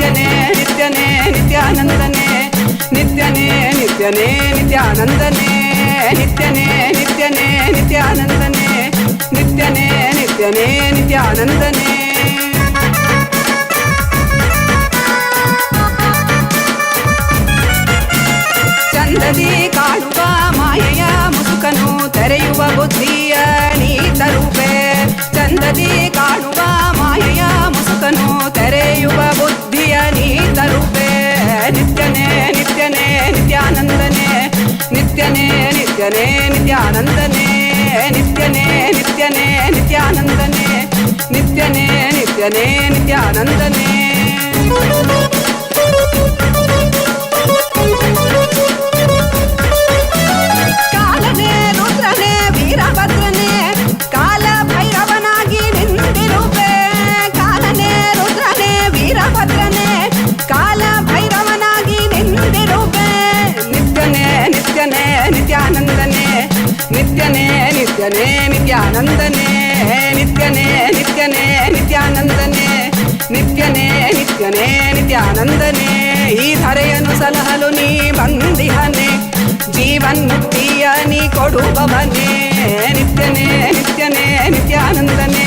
ನಿತ್ಯನೇ ನಿತ್ಯನೇ ನಿತ್ಯಾನಂದನೇ ನಿತ್ಯನೇ ನಿತ್ಯನೇ ನಿತ್ಯಾನಂದನೇ ನಿತ್ಯನೇ ನಿತ್ಯನೇ ನಿತ್ಯಾನಂದನೇ ನಿತ್ಯನೇ ನಿತ್ಯನೇ ನಿತ್ಯಾನಂದನೇ ಚಂದದಿ ಕಾಣುವ ಮಾಯೆಯ ಮುಸುಕನು ತೆರೆಯುವ ಬುದ್ಧಿಯ ನೀ ತರುವೆ ಚಂದದಿ ಕಾಣುವ ಮಾಯೆಯ ಮುಸುಕನು ತೆರೆಯುವ ಬುದ್ಧಿಯ ನೀ ತರುವೆ ನಿತ್ಯನೇ ನಿತ್ಯನೇ ನಿತ್ಯಾನಂದನೇ ನಿತ್ಯನೇ ನಿತ್ಯನೇ ನಿತ್ಯಾನಂದನೇ ನಿತ್ಯನೇ ನಿತ್ಯನೇ ನಿತ್ಯಾನಂದನೇ ನಿತ್ಯನೇ ನಿತ್ಯನೇ ನಿತ್ಯಾನಂದನೇ ಕಾಲನೇ ರುದ್ರನೇ ವೀರಭದ್ರನೇ ಕಾಲ ಭೈರವನಾಗಿ ನಿಂತಿರುವೆ ಕಾಲನೇ ರುದ್ರನೇ ವೀರಭದ್ರನೇ ಕಾಲ ಭೈರವನಾಗಿ ನಿಂತಿರುವೆ ನಿತ್ಯನೇ ನಿತ್ಯನೇ ನಿತ್ಯಾನಂದನೇ ನಿತ್ಯನೇ ನಿತ್ಯನೇ ನಿತ್ಯಾನಂದನೇ ನಿತ್ಯನೇ ನಿತ್ಯನೇ ನಿತ್ಯಾನಂದನೇ ನಿತ್ಯನೇ ನಿತ್ಯನೇ ನಿತ್ಯಾನಂದನೇ ಈ ಧರೆಯನ್ನು ಸಲಹಲು ನೀ ಬಂದಿಹನೆ ಜೀವನ್ಮುಕ್ತಿಯ ನೀ ಕೊಡುವವನೇ ನಿತ್ಯನೇ ನಿತ್ಯನೇ ನಿತ್ಯಾನಂದನೇ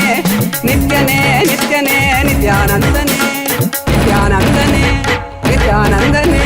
ನಿತ್ಯನೇ ನಿತ್ಯನೇ ನಿತ್ಯಾನಂದನೇ ನಿತ್ಯಾನಂದನೇ ನಿತ್ಯಾನಂದನೇ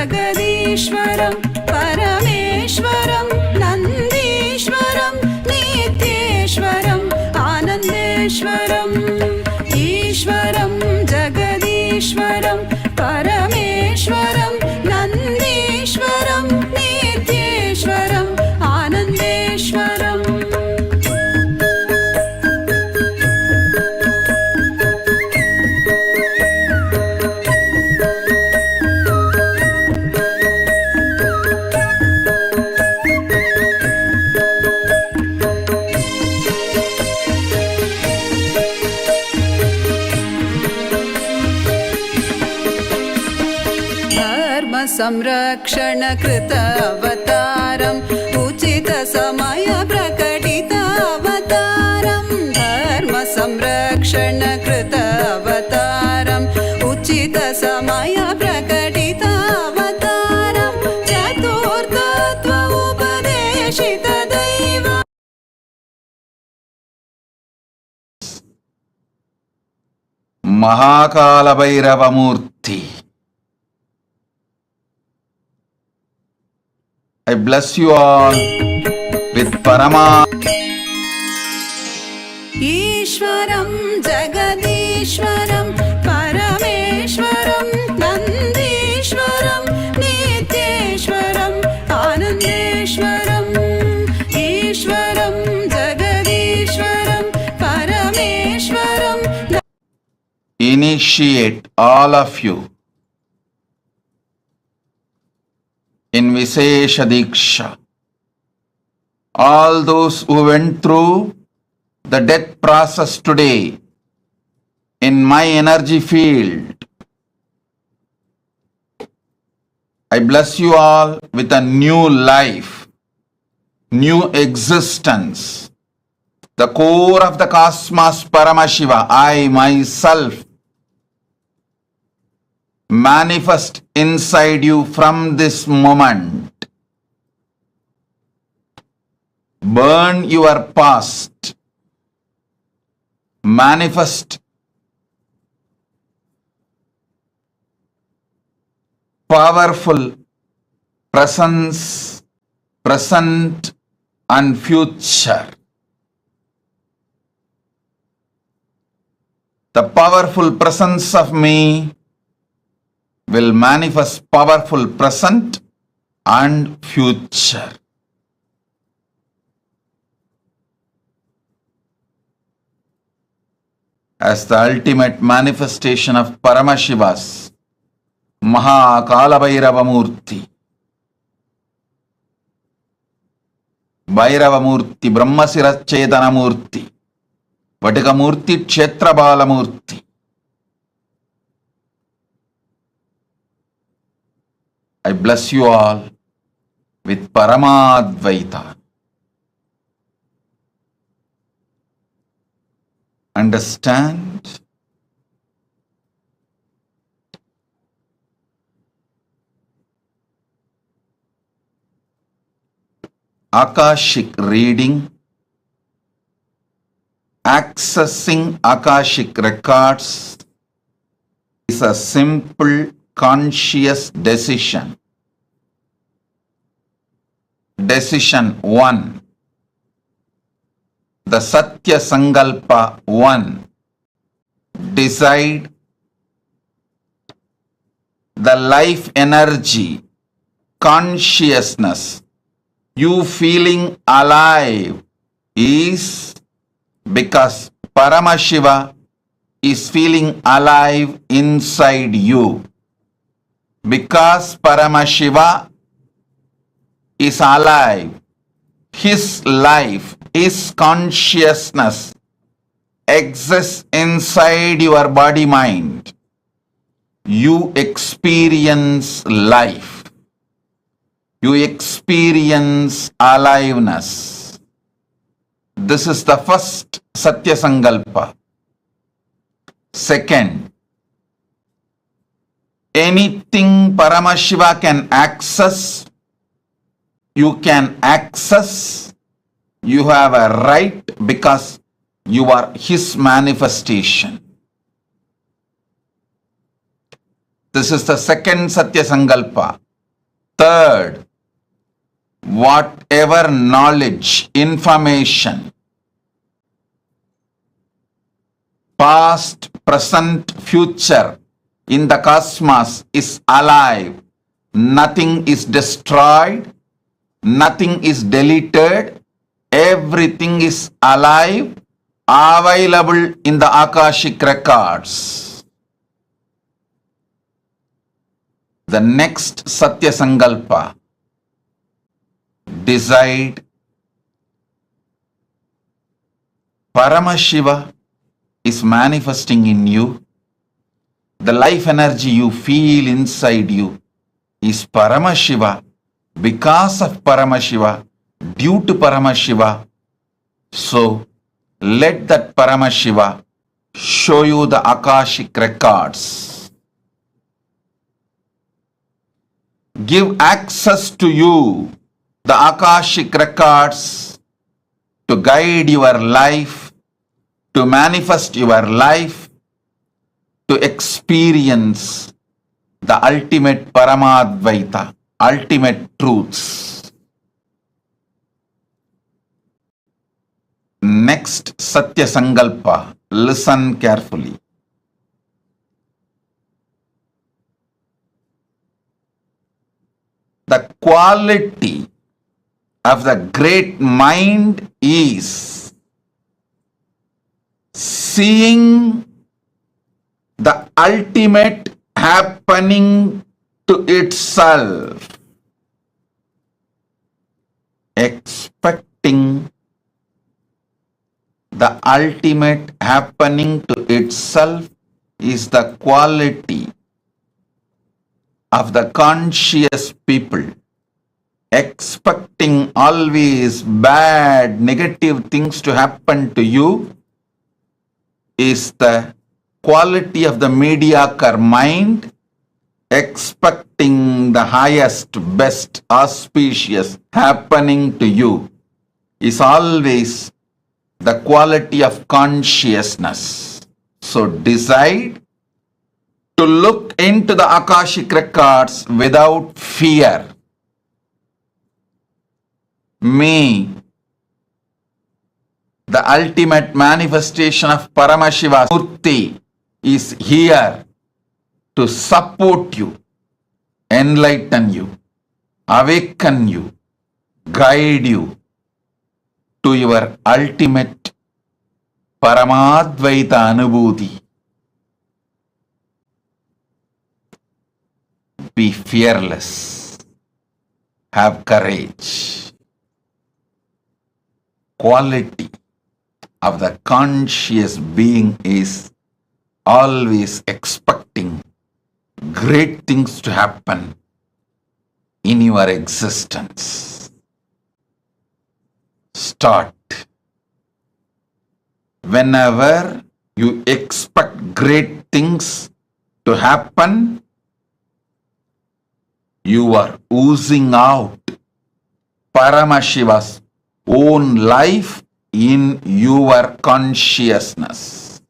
जगदीश्वरं परमेश्वरं नन्दीश्वरं नित्येश्वरं आनन्देश्वरम् ईश्वरं जगदीश्वरं परमेश्वरं नन्दीश्वरं नित्येश्वरम् आनन्देश्वरम् संरक्षण कृत अवतारम् उचित समय प्रकटित अवतारम् धर्म संरक्षण कृत अवतारम् उचित समय प्रकटित अवतारम् चतुर्थत्व उपदेशित दैव महाकालभैरव मूर्ति I bless you all with Parama. ईश्वरं जगदीश्वरं परमेश्वरं नन्दीश्वरं नित्येश्वरम् आनन्देश्वरम् ईश्वरं जगदीश्वरं परमेश्वरं Initiate all of you in Vishesha Diksha. All those who went through the death process today in my energy field, I bless you all with a new life, new existence. The core of the cosmos, Paramashiva, I myself manifest inside you from this moment. Burn your past. Manifest powerful presence, present and future. The powerful presence of me will manifest powerful present and future. As the ultimate manifestation of Paramashiva's Kalabhairava Murthy. Bhairava Murthy, Brahmasira Chetana Murthy, Vatika Murthy, Kshetrabala Murthy. I bless you all with Paramadvaita. Understand? Akashic reading, accessing Akashic records is a simple conscious decision. Decision 1. The Satya Sankalpa 1. Decide the life energy, consciousness, you feeling alive is because Paramashiva is feeling alive inside you. Because Paramashiva is alive, his life, his consciousness exists inside your body mind. You experience life. You experience aliveness. This is the first Satya Sankalpa. Second, anything Paramashiva can access, you can access. You have a right because you are his manifestation. This is the second Satya Sankalpa. Third, whatever knowledge, information, past, present, future in the cosmos is alive. Nothing is destroyed. Nothing is deleted. Everything is alive, available in the Akashic records. The next Satya Sankalpa. Decide Paramashiva is manifesting in you. The life energy you feel inside you is Paramashiva, because of Paramashiva, due to Paramashiva. So let that Paramashiva show you the Akashic records. Give access to you the Akashic records to guide your life, to manifest your life, to experience the ultimate Paramadvaita, ultimate truths. Next Satya Sankalpa, listen carefully. The quality of the great mind is seeing the ultimate happening to itself, expecting the ultimate happening to itself is the quality of the conscious people. Expecting always bad, negative things to happen to you is the quality of the mediocre mind. Expecting the highest, best, auspicious happening to you is always the quality of consciousness. So decide to look into the Akashic records without fear. Me, the ultimate manifestation of Paramashiva Murthy, is here to support you, enlighten you, awaken you, guide you to your ultimate Paramadvaita Anubhuti. Be fearless. Have courage. Quality of the conscious being is always expecting great things to happen in your existence. Start. Whenever you expect great things to happen, you are oozing out Paramashiva's own life in your consciousness.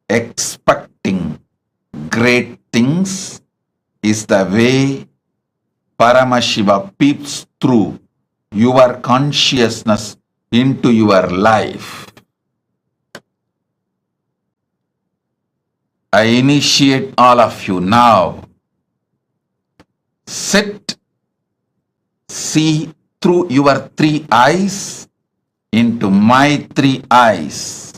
Expecting great things is the way Paramashiva peeps through your consciousness into your life. I initiate all of you now. Sit, see through your 3 eyes into my 3 eyes.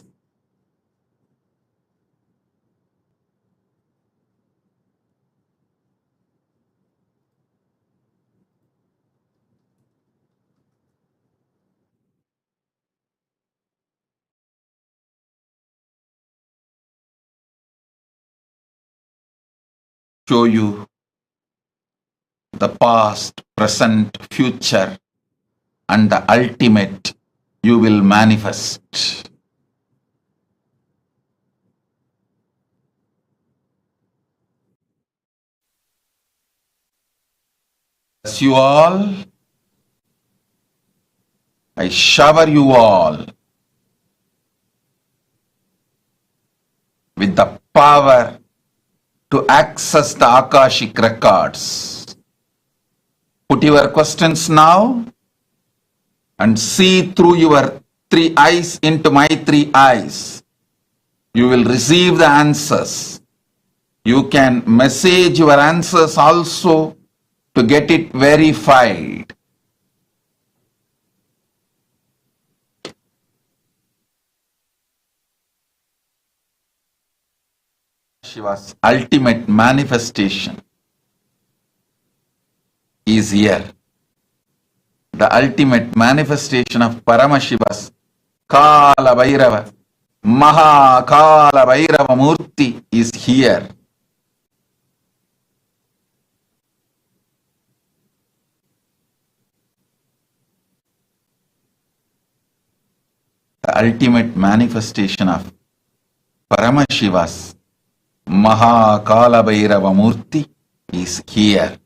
Show you the past, present, future, and the ultimate you will manifest. Bless you all. I shower you all with the power to access the Akashic records. Put your questions now and see through your 3 eyes into my 3 eyes. You will receive the answers. You can message your answers also to get it verified. Shiva's ultimate manifestation is here. The ultimate manifestation of Paramashiva's Kalabhairava, Kalabhairava Murthy is here. The ultimate manifestation of Paramashiva's Kalabhairava Murthy is here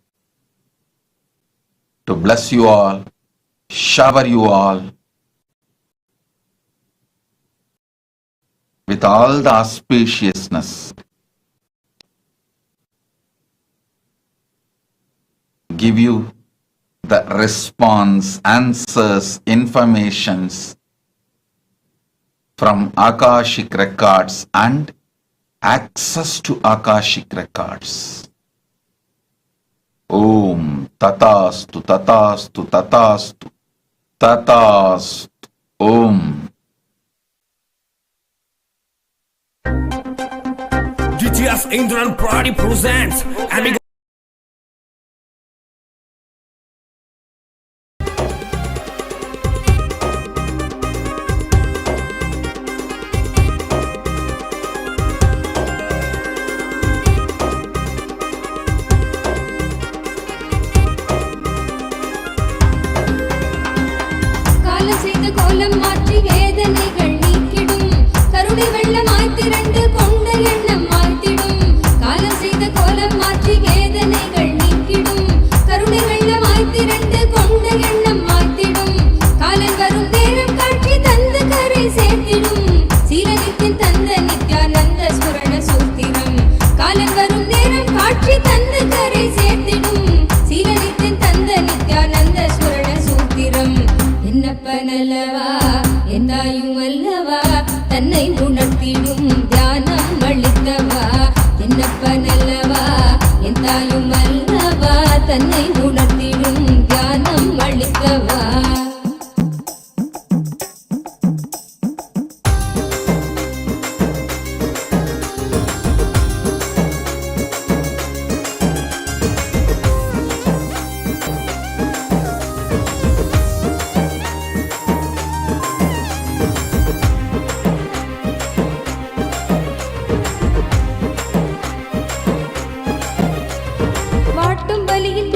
to bless you all, shower you all with all the auspiciousness, give you the response, answers, informations from Akashic records and access to Akashic records. Om Tatastu Tatastu Tatastu Tatastu Om. GTS Indran Party presents and கோலம் மாற்றி வேதனைகள் நீக்கிடும் கருணை வெள்ளமாய் திரண்டு கொண்ட எண்ணம் மாற்றிடும் காலம் செய்த கோலம் மாற்றி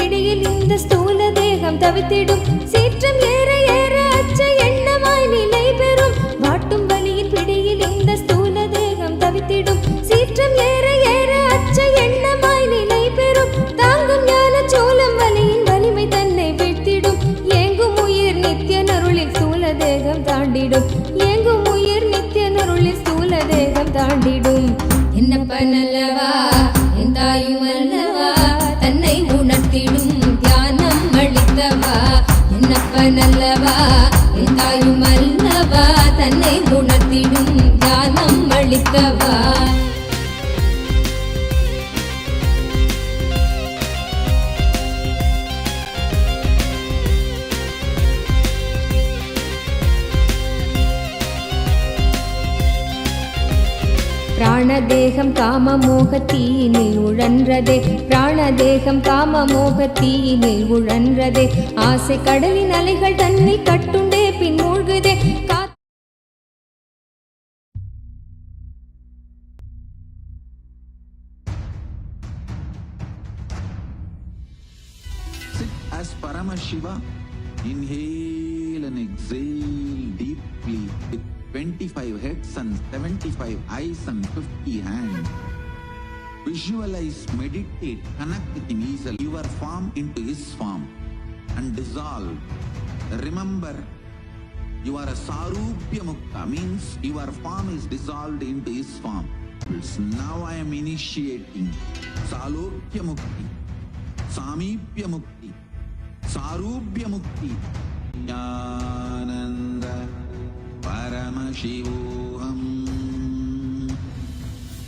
பிடியில் இந்த ஸ்தூல தேகம் தவித்திடும் சீற்றம் ஏற ஏற அச்ச எண்ணமாய் நிலை பெறும் வாட்டும் வலியின் பிடியில் இந்த ஸ்தூல தேகம் தவித்திடும் சீற்றம் ஏற ஏற அச்ச எண்ணமாய் நிலை பெறும் தாங்கும் ஞான சோளம் வலியின் வலிமை தன்னை வீழ்த்திடும் ஏங்கும் உயிர் நித்திய நருளில் ஸ்தூல தேகம் தாண்டிடும் ஏங்கும் உயிர் நித்திய நருளில் ஸ்தூல தேகம் தாண்டிடும் என்னப்ப நல்லவா என் தாயும் அல்லவா தன்னை உணர்த்திடும் தியானம் அளித்தவா என்னப்ப நல்லவா என் தாயும் அல்லவா தன்னை உணர்த்திடும் தியானம் அளித்தவா பிராணதேகம் காம மோகத்தீயினில் உழன்றதே பிராணதேகம் காம மோகத்தீயினில் உழன்றதே ஆசை கடலின் அலைகள் தன்னை கட்டுண்டே பின் மூழ்குதே Sit as Paramashiva. Inhale and exhale deeply with 25 heads and 75 eyes and 50 hands. Visualize, meditate, connect with him easily. Your form into his form and dissolve. Remember, you are a Sarupya Mukta, means your form is dissolved into his form. Now I am initiating Salokya Mukti, Samipya Mukti, Sarupya Mukti. Jnananda Paramashivoham.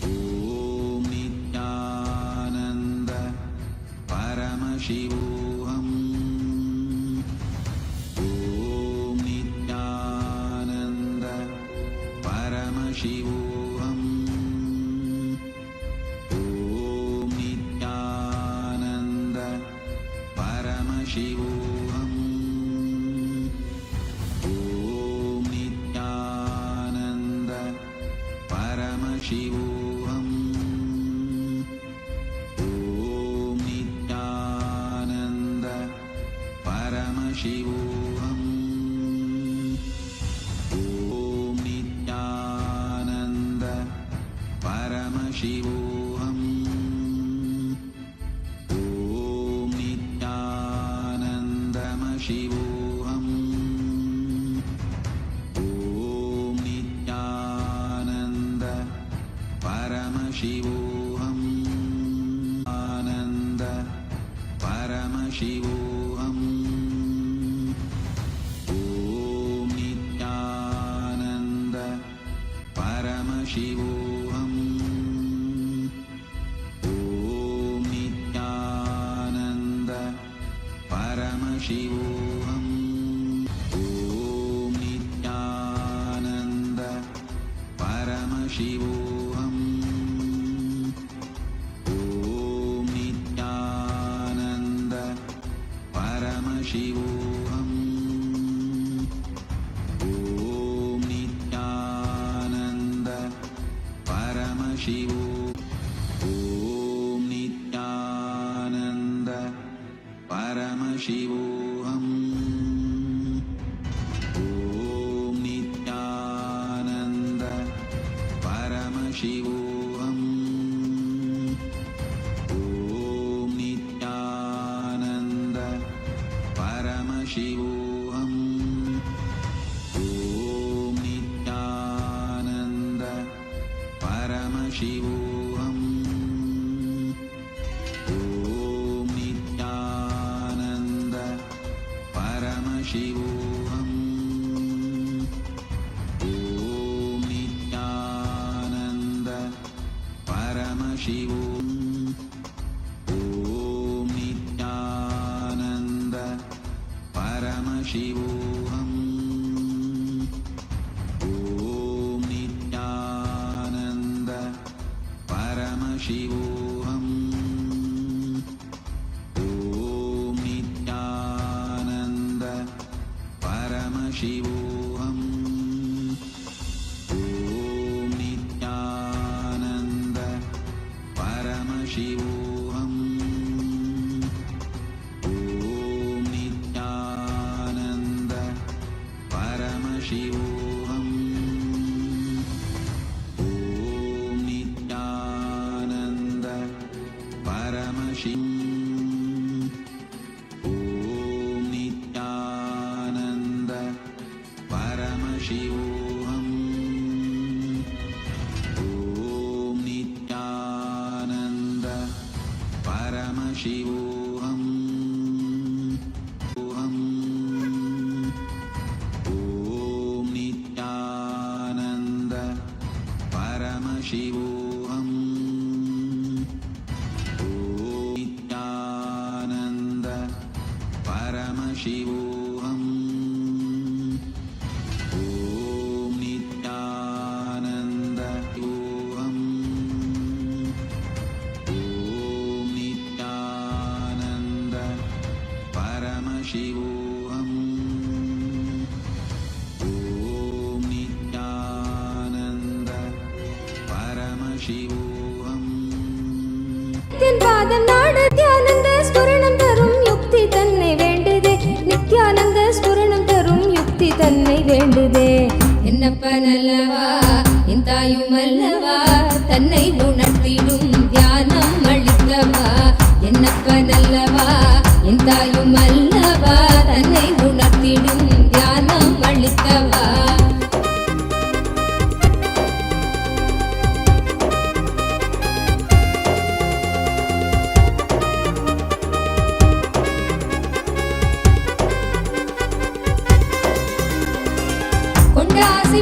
Om Nityananda Paramashivoham. Om Nityananda Paramashivoham. Om Nityananda Paramashivoham. Paramashivoham. Om Nityananda Paramashivoham. Om Nityananda Paramashivoham. Om Nityananda Shivoham. Om Nityananda Paramashivoham. Ananda Paramashivoham. Om Nityananda Paramashivoham. Om Nityananda Paramashivoham. Om Nityananda Paramashivoham. Om Nityananda Paramashivoham. Om Nityananda Paramashivoham. Om Nityananda Paramashivoham. Om Nityananda Paramashivoham. Om Nityananda Paramashivoham. Om Nityananda Paramashivoham. Om Nityananda Paramashivoham. Om Nityananda Paramashivoham. Om Nityananda Paramashivoham. Om Nityananda Paramashivoham. Om Nityananda Paramashivoham. Om Nityananda Paramashivoham. பாதம் நாட நித்யானந்த ஸ்புரணம் தரும் யுக்தி தன்னை வேண்டுதே. நித்யானந்த ஸ்புரணம் தரும் யுக்தி தன்னை வேண்டுதே. என்னப்ப நல்லவா என் தாயும் அல்லவா தன்னை உணர்த்திடும் தியானம் அளித்தவா. என்னப்ப நல்லவா என் தாயும் அல்லவா தன்னை உணர்த்திடும் தியானம் அளித்தவா.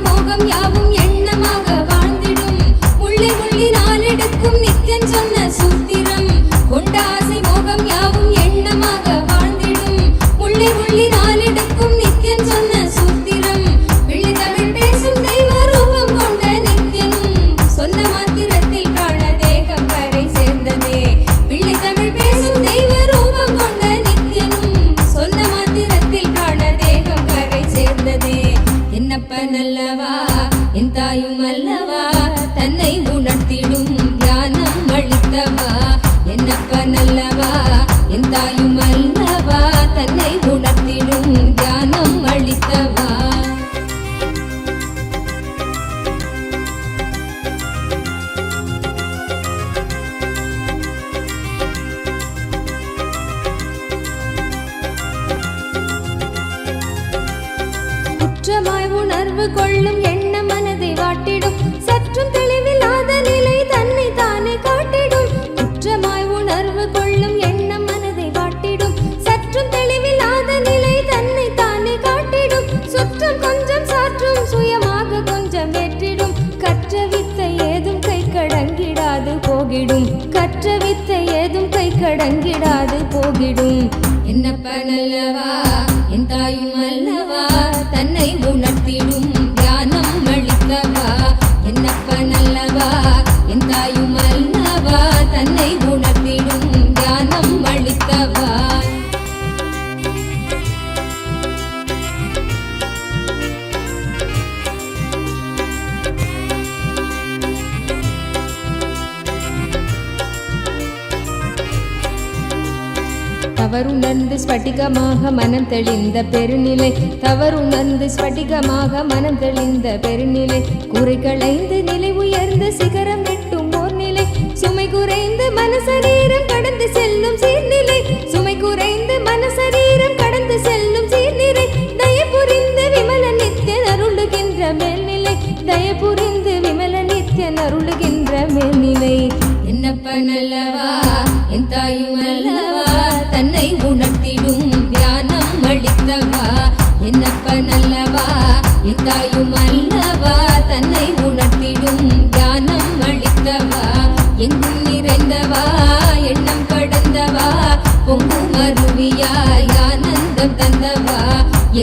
மோகம் யாவும் எண்ணமாக வாழ்ந்திடும் உள்ளி உள்ளி நாளெடுக்கும் நித்தியன் சொன்ன சூத்திரம். கொண்டாசை மோகம் யாவும் எண்ணமாக வாழ்ந்திடும் உள்ளி உள்ளி நாளெடுக்கும் நித்தியன் சொன்ன சூத்திரம். பிள்ளை தமிழ் பேசும் தெய்வ ரூபம் கொண்ட நித்தியனும் சொன்ன மாத்திரத்தில் காண தேகம் கரை சேர்ந்ததே. பிள்ளை தமிழ் பேசும் தெய்வ ரூபம் கொண்ட நித்தியனும் சொன்ன மாத்திரத்தில் காண தேகம் கரை சேர்ந்ததே. என்னப்ப நல்லவா என் தாயும் அல்லவா தன்னை உணர்த்திடும் தியானம் அளித்தவா. என்னப்ப நல்லவா என் தாயும் அல்லவா தன்னை உணர்த்திடும் தியானம் அளித்தவா. குற்றமாய் உணர்வு கொள்ளும் எண்ண மனதை வாட்டிடும் சற்றும் தெளிவில்லாத நிலை தன்னை தானே காட்டிடும். குற்றமாய் உணர்வு கொள்ளும் எண்ண மனதை வாட்டிடும் சற்றும் தெளிவில்லாத நிலை தன்னை தானே காட்டிடும். சுற்றம் கொஞ்சம் சாற்றும் சுயமாக கொஞ்சம் ஏற்றிடும். கற்ற வித்தை ஏதும் கை கடங்கிடாது போகிடும். கற்ற வித்தை ஏதும் கை கடங்கிடாது போகிடும். என்னப்ப நல்லவா என் தாயும் அல்லவா தன்னை உணர்த்திடும் தியானம் அளித்தவா. என்னப்ப நல்லவா என் தாயும் அல்லவா தன்னை உணர்த்திடும் தியானம் அளித்தவா. தவறுணர்ந்து ஸ்படிகமாக மனம் தெளிந்த பெருநிலை. தவறுணர்ந்து ஸ்படிகமாக மனம் தெளிந்த பெருநிலை. குறை களைந்து நிலை உயர்ந்த சிகரம் எட்டும் ஓர் நிலை. சுமை குறைந்து மனசரீரம் கடந்து செல்லும் சீர்நிலை. சுமை குறைந்து மனசரீரம் கடந்து செல்லும் சீர்நிலை. தயபுரிந்து விமல நித்தியன் அருளுகின்ற மேல்நிலை. தயபுரிந்து விமல நித்தியன் அருளுகின்ற மேல்நிலை. என்னப்ப நல்லவா என் தாயும் அல்லவா தன்னை உணர்த்திடும் தியானம் அளித்தவா. என்னப்ப நல்லவா என் தாயும் அல்லவா தன்னை உணர்த்திடும் தியானம் அளித்தவா. எங்கும் நிறைந்தவா எண்ணம் கடந்தவா பொங்கும் அருவியாய் ஆனந்தம் தந்தவா.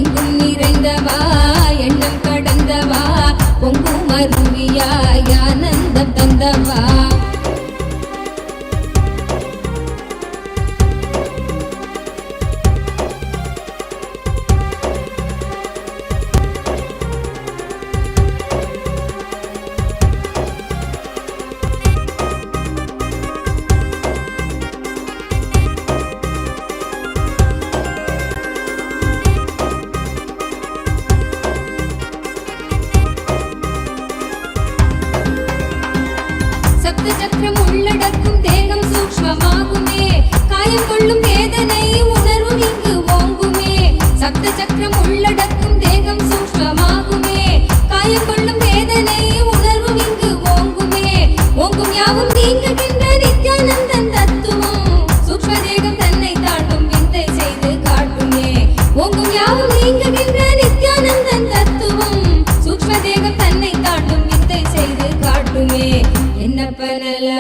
எங்கும் நிறைந்தவா எண்ணம் கடந்தவா பொங்கும் அருவியாய் ஆனந்தம் தந்தவா.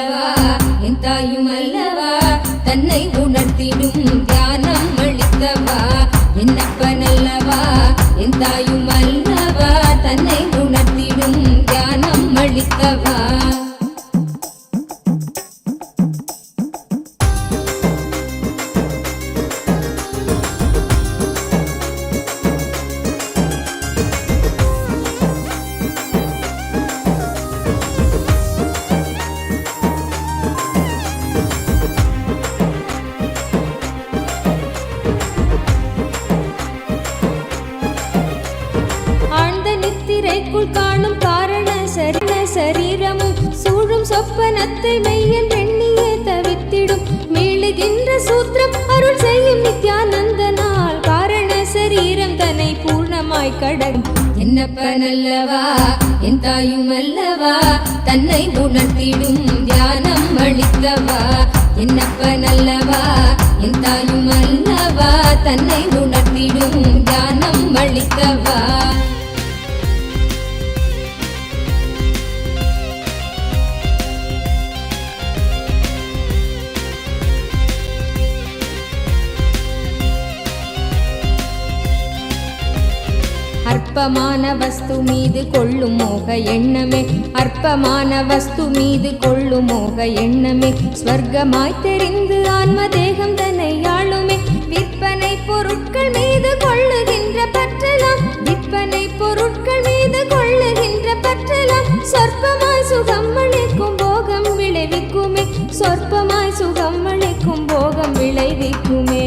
அல்லவா என் தாயும் அல்லவா தன்னை உணர்த்திடும் தியானம் அளித்தவா என்னப்பன் அல்லவா என் தாயும் அல்லவா தன்னை உணர்த்திடும் தியானம் அளித்தவா காணும் காரண சரீரமும் சூழும் சொப்பனத்தை மெய்யன் எண்ணியே தவித்திடும் மீளுகின்ற சூத்திரம் அருள் செய்யும் நித்யானந்தனால் காரண சரீரம் தன்னை பூர்ணமாய் கடக்கும் என்னப்பன் அல்லவா என் தாயும் அல்லவா தன்னை உணர்த்திடும் தியானம் அளித்தவா என்னப்பன் அல்லவா என் தாயும் அல்லவா தன்னை உணர்த்திடும் தியானம் அளித்தவா அற்பமான வஸ்து மீது கொள்ளும் மோக எண்ணமே அற்பமான வஸ்து மீது கொள்ளும் மோக எண்ணமே ஸ்வர்க்கமாய் தெரிந்து ஆன்ம தேகம் தன்னை ஆளுமே விற்பனை பொருட்கள் மீது கொள்ளுகின்ற பற்றலாம் விற்பனை பொருட்கள் மீது கொள்ளுகின்ற பற்றலாம் சொற்பமாய் சுகம் அளிக்கும் போகம் விளைவிக்குமே சொற்பமாய் சுகம் அளிக்கும் போகம் விளைவிக்குமே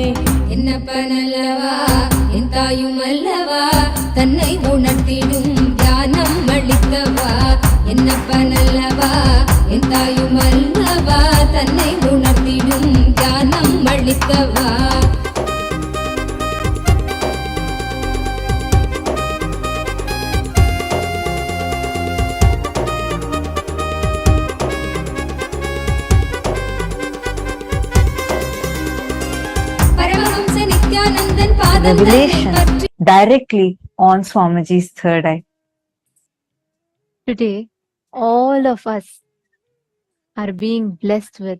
என்னப்பன் அல்லவா என் தாயும் அல்லவா தன்னை உணர்த்திடும் தியானம் அளித்தவா என்னப்பன் அல்லவா என் தாயும் அல்லவா தன்னை உணர்த்திடும் தியானம் அளித்தவா Revelation directly on Swamiji's third eye. Today, all of us are being blessed with,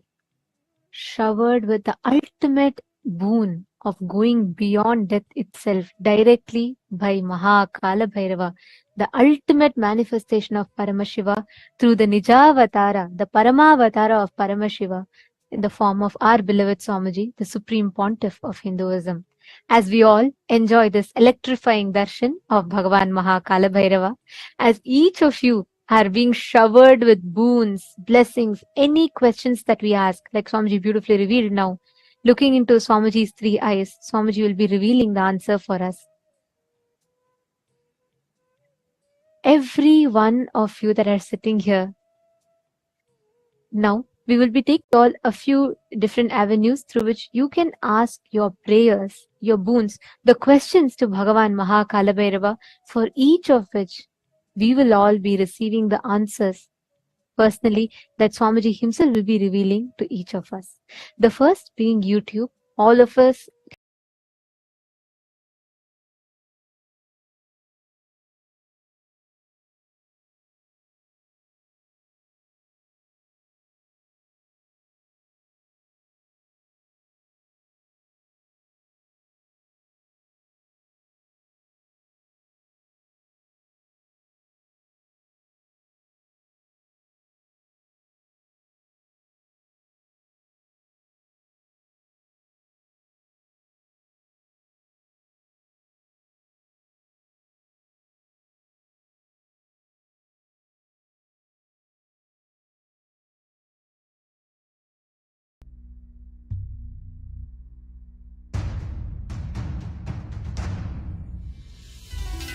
showered with the ultimate boon of going beyond death itself directly by Maha Kalabhairava, the ultimate manifestation of Paramashiva through the Nijavatara, the Paramavatara of Paramashiva in the form of our beloved Swamiji, the Supreme Pontiff of Hinduism. As we all enjoy this electrifying darshan of Bhagavan Maha Kalabhairava, as each of you are being showered with boons, blessings, any questions that we ask, like Swamiji beautifully revealed now, looking into Swamiji's three eyes, Swamiji will be revealing the answer for us. Every one of you that are sitting here, now we will be taking all a few different avenues through which you can ask your prayers, your boons, the questions to Bhagavan Maha Kalabhairava, for each of which we will all be receiving the answers personally that Swamiji himself will be revealing to each of us. The first being YouTube. All of us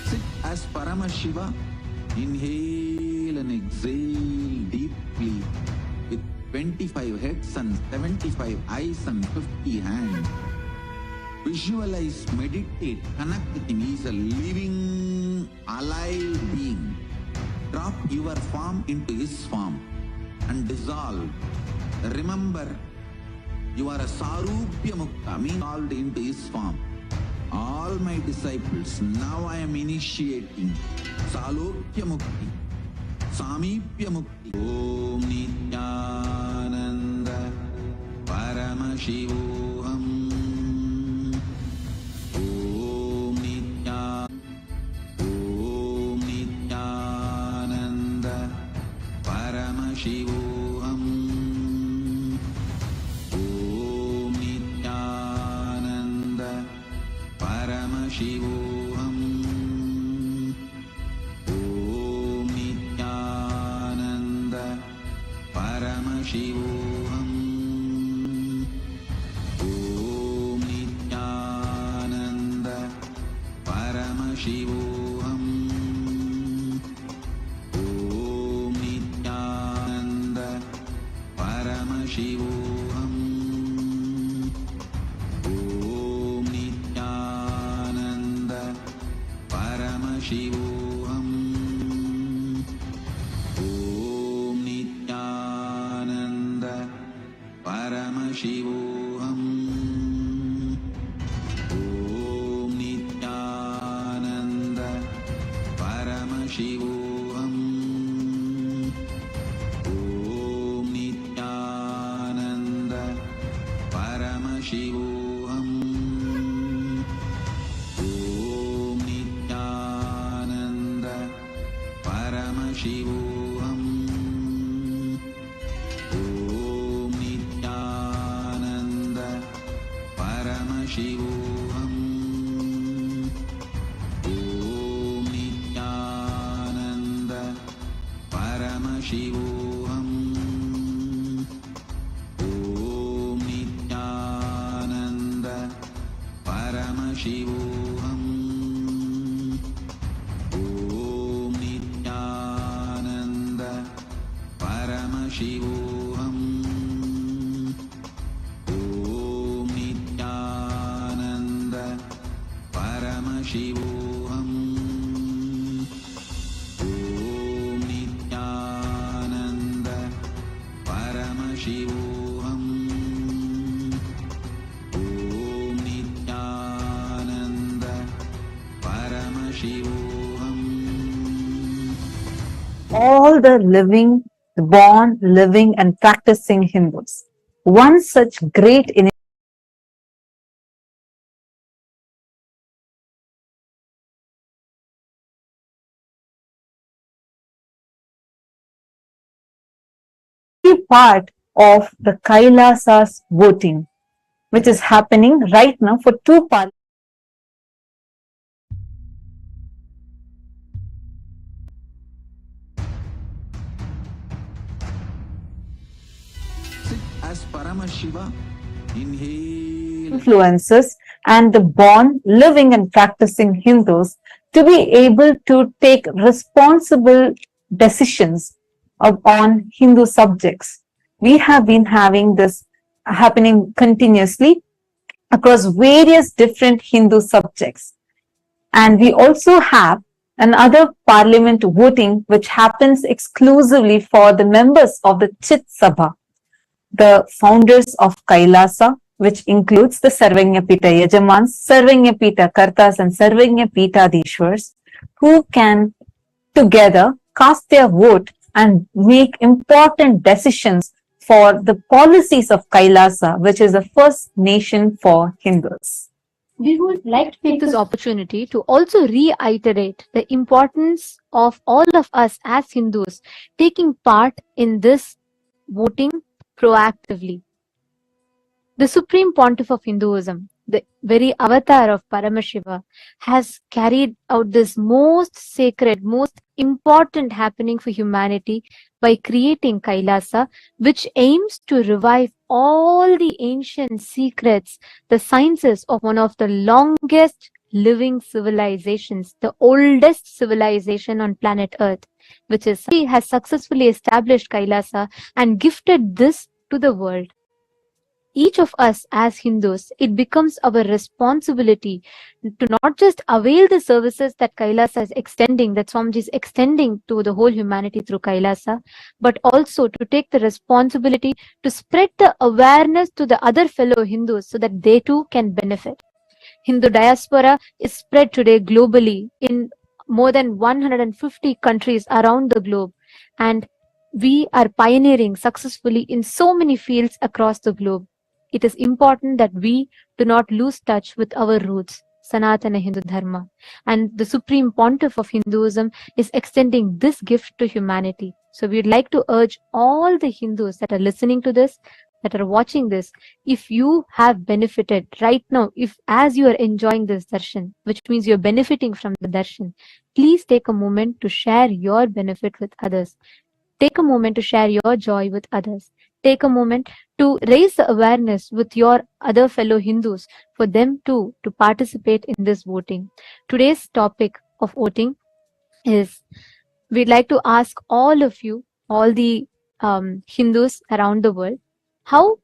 Sit as Paramashiva. Inhale and exhale deeply with 25 heads and 75 eyes and 50 hands. Visualize, meditate, connect with him. He is a living, alive being. Drop your form into his form and dissolve. Remember, you are a Sarupya Mukta, mean dissolved into his form. All my disciples, now I am initiating Salokya Mukti, Samipya Mukti. Om Nitya Paramashivoham. Om Nitya. Om Nityananda Paramashivoham. Om Nityananda Paramashivoham. Om Nityananda Paramashivoham. Om Nityananda Paramashivoham. Om Nityananda Paramashivoham. Om Nityananda Paramashivoham. Om Nityananda Paramashivoham. Om Nityananda Paramashivoham. Om Nityananda Paramashivoham. Om Nityananda Paramashivoham. Om Nityananda Paramashivoham. Om Nityananda Paramashivoham. Om Nityananda Paramashivoham. Om Nityananda Paramashivoham. Om Nityananda Paramashivoham. Om Nityananda Paramashivoham. Om Nityananda Paramashivoham. All the living, the born, living, and practicing Hindus. One such great part of the Kailasa's voting, which is happening right now for two parliaments. Sit as Paramashiva. Inhale. Influences and the born, living, and practicing Hindus to be able to take responsible decisions on Hindu subjects. We have been having this happening continuously across various different Hindu subjects. And we also have another parliament voting which happens exclusively for the members of the Chit Sabha, the founders of Kailasa, which includes the Sarvanyapita Yajamans, Sarvanyapita Kartas, and Sarvanyapita Dishwars, who can together cast their vote and make important decisions for the policies of Kailasa, which is the first nation for Hindus. We would like to take this opportunity to also reiterate the importance of all of us as Hindus taking part in this voting proactively. The Supreme Pontiff of Hinduism, the very avatar of Paramashiva, has carried out this most sacred, most important happening for humanity by creating Kailasa, which aims to revive all the ancient secrets, the sciences of one of the longest living civilizations, the oldest civilization on planet Earth, which is has successfully established Kailasa and gifted this to the world. Each of us as Hindus, it becomes our responsibility to not just avail the services that Kailasa is extending, that Swamiji is extending to the whole humanity through Kailasa, but also to take the responsibility to spread the awareness to the other fellow Hindus so that they too can benefit. Hindu diaspora is spread today globally in more than 150 countries around the globe, and we are pioneering successfully in so many fields across the globe. it is important that we do not lose touch with our roots, Sanatana Hindu Dharma. And the Supreme Pontiff of Hinduism is extending this gift to humanity. So we'd like to urge all the Hindus that are listening to this, that are watching this, if you have benefited right now, if as you are enjoying this darshan, which means you're benefiting from the darshan, please take a moment to share your benefit with others. Take a moment to share your joy with others. Take a moment to raise the awareness with your other fellow Hindus for them too to participate in this voting. Today's topic of voting is, we'd like to ask all of you, all the Hindus around the world, how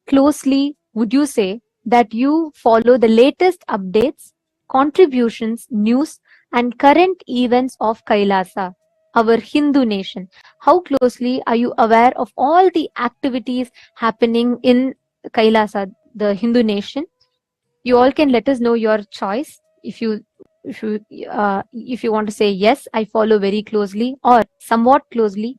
closely would you say that you follow the latest updates, contributions, news, and current events of Kailasa, our Hindu nation? How closely are you aware of all the activities happening in Kailasa, the Hindu nation? You all can let us know your choice. If you want to say yes, I follow very closely, or somewhat closely.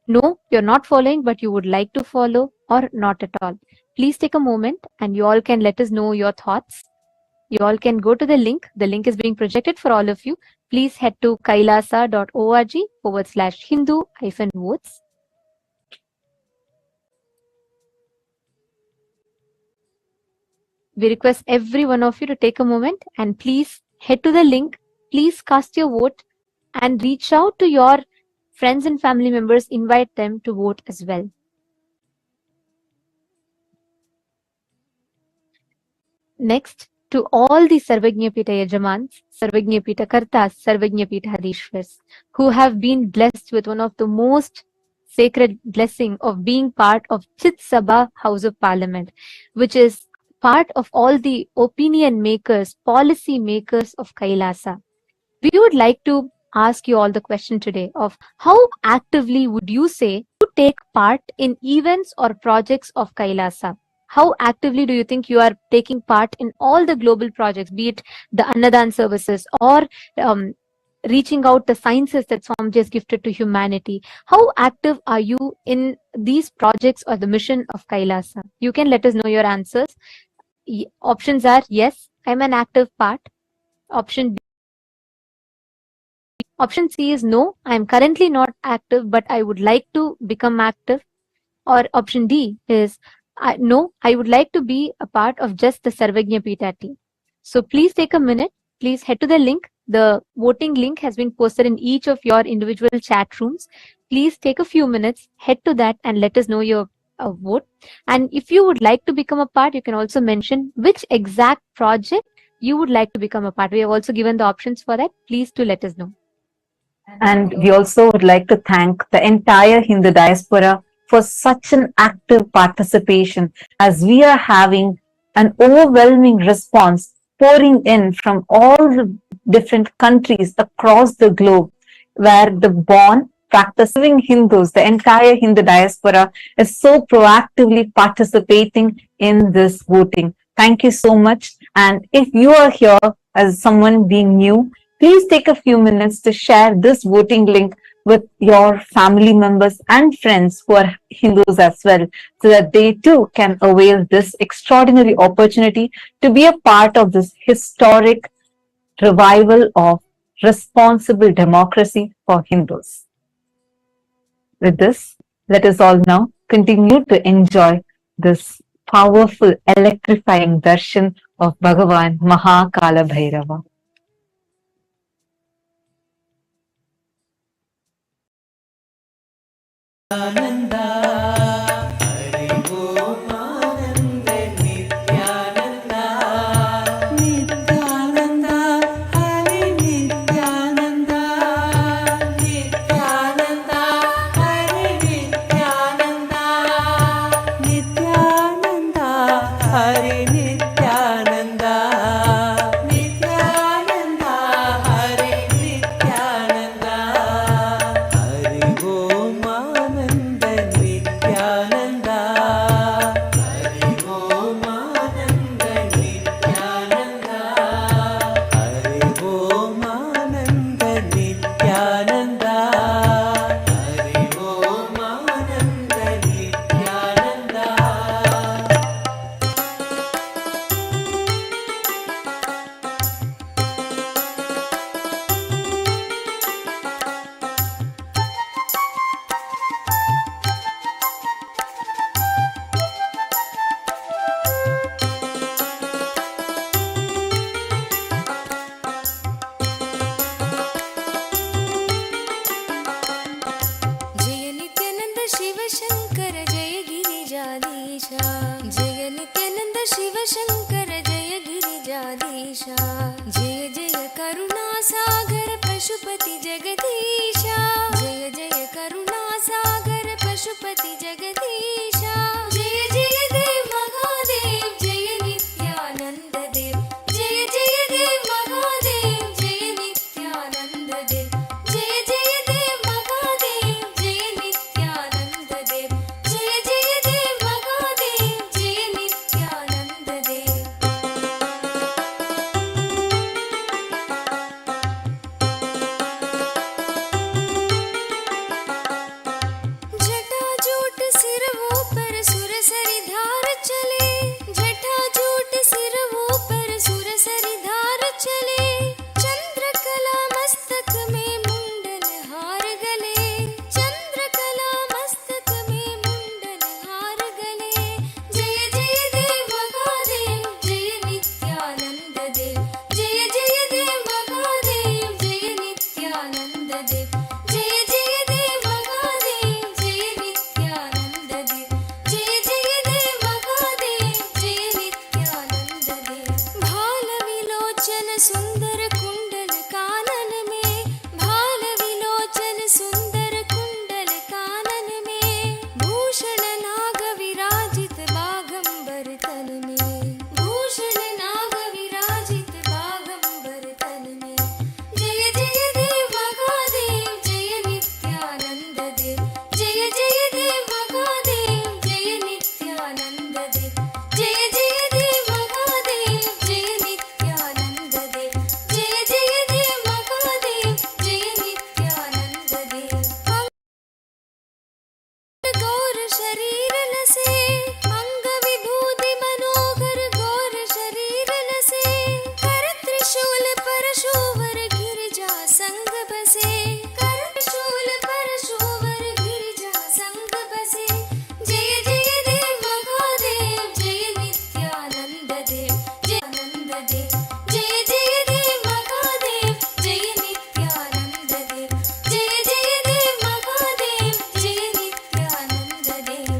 No, you're not following, but you would like to follow, or not at all. Please take a moment and you all can let us know your thoughts. You all can go to the link. The link is being projected for all of you. Please head to kailasa.org/Hindu-votes. We request every one of you to take a moment and please head to the link. Please cast your vote and reach out to your friends and family members. Invite them to vote as well. Next, to all the Sarvajñapita Yajamans, Sarvajñapita Kartas, Sarvajñapita Hadishwars, who have been blessed with one of the most sacred blessing of being part of Chit Sabha House of Parliament, which is part of all the opinion makers, policy makers of Kailasa. We would like to ask you all the question today of how actively would you say to take part in events or projects of Kailasa? How actively do you think you are taking part in all the global projects, be it the Annadan services or reaching out the sciences that Swamiji has gifted to humanity? How active are you in these projects or the mission of Kailasa? You can let us know your answers. Options are yes, I'm an active part. Option C is no, I am currently not active, but I would like to become active. Or option D is no, I would like to be a part of just the Sarvajñapita team. So please take a minute. Please head to the link. The voting link has been posted in each of your individual chat rooms. Please take a few minutes, head to that and let us know your vote. And if you would like to become a part, you can also mention which exact project you would like to become a part. We have also given the options for that. Please do let us know. And we also would like to thank the entire Hindu diaspora for such an active participation, as we are having an overwhelming response pouring in from all the different countries across the globe, where the born, practicing Hindus, the entire Hindu diaspora is so proactively participating in this voting. Thank you so much. And if you are here as someone being new, please take a few minutes to share this voting link with your family members and friends who are Hindus as well, so that they too can avail this extraordinary opportunity to be a part of this historic revival of responsible democracy for Hindus. With this, let us all now continue to enjoy this powerful, electrifying darshan of Bhagavan Kalabhairava. जय नित्यानंद शिव शंकर जय गिरिजाधीशा जय जय करुणा सागर पशुपति जगदीशा जय जय करुणा सागर पशुपति जगदीशा जय जय देव महादेव जय नित्यानंद देव जय जय देव महादेव जय नित्यानंद देव जय जय देव महादेव जय नित्यानंद देव जय जय देव महादेव जय नित्यानंद देव जटाजूट सिरवों पर सुरसरी धार चले जटाजूट सिरवों पर सुरसरी धार चले चंद्रकला मस्तक में मुंडन हार गले चंद्रकला मस्तक में मुंडन हार गले जय जय देव महादेव जय नित्यानंद देव जय जय देव महादेव जय नित्यानंद देव जय जय देव महादेव जय नित्यानंद देव जय जय देव महादेव जय नित्यानंद देव भाल विलोचन सुंदर कुंडल कानन में भाल विलोचन सुंदर कुंडल कानन में भूषण नाग विराजित बागंबर तन में भूषण नाग विराजित बागंबर तन में जय जय देव महादेव जय नित्यानंद देव जय जय देव महादेव जय नित्यानंद देव जय जय देव महादेव जय नित्यानंद देव जय जय देव महादेव जय नित्यानंद देव गौर शरीर लसे अंग विभूति मनोहर गौर शरीर लसे कर त्रिशूल परशुवर गिरिजा संग बसे कर त्रिशूल परशुवर गिरिजा संग बसे जय जय देव महादेव जय नित्यानंद देव जय आनंद देव जय जय देव महादेव जय नित्यानंद देव जय जय देव महादेव जय नित्यानंद देव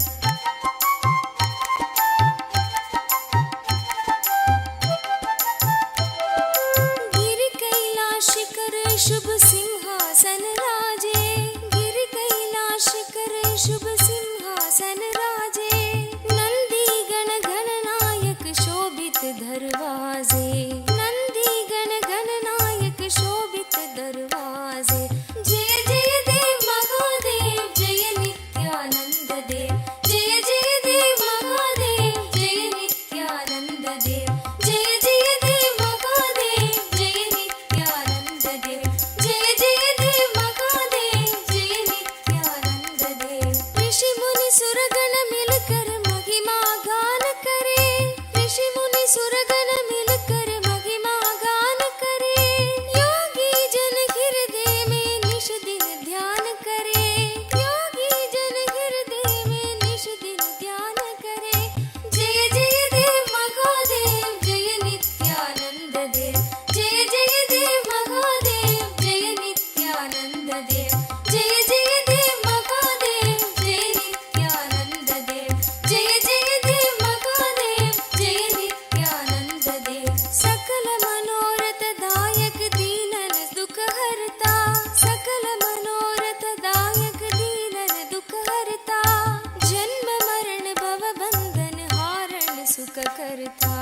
गिरि कैलाश शिखर शुभ सिंहासन राजे गिरि कैलाश शिखर शुभ सिंहासन राजे नंदी गण गणनायक शोभित दरवाजे नंदी गण गणनायक शोभित दरवाजे जय जय देव महादेव जय नित्यानंद देव जय जय देव महादेव जय नित्यानंद देव जय जय देव महादेव जय नित्यानंद देव जय जय देव महादेव जय नित्यानंद देव ऋषि मुनि सुरगण मिलकर महिमा गान करे ऋषि मुनि सुरगण मिलकर महिमा गान करे योगी जन हृदय में निश दिन ध्यान करे योगी जन हृदय में निश दिन ध्यान करे जय जय देव महादेव जय नित्यानंद देव जय जय देव महादेव जय नित्यानंद देव जय जय देव महादेव जय नित्यानंद देव जय जय देव महादेव जय नित्यानंद देव सकल मनोरथ दायक दीनन दुख हरता सकल मनोरथ दायक दीनन दुख हरता जन्म मरण भव बंधन हारण सुख करता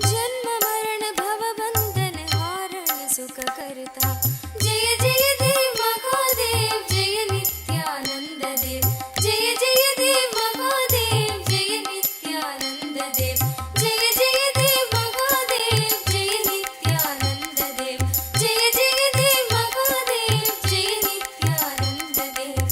जन्म मरण भव बंधन हारण सुख करता जय जय देव महादेव जय नित्यानंद देव जय जय देव महादेव जय नित्यानंद देव जय जय देव महादेव जय नित्यानंद देव जय जय देव महादेव जय नित्यानंद देव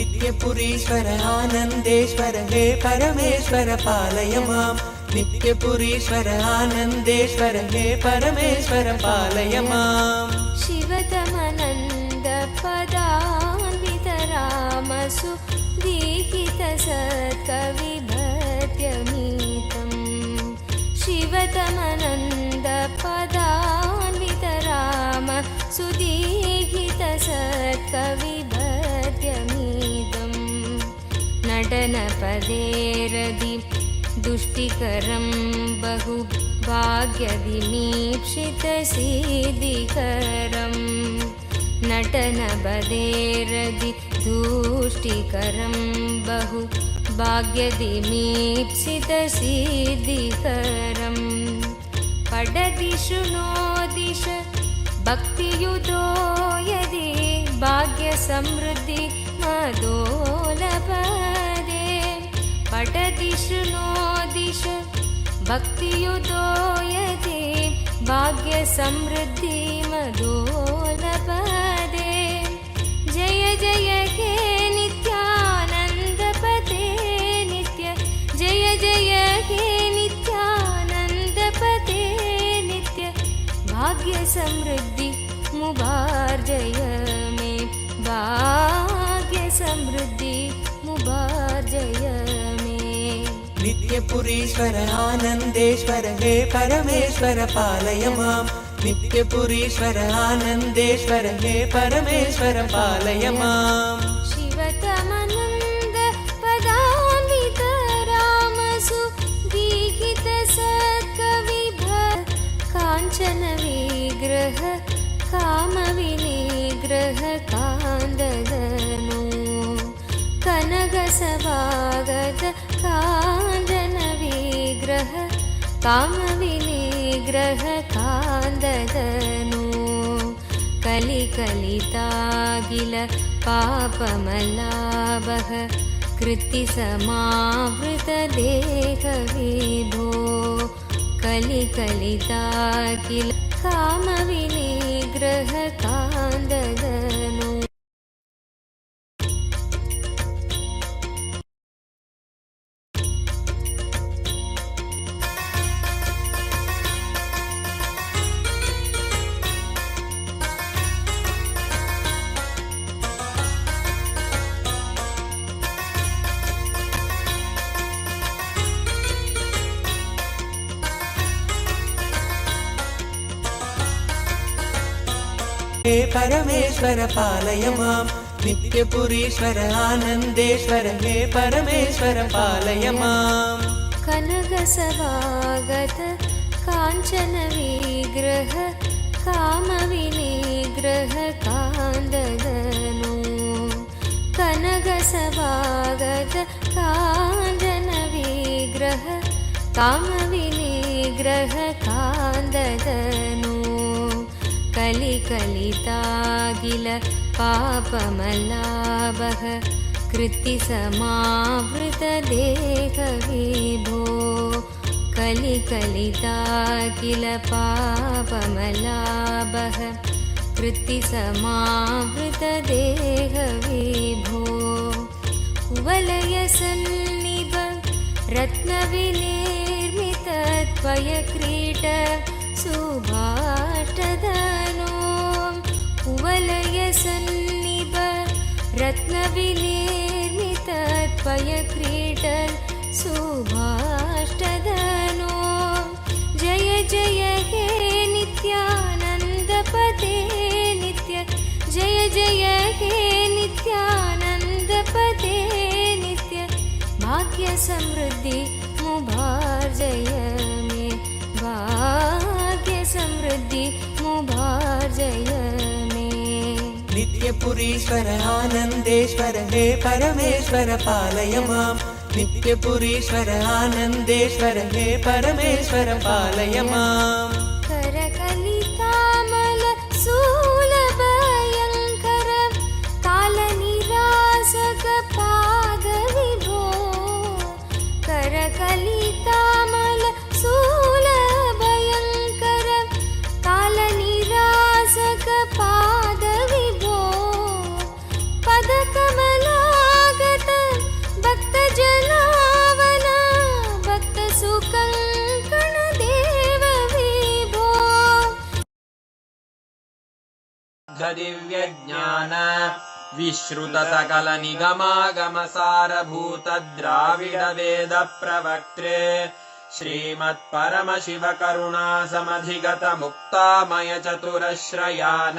नित्यपुरीश्वर आनन्देश्वर हे परमेश्वर पालय माम् नित्यपुरीश्वर आनन्देश्वर हे परमेश्वर पालय माम् शिवतमनन्द पदान्वितरामसु दीहितसत्कविभद्यमीतम् शिवतमनन्द पदान्वितराम सुदीहितसत्कविभद्यमीतम् नटनपदेरदि दुष्टिकरं बहु भाग्यदिमीप्सितसिद्धिकरम् नटनपदेरदि दुष्टिकरं बहु भाग्यदिमीप्सितसिद्धिकरम् पडदिषु नो दिश भक्तियुतो यदि भाग्यसमृद्धि मदोलपदे पडदिषु नो दिश भक्तियुतो यदि भाग्यसमृद्धि मदोलपदे जय जय हे नित्यानन्दपते नित्य जय जय हे नित्यानन्दपते नित्य भाग्यसमृद्धि मुबार्जय मे भाग्यसमृद्धि मुबार्जय मे नित्यपुरीश्वर आनन्देश्वर हे परमेश्वर पालय माम् नित्यपुरीश्वर आनन्देश्वर हे परमेश्वर पालय माम् शिवतमनन्द पदान्वितरामसु दीहितसत्कविभद् काञ्चन विग्रह कामविनिग्रह कान्ददनु कनकसभागत काञ्चन विग्रह कामविनिग्रह कान्ददनु कलिकलितागिल पापमलाभः कृत्तिसमावृतदेहविभो कलिकलितागिल कामविनिग्रह कान्ददनु हे परमेश्वर पालय माम् नित्यपुरीश्वर आनन्देश्वर हे परमेश्वर पालय माम् कनकसभागत काञ्चन विग्रह कामविनिग्रह कान्ददनु कनकसभागत काञ्चन विग्रह कामविनिग्रह कान्ददनु कलिकलितागिल पापमलाभः कृत्तिसमावृतदेहविभो कलिकलितागिल पापमलाभः कृत्तिसमावृतदेहविभो कुवलयसन्निभ रत्नविनिर्मितत्वयक्रीट सुभाष्टदनो कुवलयसन्निभ रत्नविनिर्मितत्वयक्रीट सुभाष्टदनो जय जय हे नित्यानन्दपते नित्य जय जय हे नित्यानन्दपते नित्य भाग्यसमृद्धि मुबार्जय मे भाग्यसमृद्धि मुबार्जय मे नित्यपुरीश्वर आनन्देश्वर हे परमेश्वर पालय माम् नित्यपुरीश्वर आनन्देश्वर हे परमेश्वर पालय माम् करकलितामल सूलभयङ्कर कालनिरासक पादविभो करकलितामल सूलभयङ्कर कालनिरासक पादविभो पदकमला दिव्यज्ञान विश्रुत सकल निगमागम सारभूत द्राविड वेद प्रवक्त्रे श्रीमत्परम शिव करुणा समधिगत मुक्तामय चतुरश्रयान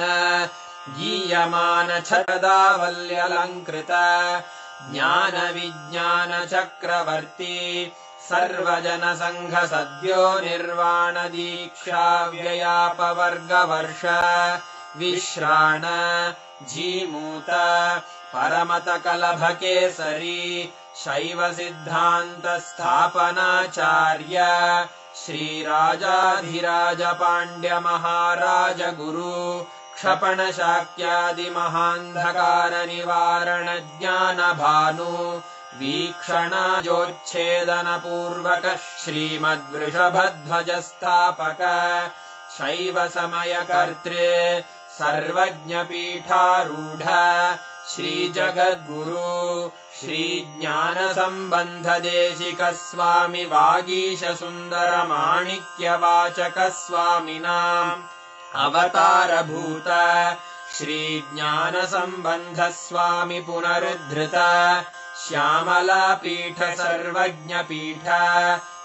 गीयमान छदावल्यलङ्कृत ज्ञान विज्ञान चक्रवर्ती सर्वजन संघ सद्यो निर्वाण दीक्षा व्ययापवर्गवर्ष विश्राण जीमूत परमत कलभकेसरी शैव सिद्धान्त स्थापनाचार्य श्रीराजाधिराज पाण्ड्य महाराज गुरु क्षपण शाक्यादि महान्धकार निवारण ज्ञान भानु वीक्षणाजोच्छेदन पूर्वक श्रीमद्वृषभध्वज स्थापक शैव समय कर्त्रे सर्वज्ञ पीठारूढ़ श्री जगद्गुरु श्री ज्ञान संबंध देशिक स्वामी वागीश सुंदर माणिक्य वाचक स्वामिनाम् अवतार भूत श्री ज्ञान संबंध स्वामी पुनरुद्धृत श्यामला पीठ सर्वज्ञ पीठ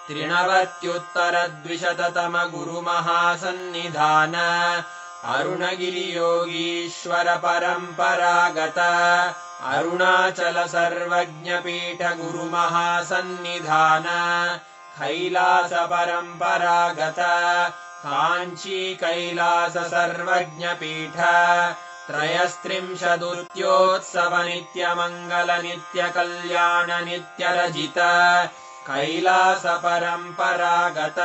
त्रिनवत्युत्तर द्विशततम गुरु महासन्निधान अरुणगिरि योगीश्वर परंपरागत अरुणाचल सर्वज्ञ पीठ गुरु महासन्निधान कैलास परंपरागत कांची कैलास सर्वज्ञ पीठ त्रयस्त्रिंशदुत्योत्सव नित्य मंगल नित्य कल्याण नित्य रजित कैलास परंपरागत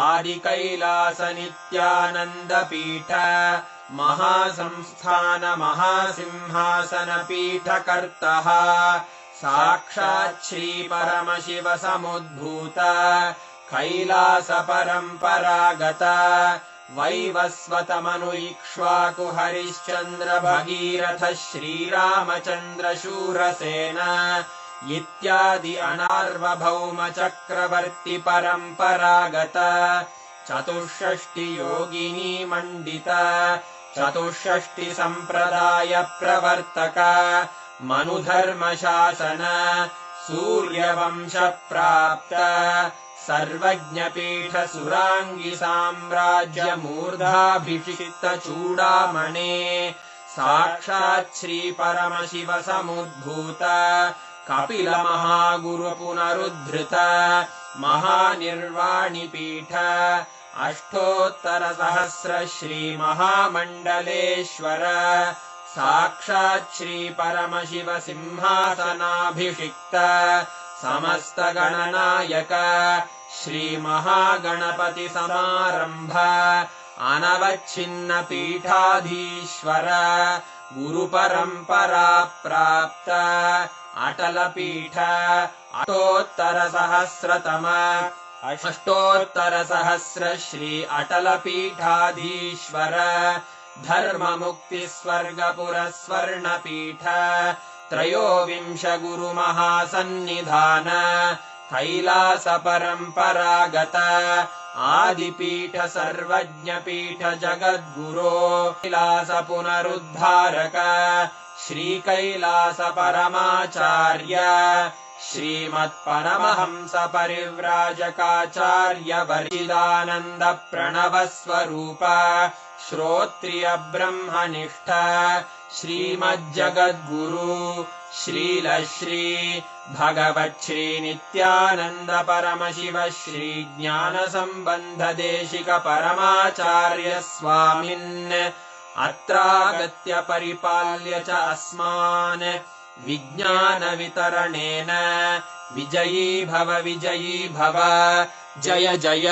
आदि कैलास नित्यानंद पीठ महासंस्थान महासिंहासन पीठ कर्तः साक्षात् श्री परम शिव समुद्भूत कैलास परंपरागत वैवस्वत मनु इक्ष्वाकु हरिश्चंद्र भगीरथ श्रीरामचंद्र शूरसेन इत्यादि अनार्वभौम चक्रवर्ति परंपरागत चतुष्षष्टि योगिनी मंडित चतुष्षष्टि संप्रदाय प्रवर्तक मनुधर्म शासन सूर्यवंश प्राप्त सर्वज्ञ पीठ सुरांगी साम्राज्य मूर्धाभिषिक्त चूड़ामणे साक्षात् श्री परम शिव समुद्भूत कपिल महागुरु पुनरुद्धृत महानिर्वाणि पीठ अष्टोत्तर सहस्र श्री महामंडलेश्वर साक्षात् श्री परम शिव सिंहासनाभिषिक्त समस्त गणनायक श्री महागणपति समारंभ अनवच्छिन्न पीठाधीश्वर गुरु परंपरा प्राप्त अटल पीठ अष्टोत्तर सहस्रतम अष्टोत्तर सहस्र श्री अटल पीठाधीश्वर धर्म मुक्ति स्वर्गपुर स्वर्ण पीठ त्रयोविंश गुरु महासन्निधान कैलास परंपरागत आदिपीठ सर्वज्ञ पीठ जगद्गुरो कैलास पुनरुद्धारक श्री कैलास परमाचार्य श्रीमत्परमहंस परिव्राजकाचार्य वरिदानंद प्रणव स्वरूप श्रोत्रिय ब्रह्मनिष्ठ श्रीमज्जगद्गुरु श्रीलश्री भगवत् श्री नित्यानंद परम शिव श्री ज्ञान संबंध देशिक परमाचार्य स्वामिन् अत्रागत्य परिपाल्य च अस्मान् विज्ञान वितरणेन विजयी भव जय जय।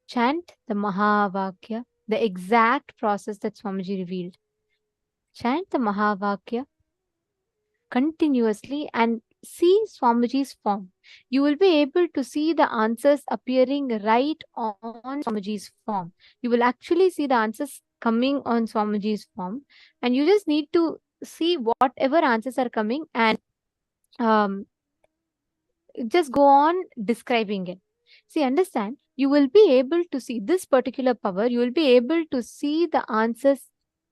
chant the Mahavakya, the exact process that Swamiji revealed. Chant the Mahavakya continuously and see Swamiji's form. You will be able to see the answers appearing right on Swamiji's form. You will actually see the answers coming on Swamiji's form, and you just need to see whatever answers are coming and um, just go on describing it. See, understand, you will be able to see this particular power, you will be able to see the answers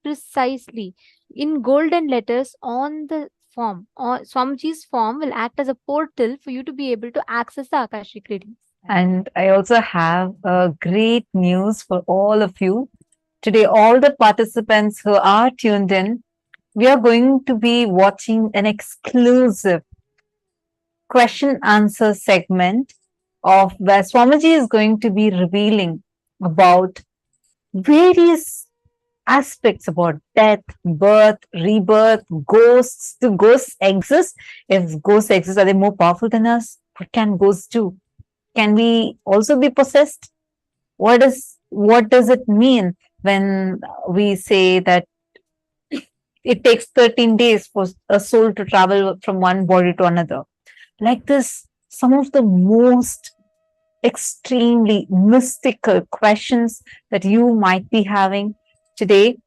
precisely in golden letters on the form. Or Swamiji's form will act as a portal for you to be able to access the Akashic readings. And I also have a great news for all of you. Today, all the participants who are tuned in, we are going to be watching an exclusive question answer segment of where Swamiji is going to be revealing about various aspects about death, birth, rebirth, ghosts. Do ghosts exist? If ghosts exist, are they more powerful than us? What can ghosts do? Can we also be possessed? What does it mean when we say that it takes 13 days for a soul to travel from one body to another? Like this, some of the most extremely mystical questions that you might be having today.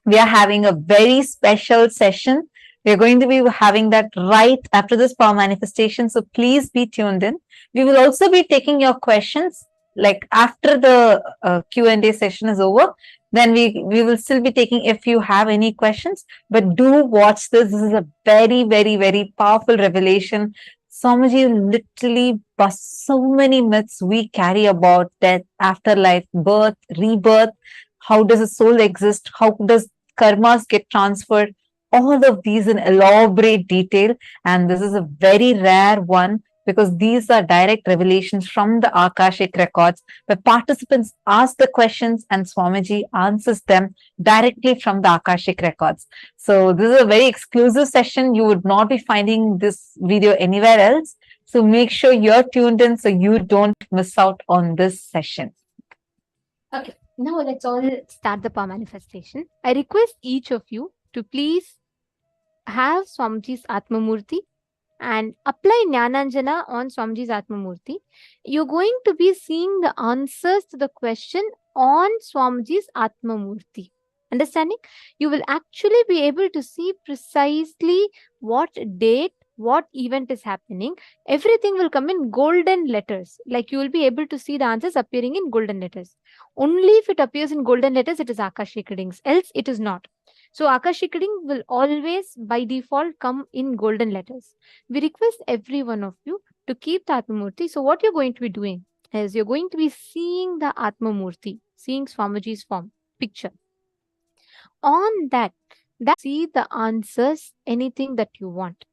We are having a very special session. We're going to be having that right after this power manifestation. So please be tuned in. We will also be taking your questions like after the Q&A session is over. Then we will still be taking if you have any questions. But do watch this. This is a very, very, very powerful revelation. Swamiji literally busts so many myths we carry about death, afterlife, birth, rebirth. How does a soul exist? How does karmas get transferred? All of these in elaborate detail. And this is a very rare one because these are direct revelations from the Akashic records where participants ask the questions and Swamiji answers them directly from the Akashic records. So this is a very exclusive session. You would not be finding this video anywhere else. So make sure you're tuned in so you don't miss out on this session. Okay, now let's all start the power manifestation. I request each of you to please have Swamiji's Atma Murthy and apply Jnananjana on Swamiji's Atma Murthy. You're going to be seeing the answers to the question on Swamiji's Atma Murthy. Understanding? You will actually be able to see precisely what date, what event is happening. Everything will come in golden letters. Like you will be able to see the answers appearing in golden letters. Only if it appears in golden letters, it is Akashic readings. Else, it is not. So Akashic reading will always by default come in golden letters. We request every one of you to keep the Atma Murthy. So what you're going to be doing is you're going to be seeing the Atma Murthy, seeing Swamiji's form, picture. On that, see the answers, anything that you want.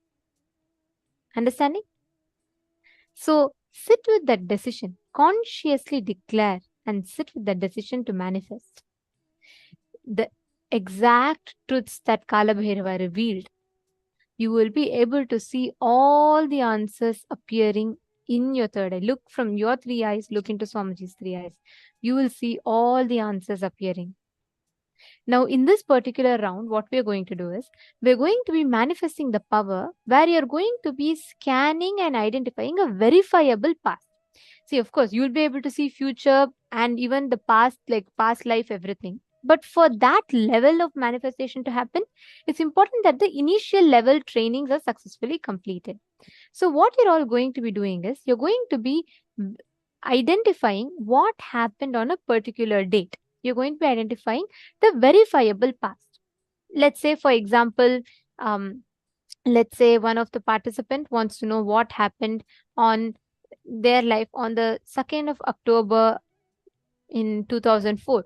Understanding? So sit with that decision, consciously declare and sit with that decision to manifest the exact truths that Kalabhairava revealed. You will be able to see all the answers appearing in your third eye. Look from your three eyes, look into Swamiji's three eyes. You will see all the answers appearing. Now, in this particular round, what we're going to do is, we're going to be manifesting the power where you're going to be scanning and identifying a verifiable past. See, of course, you'll be able to see future and even the past, like past life, everything. But for that level of manifestation to happen, it's important that the initial level trainings are successfully completed. So what you're all going to be doing is, you're going to be identifying what happened on a particular date. You're going to be identifying the verifiable past. Let's say, for example, let's say one of the participant wants to know what happened on their life on the 2nd of October in 2004.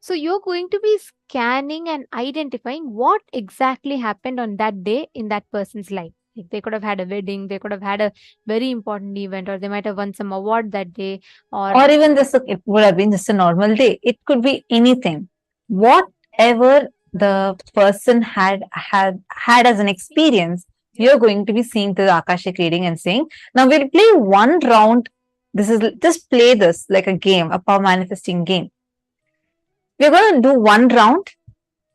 So you're going to be scanning and identifying what exactly happened on that day in that person's life. Like they could have had a wedding, they could have had a very important event, or they might have won some award that day, or even this, it would have been just a normal day. It could be anything. Whatever the person had as an experience, you're going to be seeing the Akashic reading and saying, now we'll play one round This is just play this like a game, a power manifesting game. We're going to do one round.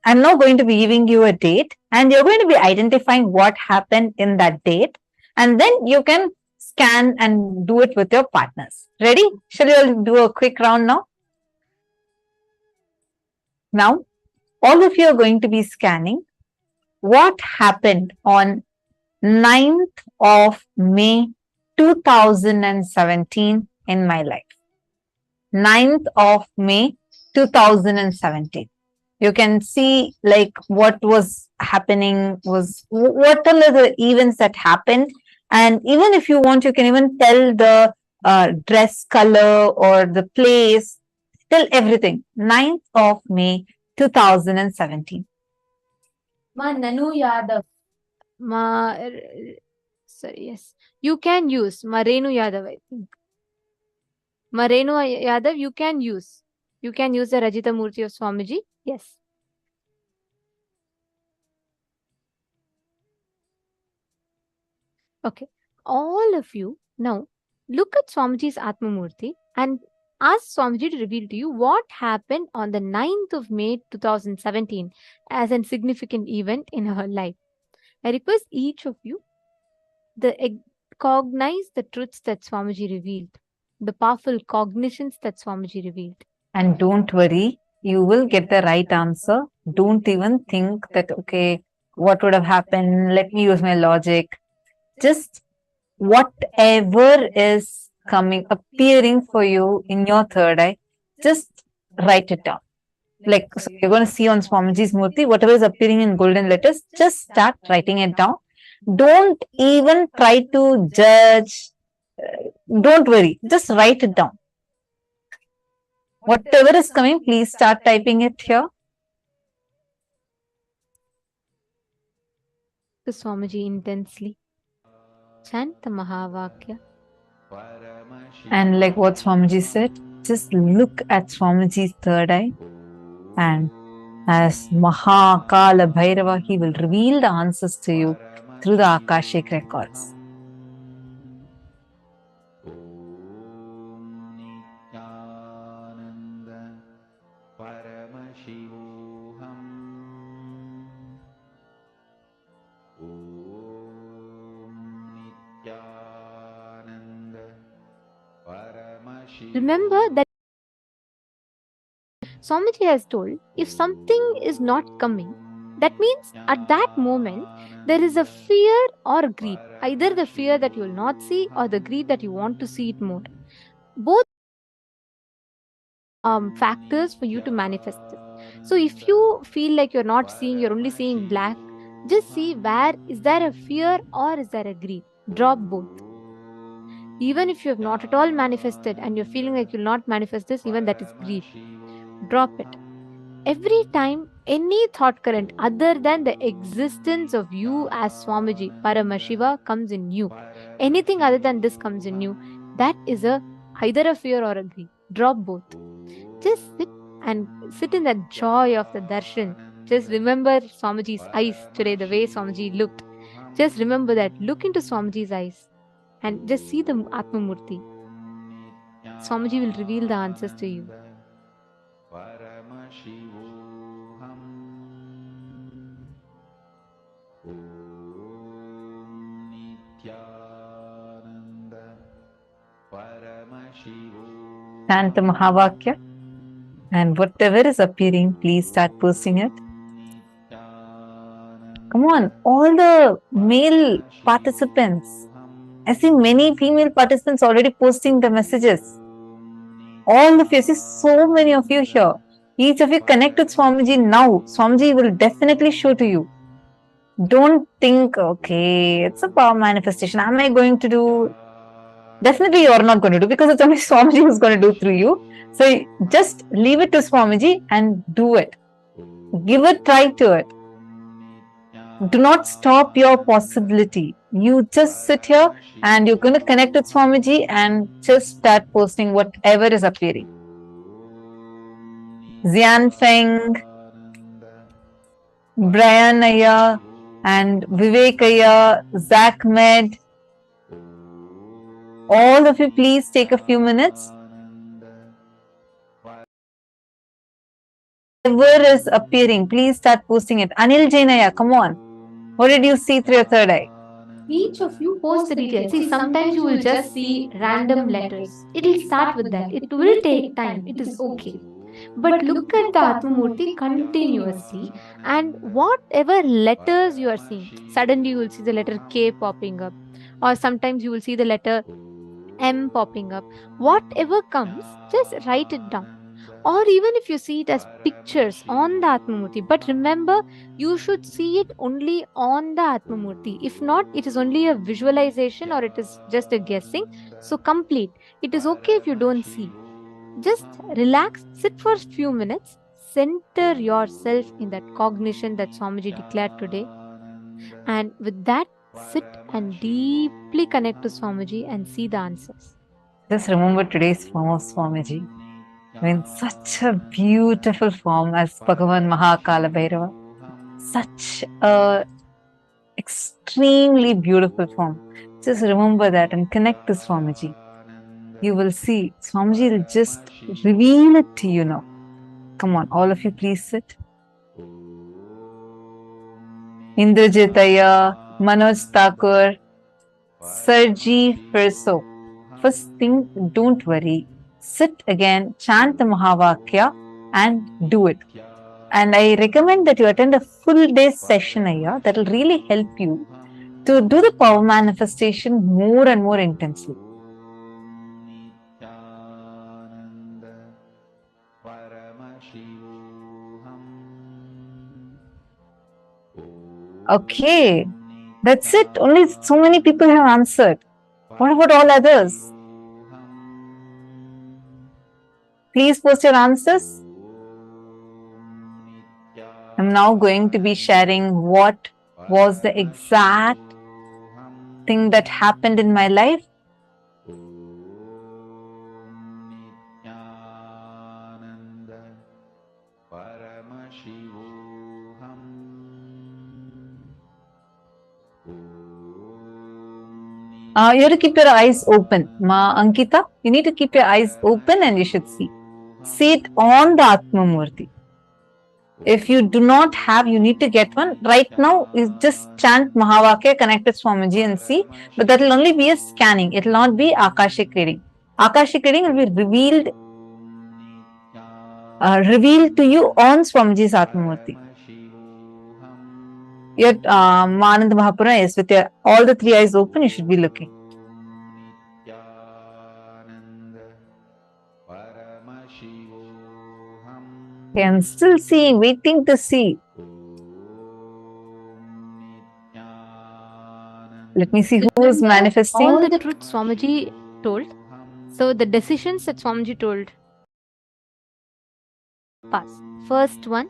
I'm now going to be giving you a date and you're going to be identifying what happened in that date. And then you can scan and do it with your partners. Ready? Shall we all do a quick round now? Now, all of you are going to be scanning what happened on 9th of May 2017 in my life. 9th of May 2017. You can see like what was happening, what are the events that happened, and even if you want, you can even tell the dress color or the place, tell everything. 9th of May 2017. Ma Nanu Yadav. Sorry, yes. You can use Marenu Yadav, I think. Marenu Yadav, you can use. You can use the Rajita Murthy of Swamiji. Yes. Okay. All of you now look at Swamiji's Atma Murthy and ask Swamiji to reveal to you what happened on the 9th of May 2017 as a significant event in her life. I request each of you to cognize the truths that Swamiji revealed, the powerful cognitions that Swamiji revealed. And don't worry, you will get the right answer. Don't even think that, okay, what would have happened? Let me use my logic. Just whatever is appearing for you in your third eye, just write it down. Like, so you're going to see on Swamiji's Murthy, whatever is appearing in golden letters, just start writing it down. Don't even try to judge. Don't worry, just write it down. Whatever is coming, please start typing it here. To Swamiji intensely. Chant the Mahavakya. And like what Swamiji said, just look at Swamiji's third eye, and as Kalabhairava, he will reveal the answers to you through the Akashic records. Remember that Swamiji has told, if something is not coming, that means at that moment there is a fear or greed. Either the fear that you will not see or the greed that you want to see it more. Both factors for you to manifest it. So if you feel like you're not seeing, you're only seeing black, just see where is there a fear or is there a greed. Drop both. Even if you have not at all manifested and you're feeling like you'll not manifest this, even that is greed. Drop it. Every time any thought current other than the existence of you as Swamiji, Paramashiva, comes in you, anything other than this comes in you, that is either a fear or a greed. Drop both. Just sit in that joy of the darshan. Just remember Swamiji's eyes today, the way Swamiji looked. Just remember that. Look into Swamiji's eyes and just see the Atma Murthy. Swamiji will reveal the answers to you. Chant the Mahavakya, and whatever is appearing, please start posting it. Come on, all the male participants. I see many female participants already posting the messages. All of you, I see so many of you here. Each of you connect with Swamiji now. Swamiji will definitely show to you. Don't think, okay, it's a power manifestation. Am I going to do? Definitely you are not going to do, because it's only Swamiji who's going to do through you. So just leave it to Swamiji and do it. Give a try to it. Do not stop your possibility. You just sit here and you're going to connect with Swamiji and just start posting whatever is appearing. Xian Feng, Brian Aya, and Vivek Aya, Zach Med, All of you, please take a few minutes. Whatever is appearing, please start posting it. Anil Jainaya, come on. What did you see through your third eye? Each of you post the details. See, sometimes you will just see random letters. It'll start with that. It will take time. It is okay. But look at the Atmamurti continuously, and whatever letters you are seeing, suddenly you will see the letter K popping up, or sometimes you will see the letter M popping up. Whatever comes, just write it down. Or even if you see it as pictures on the Atmamurti, but remember, you should see it only on the Atmamurti. If not, it is only a visualization or it is just a guessing. So complete. It is okay if you don't see. Just relax, sit for a few minutes, center yourself in that cognition that Swamiji declared today. And with that, sit and deeply connect to Swamiji and see the answers. Just remember today's form of Swamiji. I mean, such a beautiful form as Bhagavan Kalabhairava. Such a extremely beautiful form. Just remember that and connect to Swamiji. You will see Swamiji will just reveal it to you now. Come on, all of you, please sit. Indrajitaya, Manoj Thakur, Sarji Firso. First thing, don't worry. Sit again, chant the Mahavakya and do it. And I recommend that you attend a full day session, Ayya. That will really help you to do the power manifestation more and more intensely. Okay, that's it. Only so many people have answered. What about all others? Please post your answers. I'm now going to be sharing what was the exact thing that happened in my life. You have to keep your eyes open. Ma Ankita, you need to keep your eyes open and you should see. See it on the Atmamurti. If you do not have, you need to get one. Right now, you just chant Mahavakya, connect with Swamiji and see. But that will only be a scanning. It will not be Akashic reading. Akashic reading will be revealed to you on Swamiji's Atmamurti. Yet, Manand Mahapura is with your, all the three eyes open, you should be looking. Okay, I'm still seeing, waiting to see. Let me see who is manifesting. All the truth Swamiji told. So the decisions that Swamiji told. Pass. First one,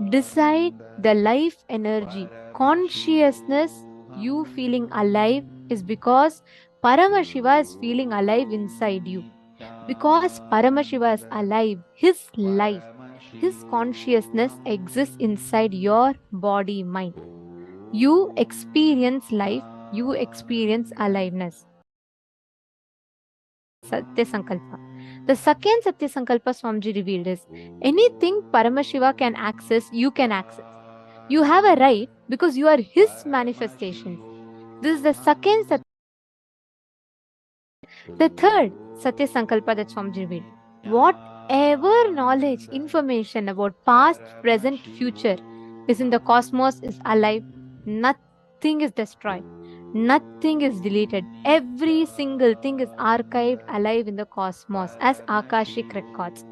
decide the life energy, consciousness, you feeling alive is because Paramashiva is feeling alive inside you. Because Paramashiva is alive, his life, his consciousness exists inside your body, mind. You experience life, you experience aliveness. Satya Sankalpa. The second Satya Sankalpa Swamiji revealed is anything Paramashiva can access, you can access. You have a right because you are his manifestation. This is the second Satya. The third Satya Sankalpa that Swamiji revealed. Whatever knowledge, information about past, present, future is in the cosmos is alive. Nothing is destroyed. Nothing is deleted. Every single thing is archived alive in the cosmos as Akashic records.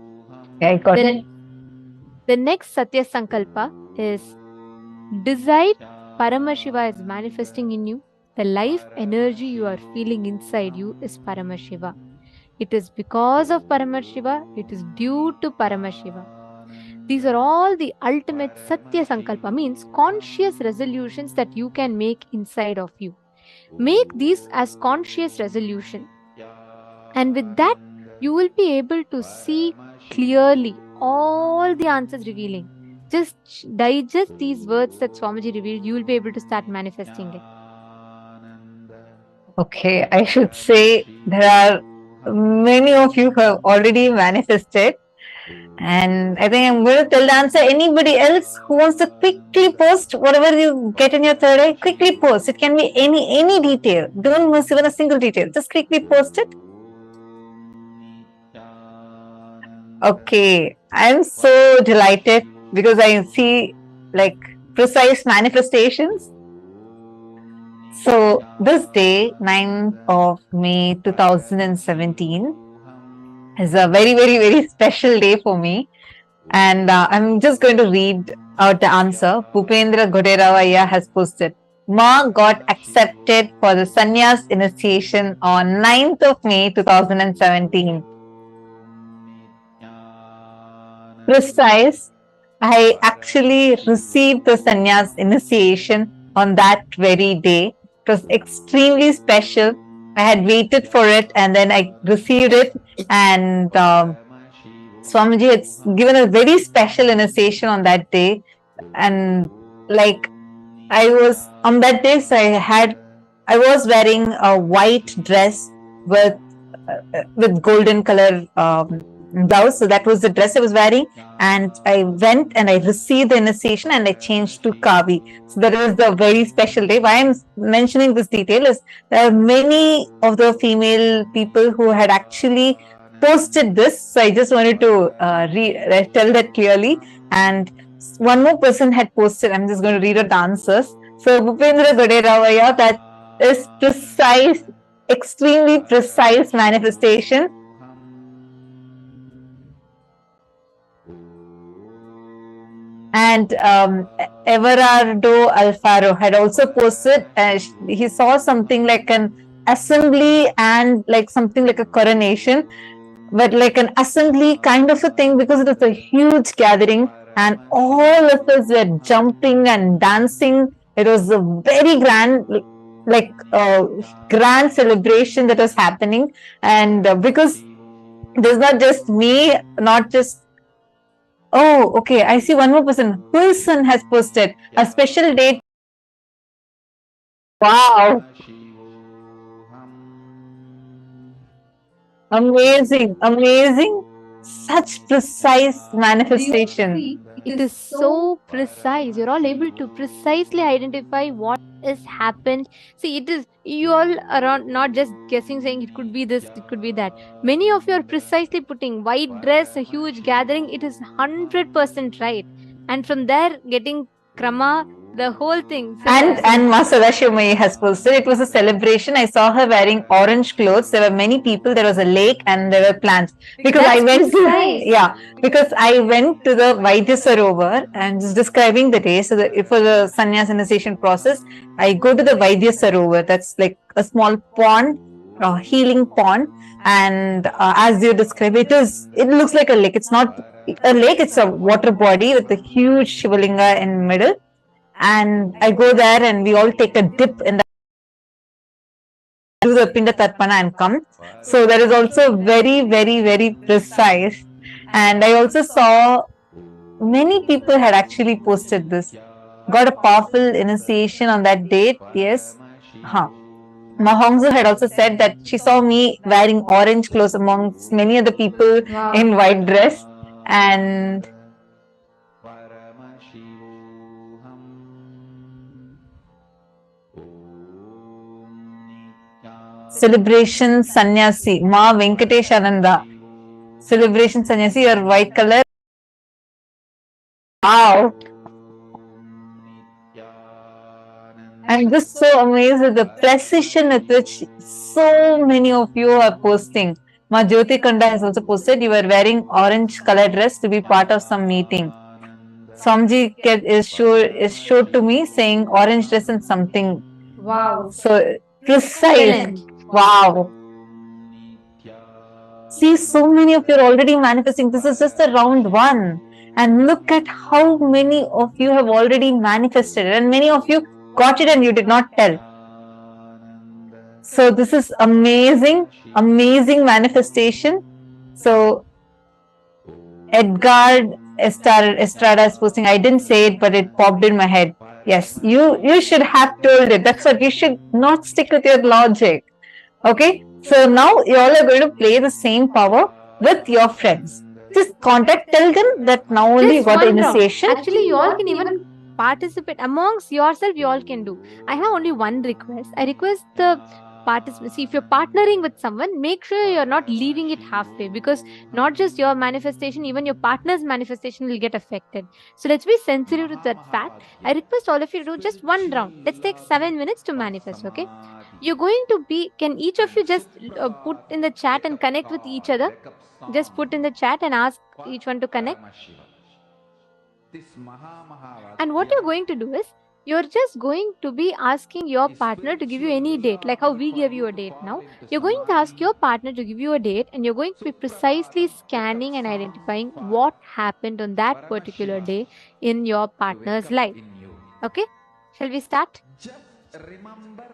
I got it. The next Satya Sankalpa is decide Paramashiva is manifesting in you. The life energy you are feeling inside you is Paramashiva. It is because of Paramashiva. It is due to Paramashiva. These are all the ultimate Satya Sankalpa, means conscious resolutions that you can make inside of you. Make these as conscious resolution. And with that, you will be able to see clearly all the answers revealing. Just digest these words that Swamiji revealed, you will be able to start manifesting it. Okay, I should say there are many of you who have already manifested, and I think I'm going to tell the answer. Anybody else who wants to quickly post whatever you get in your third eye, quickly post. It can be any detail. Don't miss even a single detail. Just quickly post it. Okay, I'm so delighted because I see like precise manifestations. So this day, 9th of May 2017, is a very special day for me. And I'm just going to read out the answer. Bhupendra Goderavaya has posted. Ma got accepted for the sannyas initiation on 9th of May 2017. Precise. I actually received the sannyas initiation on that very day. It was extremely special. I had waited for it and then I received it, and Swamiji had given a very special initiation on that day. And like I was on that day, so I was wearing a white dress with golden color blouse. So that was the dress I was wearing, and I went and I received the initiation and I changed to Kavi. So that was the very special day. Why I'm mentioning this detail is there are many of the female people who had actually posted this. So I just wanted to tell that clearly. And one more person had posted. I'm just going to read out the answers. So Bhupendra Goderavaya, that is precise, extremely precise manifestation. And Everardo Alfaro had also posted, he saw something like an assembly and like something like a coronation, but like an assembly kind of a thing, because it was a huge gathering and all of us were jumping and dancing. It was a very grand, like grand celebration that was happening. And because there's not just me, not just oh, okay. I see one more person. Wilson has posted a special date. Wow. Amazing. Such precise manifestation. It is so precise. You're all able to precisely identify what has happened. See, it is you all around not just guessing, saying it could be this, it could be that. Many of you are precisely putting white dress, a huge gathering. It is 100% right. And from there, getting krama, the whole thing. So And Masada Shivamai has posted, it was a celebration. I saw her wearing orange clothes. There were many people. There was a lake and there were plants. Because I went to the Vaidya Sarovar and just describing the day. So for the sannyas initiation process, I go to the Vaidya Sarovar. That's like a small pond, a healing pond. And as you describe it looks like a lake. It's not a lake, it's a water body with a huge Shivalinga in the middle. And I go there and we all take a dip in the do the Pinda Tarpana and come. So that is also very precise. And I also saw many people had actually posted this. Got a powerful initiation on that date. Yes. Mahongzu had also said that she saw me wearing orange clothes amongst many other people in white dress. And celebration sannyasi, Ma Venkatesh Ananda. Celebration sannyasi, your white color. Wow. I'm just so amazed at the precision with which so many of you are posting. Ma Jyoti Kanda has also posted, you were wearing orange color dress to be part of some meeting. Swamji is showed to me saying orange dress and something. wow. So precise. Wow. See, so many of you are already manifesting. This is just a round one. And look at how many of you have already manifested. And many of you got it and you did not tell. So this is amazing manifestation. So Edgar Estrada is posting, I didn't say it, but it popped in my head. Yes, you should have told it. That's what you should not stick with your logic. Okay, so now you all are going to play the same power with your friends. Just contact, tell them that now only you Just got the one round. initiation. Actually, you all can even participate amongst yourself. You all can do. I have only one request. I request the participants. See, if you're partnering with someone, make sure you're not leaving it halfway, because not just your manifestation, even your partner's manifestation will get affected. So let's be sensitive to that fact. I request all of you to do just one round. Let's take 7 minutes to manifest. Okay, you're going to be. Can each of you just put in the chat and connect with each other? Just put in the chat and ask each one to connect. And what you're going to do is, you're just going to be asking your partner to give you any date, like how we gave you a date now. You're going to ask your partner to give you a date, and you're going to be precisely scanning and identifying what happened on that particular day in your partner's life. Okay, shall we start?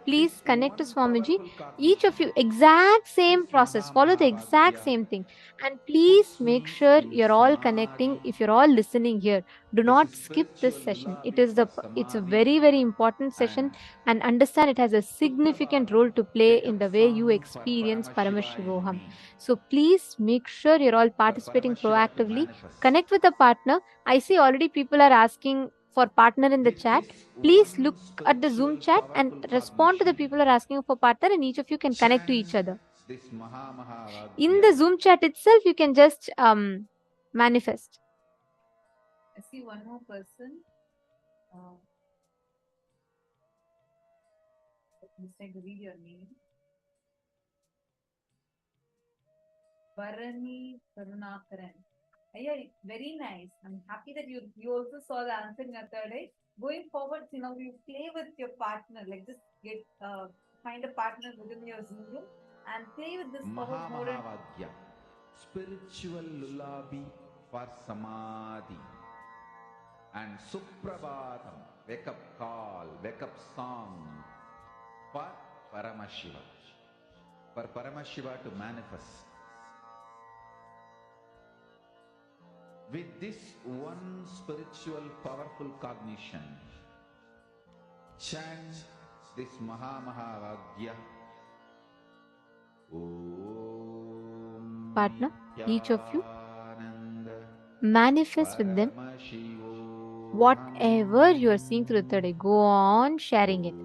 Please connect to Swamiji. Each of you, exact same process, follow the exact same thing. And please make sure you're all connecting. If you're all listening here, do not skip this session. It's a very, very important session, and understand it has a significant role to play in the way you experience Paramashivoham. So please make sure you're all participating proactively. Connect with a partner. I see already people are asking for partner in the chat. Please look at the Zoom chat and respond to the people who are asking for partner, and each of you can connect to each other. In the Zoom chat itself, you can just manifest. I see one more person. Let me read your name. Varani Karunakaran. Yeah, very nice. I'm happy that you also saw the answer in your third eye. Going forward, you play with your partner. Like just get find a partner within your Zoom room and play with this power more. Mahamahavadyam, spiritual lullaby for samadhi, and Suprabhatam, wake up call, wake up song for Paramashiva, for Paramashiva to manifest. With this one spiritual powerful cognition, chant this Mahamahavadyam. Partner, each of you manifest with them whatever you are seeing through the third eye. Go on sharing it.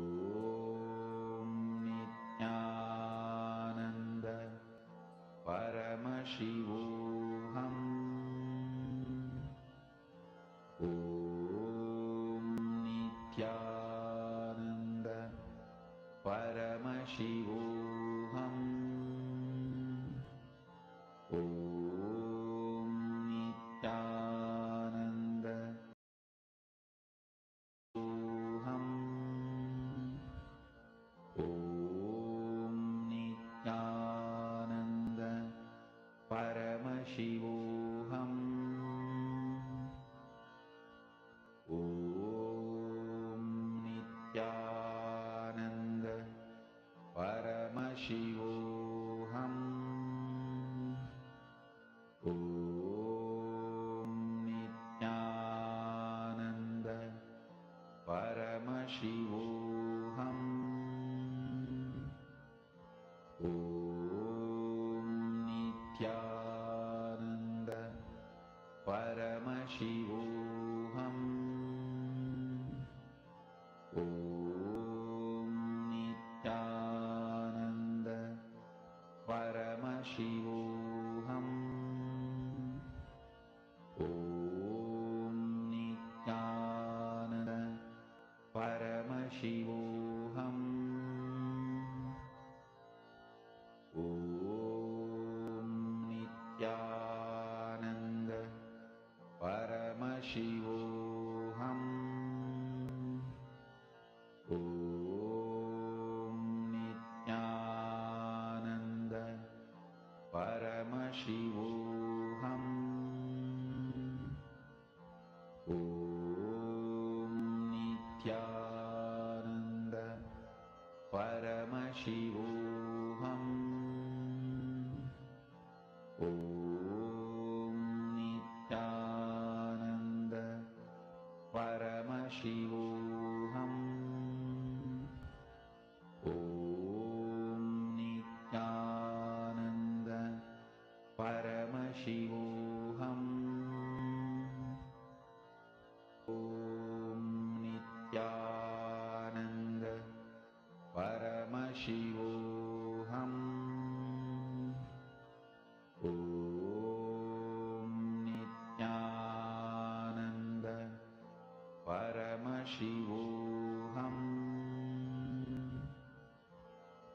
Shivoham.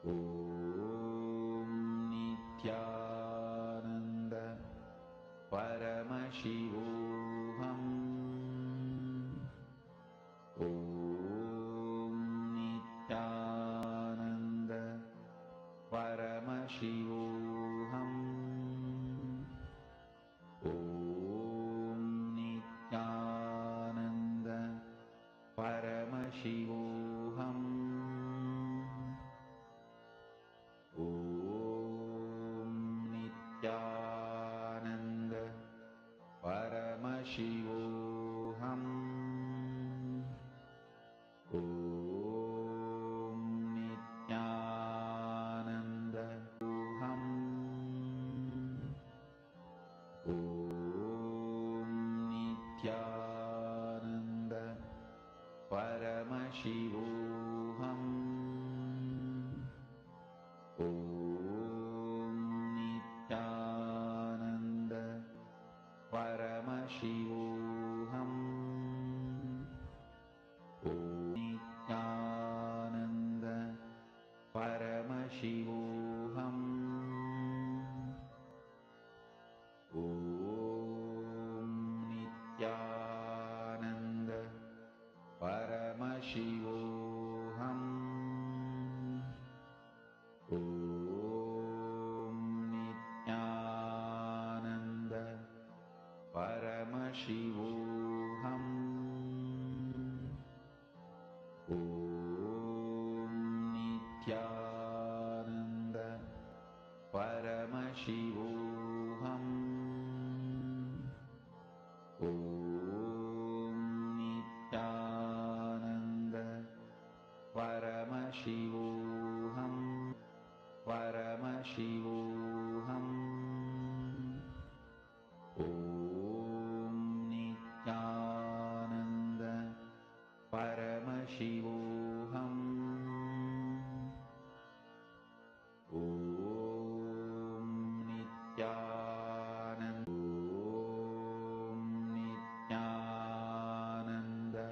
Om Nityananda Paramashivoham. Om Nityananda Paramashivoham. Om Nityananda Paramashivoham. Om Nityananda Paramashivoham. Om Nityananda Soham. Om Nityananda Paramashivoham. Om Nityananda Paramashivoham. Om Nityananda Paramashivoham. Om Nityananda Paramashivoham. Om Nityananda Paramashivoham. Om Nityananda Paramashivoham. Om Nityananda Paramashivoham. Paramashivoham. Om Nityananda Paramashivoham. Om Nityananda. Om Nityananda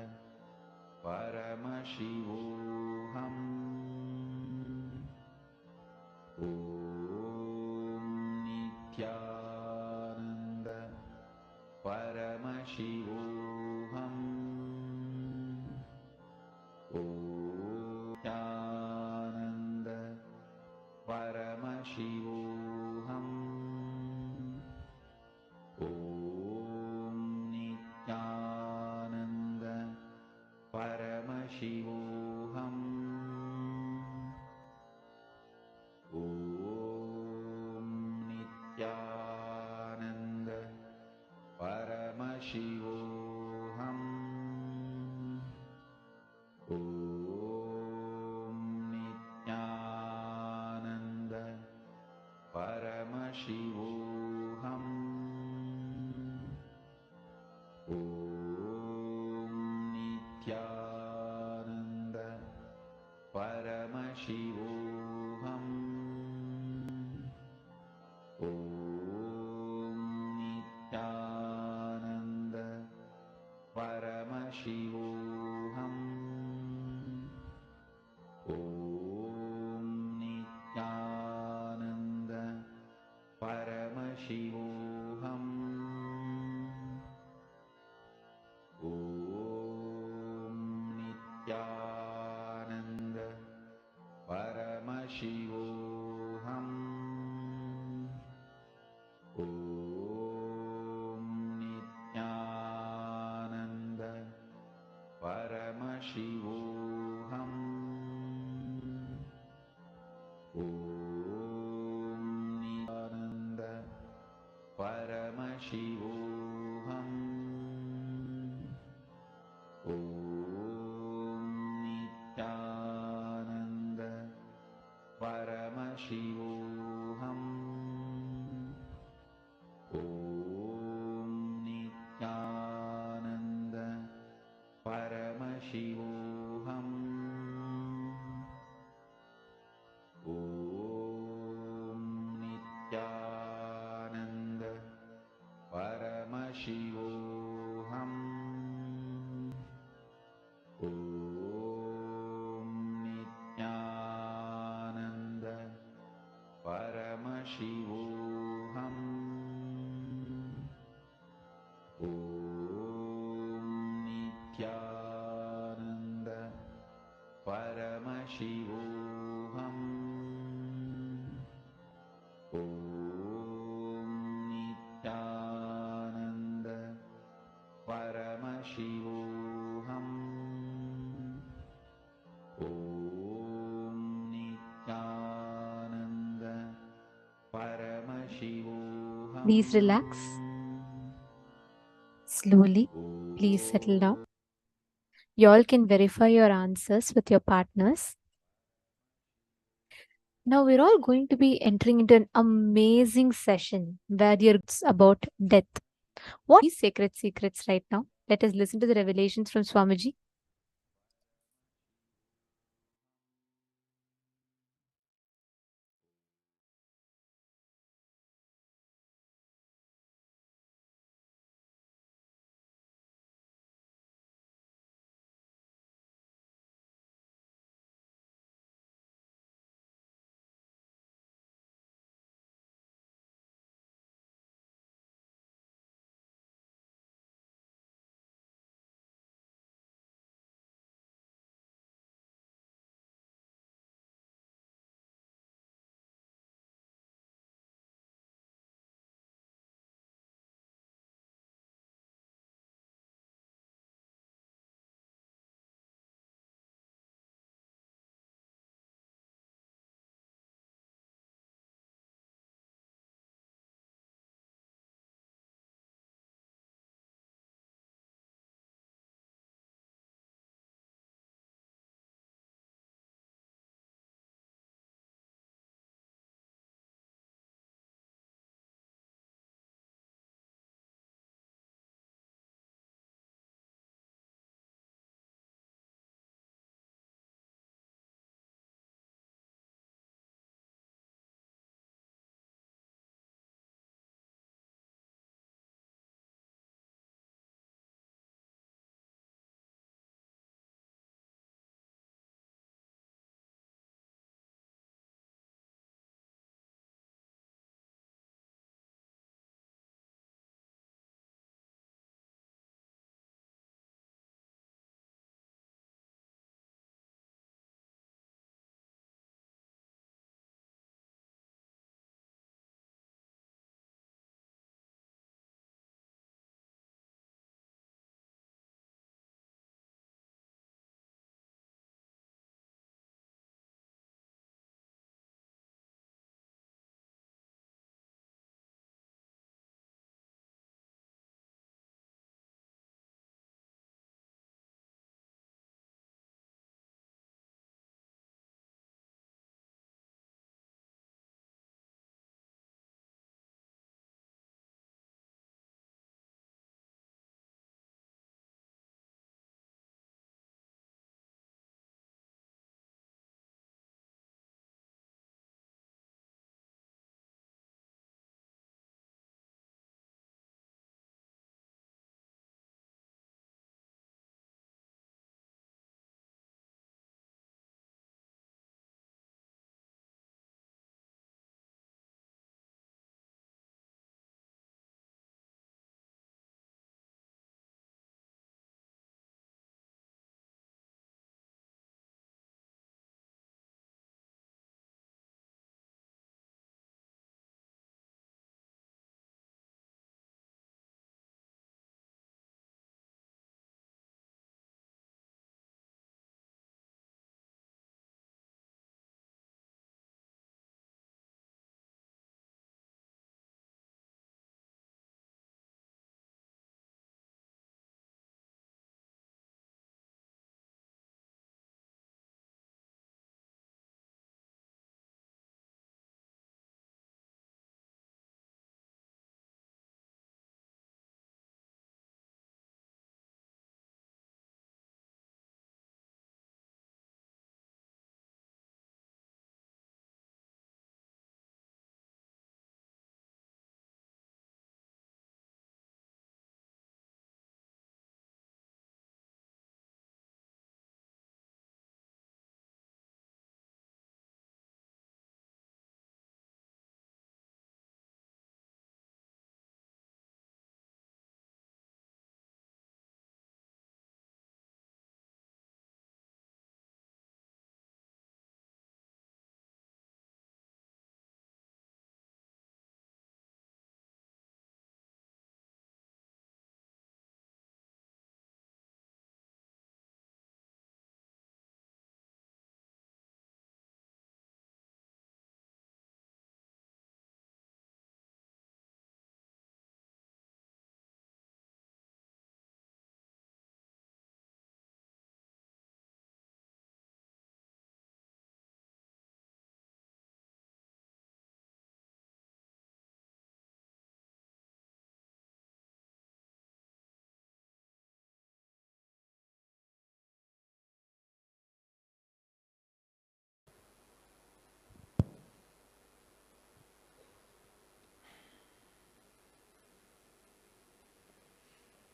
Paramashivoham. Om Nityananda Paramashivoham. Om Nityananda Paramashivoham. Om Nityananda Paramashivoham. Om Nityananda Paramashivoham. Om Nityananda Paramashivoham. Om Nityananda Paramashivoham. Om Nityananda Paramashivoham. Om Nityananda Paramashivoham. Om Nityananda Paramashivoham. Om Nityananda Paramashivoham. Om Nityananda Paramashivoham. Om Nityananda Paramashivoham. Om Nityananda Paramashivoham. Om Nityananda Paramashivoham. Om Please relax. Slowly, please settle down. You all can verify your answers with your partners. Now we're all going to be entering into an amazing session where you're about death. What are these sacred secrets right now? Let us listen to the revelations from Swamiji.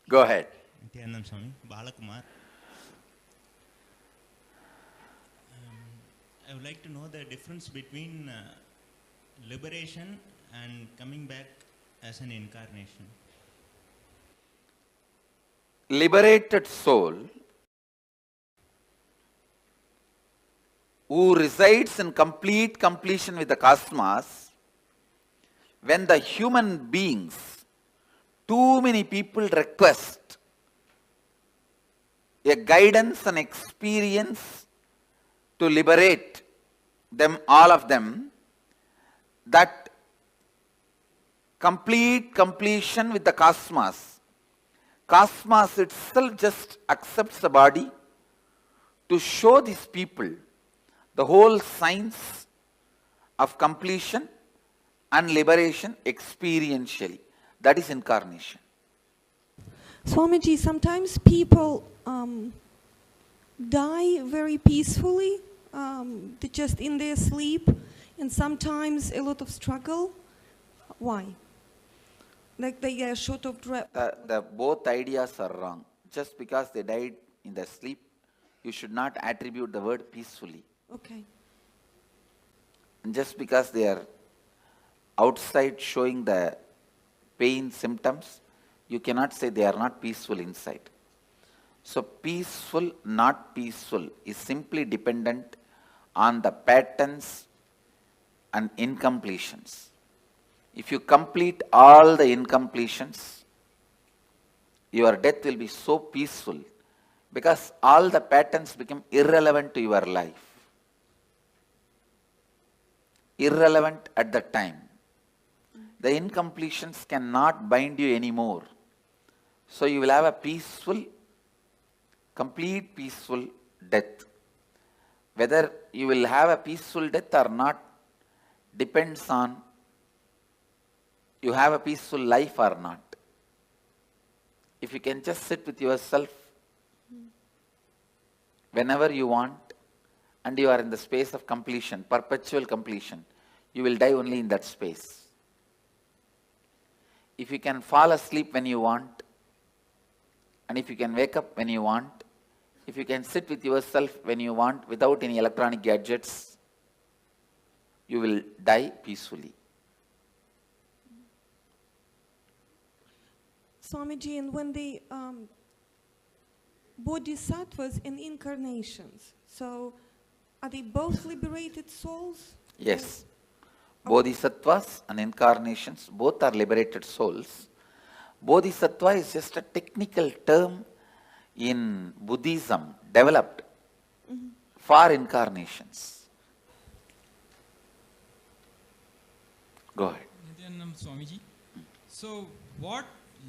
Go ahead. Nityanand Swami, Balakumar. I would like to know the difference between liberation and coming back as an incarnation. Liberated soul who resides in complete completion with the cosmos, when the human beings, too many people request a guidance and experience to liberate them, all of them, that complete completion with the cosmos, cosmos itself just accepts the body to show these people the whole science of completion and liberation experientially. That is incarnation. Swamiji, sometimes people die very peacefully, just in their sleep, and sometimes a lot of struggle. Why? Like they get short of breath. The both ideas are wrong. Just because they died in their sleep, you should not attribute the word peacefully. Okay. And just because they are outside showing the pain symptoms, you cannot say they are not peaceful inside. So peaceful, not peaceful is simply dependent on the patterns and incompletions. If you complete all the incompletions, your death will be so peaceful because all the patterns become irrelevant to your life. Irrelevant at the time. The incompletions cannot bind you anymore. So you will have a peaceful, complete peaceful death. Whether you will have a peaceful death or not depends on you have a peaceful life or not. If you can just sit with yourself whenever you want and you are in the space of completion, perpetual completion, you will die only in that space. If you can fall asleep when you want, and if you can wake up when you want, if you can sit with yourself when you want without any electronic gadgets, you will die peacefully. Swamiji, and when the bodhisattvas and incarnations, so are they both liberated souls? Yes. Bodhisattvas and incarnations both are liberated souls. Bodhisattva is just a technical term in Buddhism developed for incarnations. Go ahead. Nityanand Swamiji. So what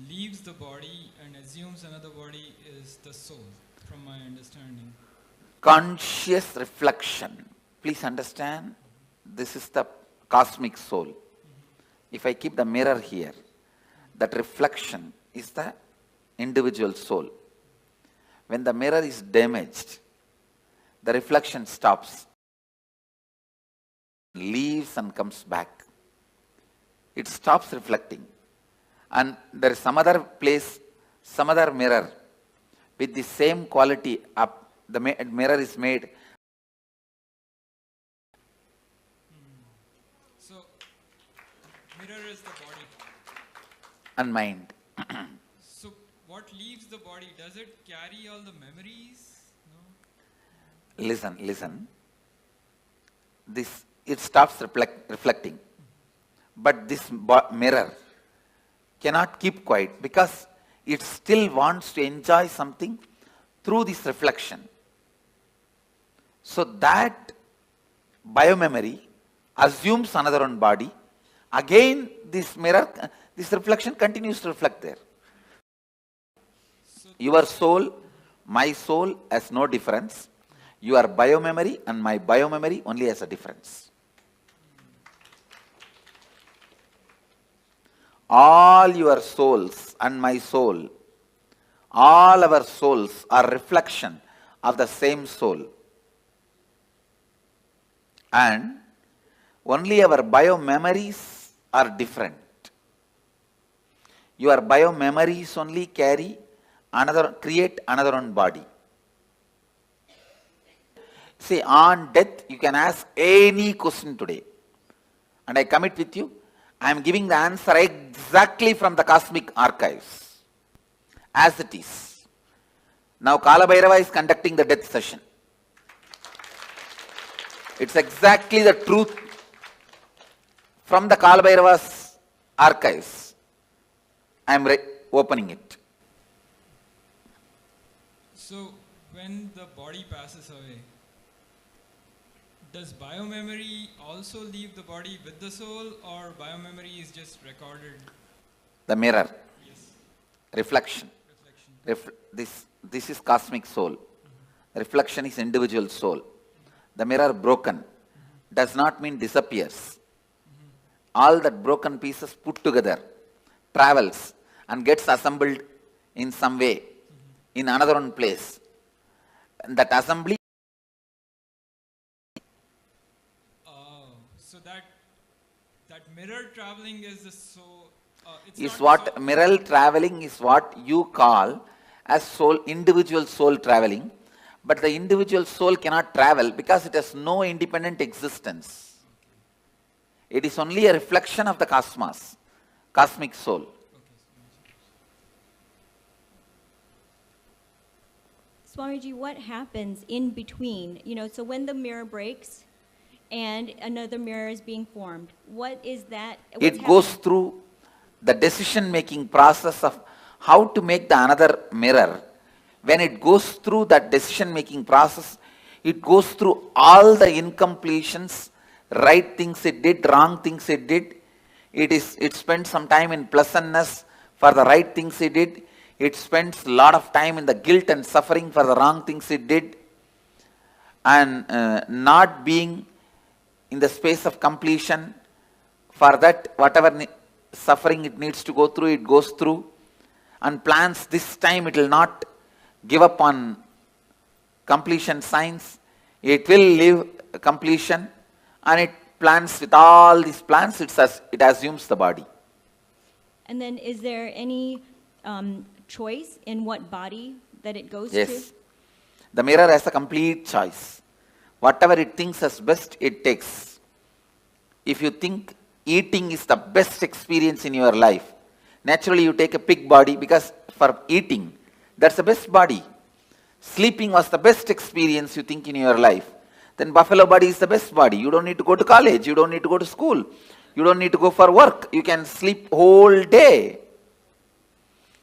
leaves the body and assumes another body is the soul, from my understanding. Conscious reflection. Please understand, this is the cosmic soul. If I keep the mirror here, that reflection is the individual soul. When the mirror is damaged, the reflection stops, leaves and comes back. It stops reflecting. And there is some other place, some other mirror with the same quality up. The mirror is made. So, mirror is the body. And mind. So, what leaves the body? Does it carry all the memories? No? Listen. It stops reflecting. But this mirror cannot keep quiet because it still wants to enjoy something through this reflection. So that biomemory assumes another one body. Again, this mirror, this reflection continues to reflect there. Your soul, my soul has no difference. Your biomemory and my biomemory only has a difference. All your souls and my soul, all our souls are reflection of the same soul. And only our biomemories are different. Your bio memories only create another one body. See, on death, you can ask any question today. And I commit with you, I am giving the answer exactly from the cosmic archives. As it is. Now Kalabhairava is conducting the death session. It's exactly the truth from the Kalabhairava's archives. I am opening it. So, when the body passes away, does biomemory also leave the body with the soul, or biomemory is just recorded? The mirror. Yes. Reflection. This is cosmic soul. Reflection is individual soul. The mirror broken does not mean disappears. All that broken pieces put together travels and gets assembled in some way in another one place. And that assembly so that mirror traveling is the soul. Mirror traveling is what you call as soul, individual soul traveling. But the individual soul cannot travel because it has no independent existence. It is only a reflection of the cosmos, cosmic soul. Swamiji, what happens in between? So when the mirror breaks and another mirror is being formed, what is that? It goes through the decision-making process of how to make the another mirror. When it goes through that decision-making process, it goes through all the incompletions, right things it did, wrong things it did. It spends some time in pleasantness for the right things it did. It spends a lot of time in the guilt and suffering for the wrong things it did. And not being in the space of completion, for that whatever suffering it needs to go through, it goes through. And plans this time it will not give up on completion signs. It will live completion, and it plans with all these plans, it assumes the body. And then is there any choice in what body that it goes to? Yes. The mirror has a complete choice. Whatever it thinks as best, it takes. If you think eating is the best experience in your life, naturally you take a pig body because for eating, that's the best body. Sleeping was the best experience you think in your life. Then buffalo body is the best body. You don't need to go to college. You don't need to go to school. You don't need to go for work. You can sleep whole day.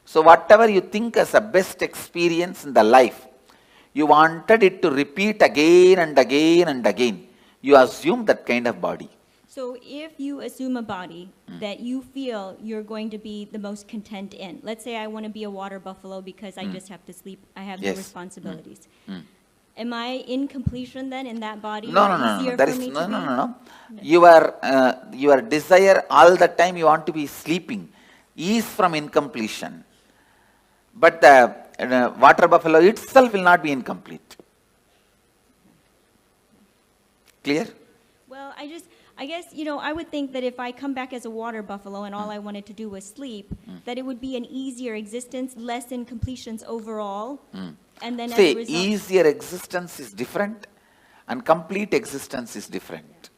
So whatever you think as a best experience in the life, you wanted it to repeat again and again and again. You assume that kind of body. So if you assume a body that you feel you're going to be the most content in, let's say I want to be a water buffalo because I just have to sleep, I have no responsibilities. Am I in completion then in that body? No. Your desire all the time you want to be sleeping is from incompletion. But the water buffalo itself will not be incomplete. Clear? Well, I guess, I would think that if I come back as a water buffalo and all I wanted to do was sleep, that it would be an easier existence, less incompletions overall. And then as a result, easier existence is different and complete existence is different.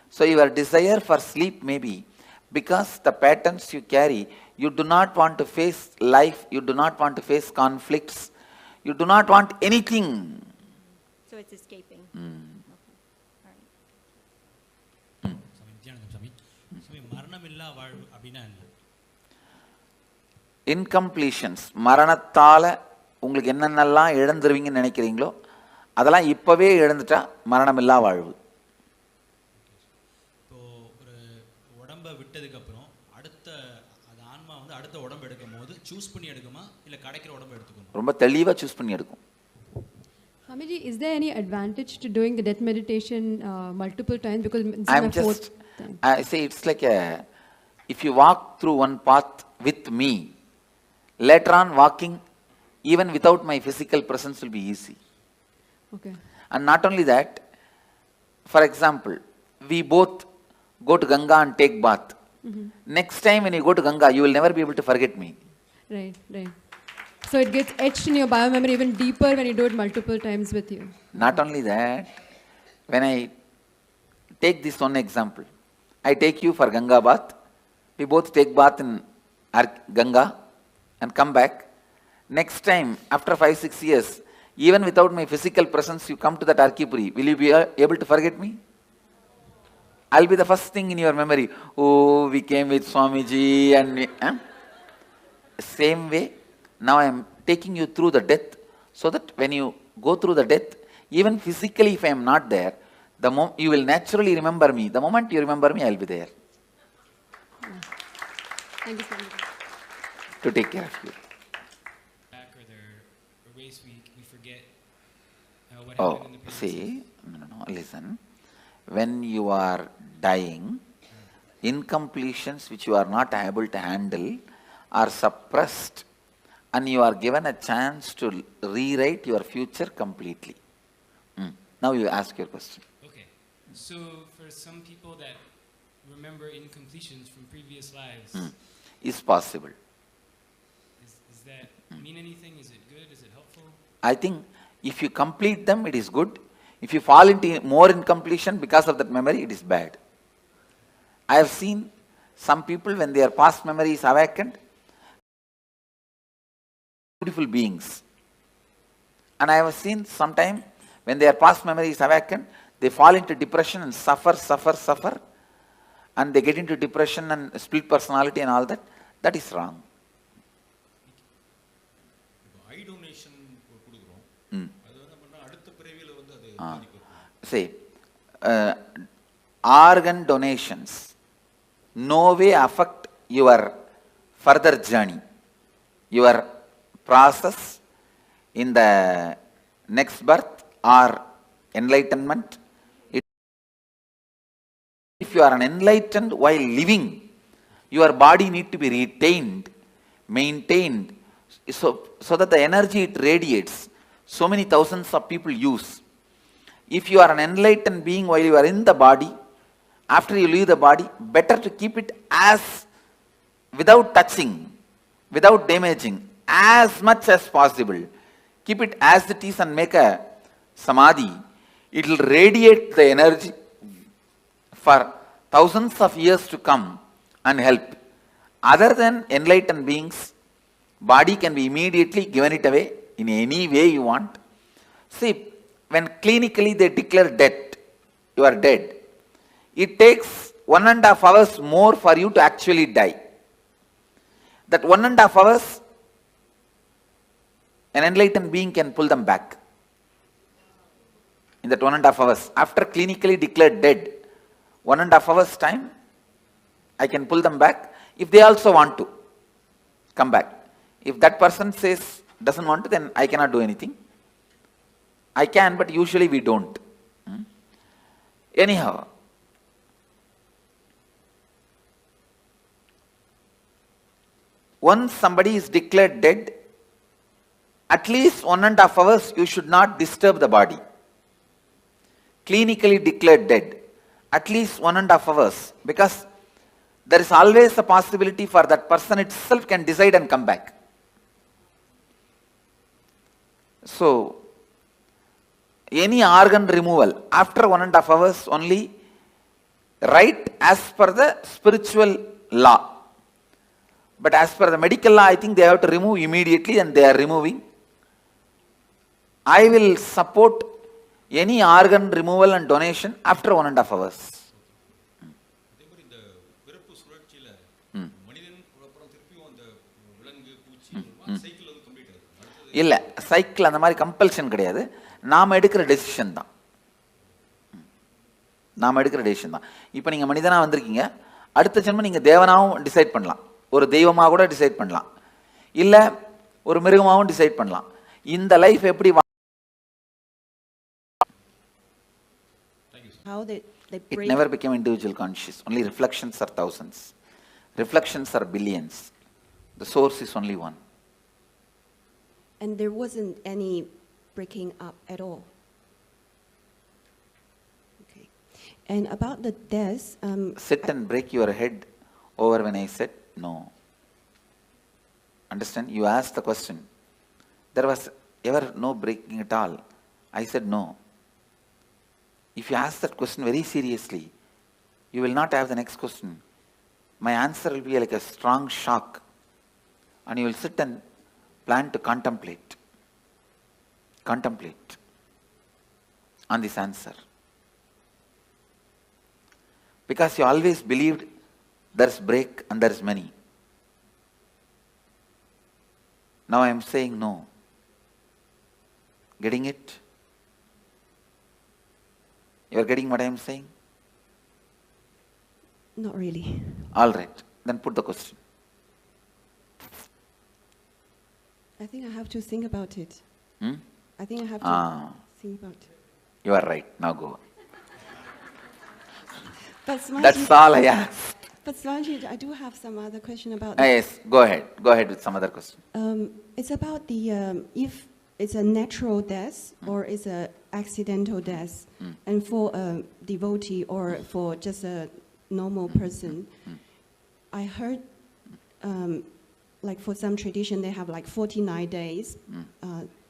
So your desire for sleep may be because the patterns you carry, you do not want to face life, you do not want to face conflicts, you do not want anything. So it's escaping. Incompletions, மரணத்தால உங்களுக்கு என்னென்னலாம் இழந்துருவீங்கன்னு நினைக்கிறீங்களோ அதெல்லாம் இப்பவே இழந்துட்டா மரணமில்லா வாழ்வு. இப்போ ஒரு உடம்ப விட்டதுக்கு அப்புறம் அடுத்த அது ஆன்மா வந்து அடுத்த உடம்பு எடுக்கும்போது சூஸ் பண்ணி எடுக்குமா இல்ல கிடைக்கிற உடம்ப எடுத்துக்குமா? ரொம்ப தெளிவா சூஸ் பண்ணி எடுக்கும். Swamiji, is there any advantage to doing the death meditation multiple times? Because I'm just, I say it's like if you walk through one path with me, later on walking even without my physical presence will be easy. Okay. And not only that, for example, we both go to Ganga and take bath. Next time when you go to Ganga, you will never be able to forget me. Right, right. So it gets etched in your biomemory even deeper when you do it multiple times with you. Not only that, when I take this one example, I take you for Ganga bath, we both take bath in Ganga and come back. Next time, after 5-6 years, even without my physical presence, you come to that Arkipuri, will you be able to forget me? I'll be the first thing in your memory. Oh, we came with Swamiji and Same way, now I am taking you through the death, so that when you go through the death, even physically if I am not there, you will naturally remember me. The moment you remember me, I will be there. Thank you so much. To take care of you. Back or there are ways we forget what Oh, happened in the previous see, no, listen. When you are dying, incompletions which you are not able to handle are suppressed, and you are given a chance to rewrite your future completely. Now you ask your question. Okay. So for some people that remember incompletions from previous lives, Is possible. Does that mean anything? Is it good? Is it helpful? I think if you complete them, it is good. If you fall into more incompletion because of that memory, it is bad. I have seen some people, when their past memory is awakened, beautiful beings. And I have seen sometime when their past memory is awakened, they fall into depression and suffer, and they get into depression and split personality and all that. That is wrong. eye donation கொடுக்குறோம் அது என்ன பண்ணா அடுத்த பிறவியில வந்து அது பாதிக்கும். See, organ donations no way affect your further journey, your process in the next birth or enlightenment. If you are an enlightened while living, your body need to be retained, maintained, so that the energy it radiates, so many thousands of people use. If you are an enlightened being while you are in the body, after you leave the body, better to keep it as, without touching, without damaging, as much as possible. Keep it as it is and make a samadhi. It will radiate the energy for thousands of years to come and help. Other than enlightened beings, body can be immediately given it away in any way you want. See, when clinically they declare death, you are dead, it takes 1.5 hours more for you to actually die. That 1.5 hours, an enlightened being can pull them back. In that 1.5 hours, after clinically declared dead, 1.5 hours time, I can pull them back if they also want to come back. If that person says doesn't want to, then I cannot do anything. I can, but usually we don't. Anyhow, once somebody is declared dead, at least 1.5 hours you should not disturb the body. Clinically declared dead, at least 1.5 hours, because there is always a possibility for that person itself can decide and come back. So, any organ removal after 1.5 hours only, right as per the spiritual law. But as per the medical law, I think they have to remove immediately, and they are removing. I will support any organ removal and donation after 1.5 hours. இல்லை, cycle அந்த மாதிரி compulsion கிடையாது. நாம் எடுக்கிற decision தான். இப்போ நீங்கள் மனிதனாக வந்திருக்கீங்க, அடுத்த ஜென்மம் நீங்கள் தேவனாகவும் டிசைட் பண்ணலாம், ஒரு தெய்வமாக கூட டிசைட் பண்ணலாம், இல்லை ஒரு மிருகமாகவும் டிசைட் பண்ணலாம். இந்த லைஃப் எப்படி It never became individual conscious. Only reflections are thousands. Reflections are billions. The source is only one. And there wasn't any breaking up at all. Okay. And about the death, sit and break your head over when I said no. Understand? You asked the question. There was ever no breaking at all. I said no. If you ask that question very seriously, you will not have the next question. My answer will be like a strong shock. And you will sit and plan to contemplate. Contemplate on this answer. Because you always believed there's break and there's many. Now I am saying no. Getting it? You are getting what I am saying? Not really. All right. Then put the question. I think I have to think about it. I think I have to think about it. You are right. Now go. But Swamiji, That's all I asked. But Swamiji, I do have some other question about this. Yes, go ahead. Go ahead with some other question. It's about the if it's a natural death or it's a accidental death, and for a devotee or for just a normal person, I heard like for some tradition they have like 49 days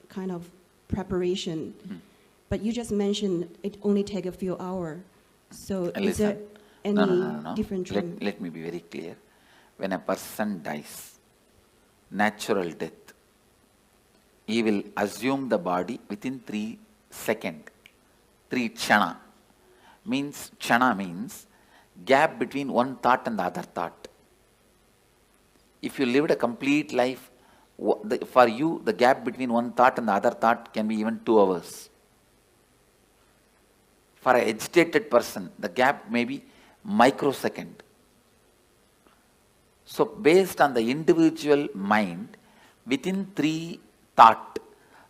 kind of preparation, but you just mentioned it only take a few hours. So is there any different trend? Let me be very clear. When a person dies, natural death, he will assume the body within 3 seconds. 3 chana. Chana means gap between one thought and the other thought. If you lived a complete life, for you the gap between one thought and the other thought can be even 2 hours. For an agitated person, the gap may be microsecond. So based on the individual mind, within 3 thought,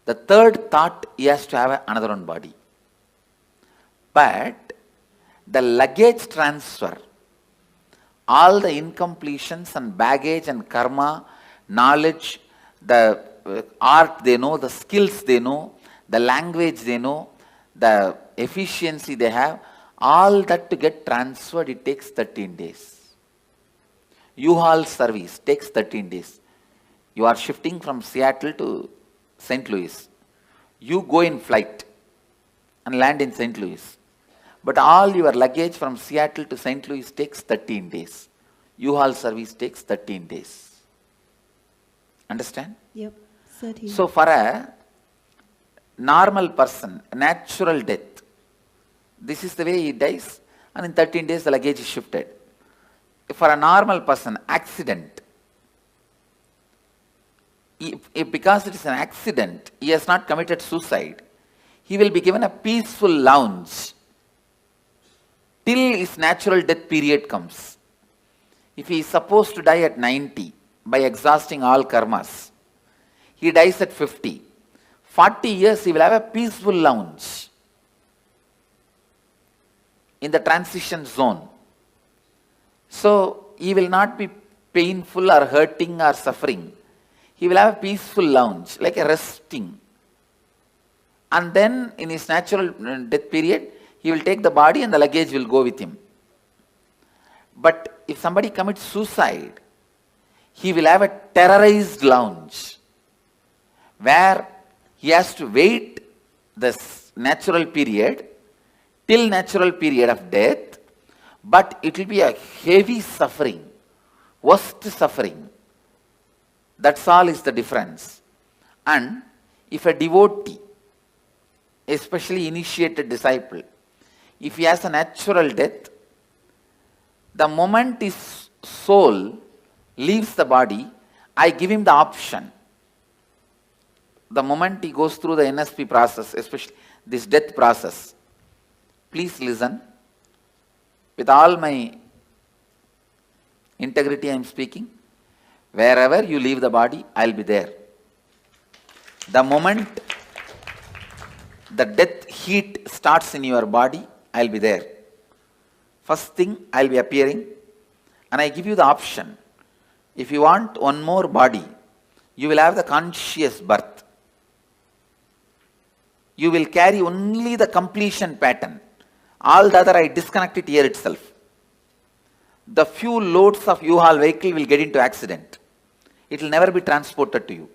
the 3rd thought he has to have another one body. But the luggage transfer, all the incompletions and baggage and karma, knowledge, the art they know, the skills they know, the language they know, the efficiency they have, all that to get transferred, it takes 13 days. U-Haul service takes 13 days. You are shifting from Seattle to St. Louis. You go in flight and land in St. Louis. But all your luggage from Seattle to St. Louis takes 13 days. U-Haul service takes 13 days. Understand? Yep, 13. So for a normal person, natural death, this is the way he dies, and in 13 days the luggage is shifted. For a normal person, accident, if because it is an accident, he has not committed suicide, he will be given a peaceful lounge till his natural death period comes. If he is supposed to die at 90 by exhausting all karmas, he dies at 50. 40 years he will have a peaceful lounge in the transition zone. So he will not be painful or hurting or suffering. He will have a peaceful lounge, like a resting. And then in his natural death period, he will take the body and the luggage will go with him. But if somebody commits suicide, he will have a terrorized lounge where he has to wait this natural period till natural period of death, but it will be a heavy suffering, worst suffering. That's all is the difference. And if a devotee, especially initiated disciple, if he has a natural death, the moment his soul leaves the body, I give him the option. The moment he goes through the NSP process, especially this death process, please listen. With all my integrity I am speaking. Wherever you leave the body, I will be there. The moment the death heat starts in your body, I will be there. First thing, I will be appearing, and I give you the option. If you want one more body, you will have the conscious birth. You will carry only the completion pattern. All the other I disconnect it here itself. the few loads of U-Haul vehicle will get into accident. It will never be transported to you.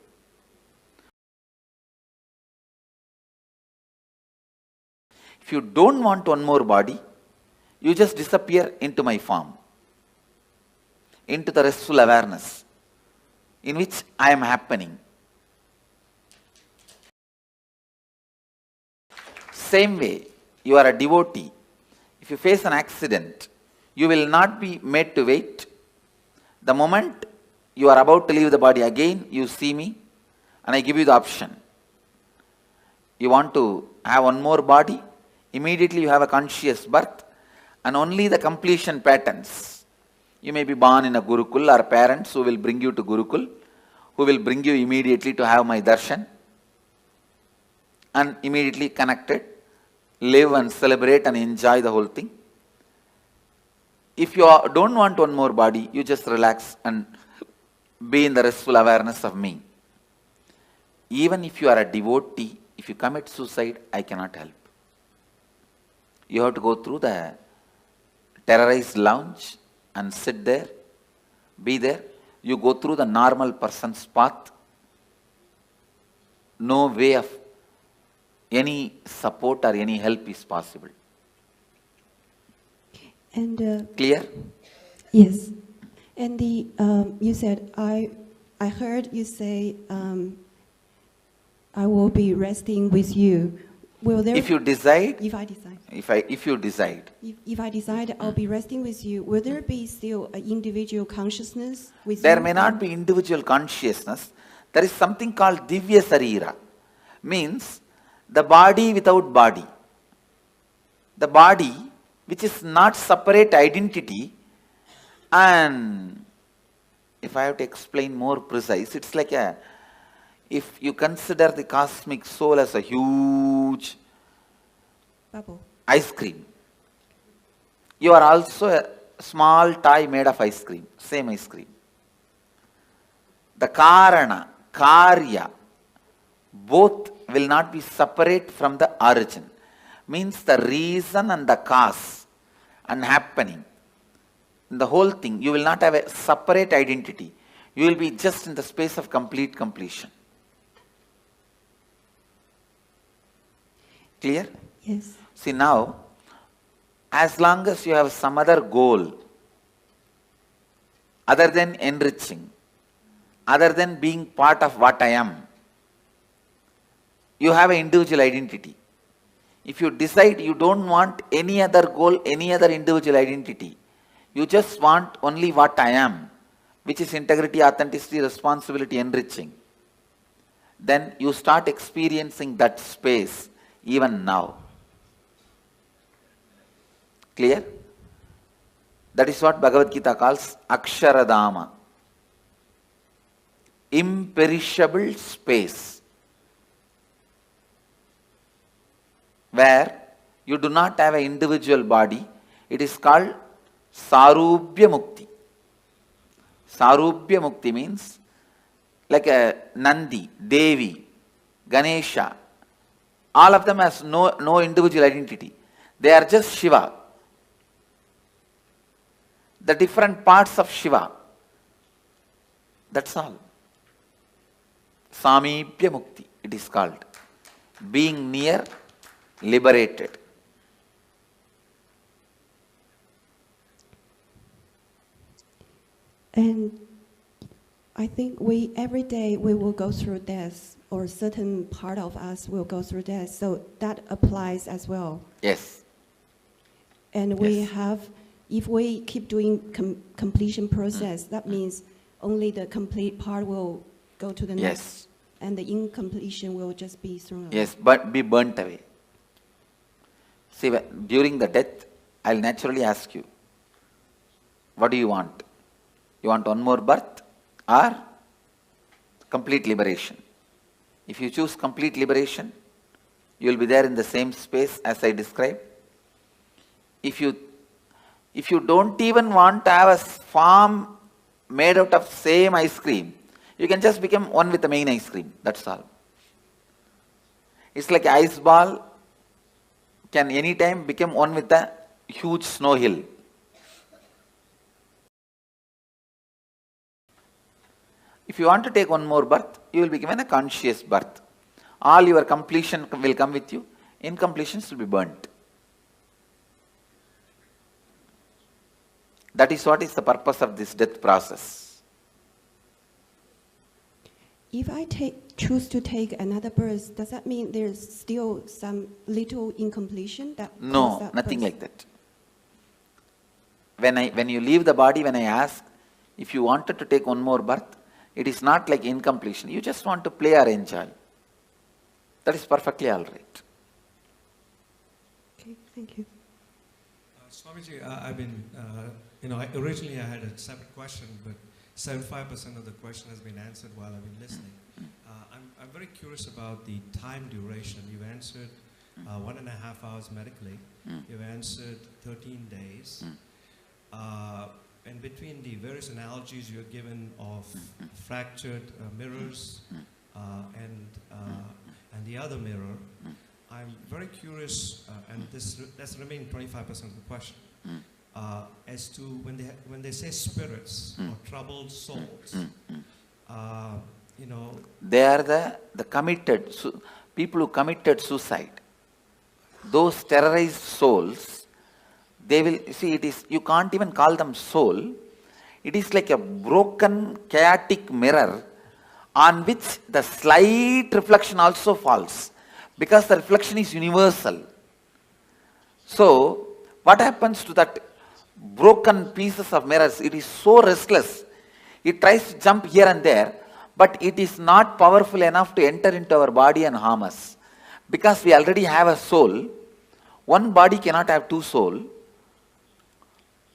If you don't want one more body, you just disappear into my form, into the restful awareness in which I am happening. Same way, you are a devotee. If you face an accident, you will not be made to wait. The moment you are about to leave the body again, you see me and I give you the option. You want to have one more body, immediately you have a conscious birth and only the completion patterns. You may be born in a Gurukul or parents who will bring you to Gurukul, who will bring you immediately to have my darshan and immediately connected, live and celebrate and enjoy the whole thing. If you don't want one more body, you just relax and be in the restful awareness of me. Even if you are a devotee, if you commit suicide, I cannot help. You have to go through the terrorized lounge and sit there, be there. You go through the normal person's path. No way of any support or any help is possible. And clear? Yes. And the you said I heard you say I will be resting with you. Will there? If you decide. If I decide. If you decide. If I decide I'll be resting with you, will there be still an individual consciousness with you? There may not be individual consciousness. There is something called Divya Sarira. Means the body without body. The body which is not separate identity, and if I have to explain more precise, it's like if you consider the cosmic soul as a huge bubble, ice cream, you are also a small toy made of ice cream, same ice cream. The Karana, Karya, both will not be separate from the origin. Means the reason and the cause and happening. In the whole thing, you will not have a separate identity. You will be just in the space of complete completion. Clear? Yes. See now, as long as you have some other goal, other than enriching, other than being part of what I am, you have an individual identity. If you decide you don't want any other goal, any other individual identity, you just want only what I am, which is integrity, authenticity, responsibility, enriching, then you start experiencing that space even now. Clear? That is what Bhagavad Gita calls Aksharadama. Imperishable space, where you do not have an individual body. It is called Sarubhya Mukti. Sarubhya Mukti means like a Nandi, Devi, Ganesha. All of them has no individual identity. They are just Shiva. The different parts of Shiva. That's all. Samibhya Mukti, it is called. Being near, liberated. And I think every day we will go through death, or certain part of us will go through death. So that applies as well. Yes. And we have, if we keep doing completion process, that means only the complete part will go to the next. Yes. And the incompletion will just be thrown away. Yes, but be burnt away. See, during the death, I'll naturally ask you, what do you want? You want one more birth or complete liberation? If you choose complete liberation, you will be there in the same space as I described. If you don't even want to have a form made out of same ice cream, you can just become one with the main ice cream. That's all. It's like ice ball can anytime become one with the huge snow hill. If you want to take one more birth, you will be given a conscious birth. All your completion will come with you. Incompletions will be burnt. That is what is the purpose of this death process. If I choose to take another birth, does that mean there's still some little incompletion that No, that nothing birth? like that. When you leave the body, when I ask if you wanted to take one more birth, it is not like incompletion. You just want to play or enjoy. That is perfectly all right. Okay, thank you. Swamiji, I've been, originally I had a separate question, but 75% of the question has been answered while I've been listening. I'm very curious about the time duration. You've answered 1.5 hours medically. You've answered 13 days. And between the various analogies you have given of fractured mirrors and the other mirror, I'm very curious, and that's the remaining 25% of the question, as to when they say spirits or troubled souls, They are the committed, people who committed suicide. Those terrorized souls, they will, see, you can't even call them soul. It is like a broken, chaotic mirror on which the slight reflection also falls, because the reflection is universal. So, what happens to that broken pieces of mirrors? It is so restless. It tries to jump here and there, but it is not powerful enough to enter into our body and harm us. Because we already have a soul. One body cannot have two souls.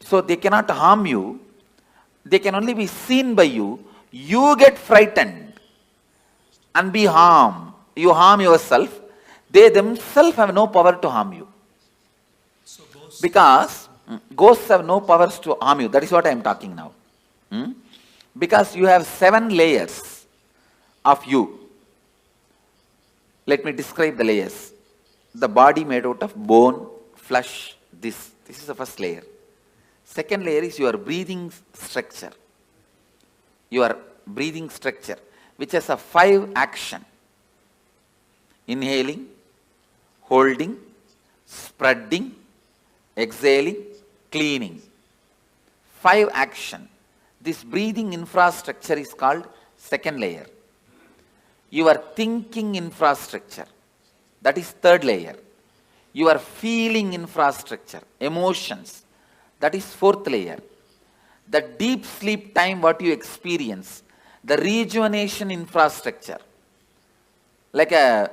So they cannot harm you. They can only be seen by you. You get frightened and be harmed. You harm yourself. They themselves have no power to harm you. Because ghosts have no powers to harm you. That is what I am talking now. Because you have 7 layers of you. Let me describe the layers. The body made out of bone, flesh, this. This is the first layer. Second layer is your breathing structure. Your breathing structure, which has a 5 action. Inhaling, holding, spreading, exhaling, cleaning. 5 action. This breathing infrastructure is called second layer. Your thinking infrastructure, that is third layer. Your feeling infrastructure, emotions, that is fourth layer. The deep sleep time what you experience, the rejuvenation infrastructure, like a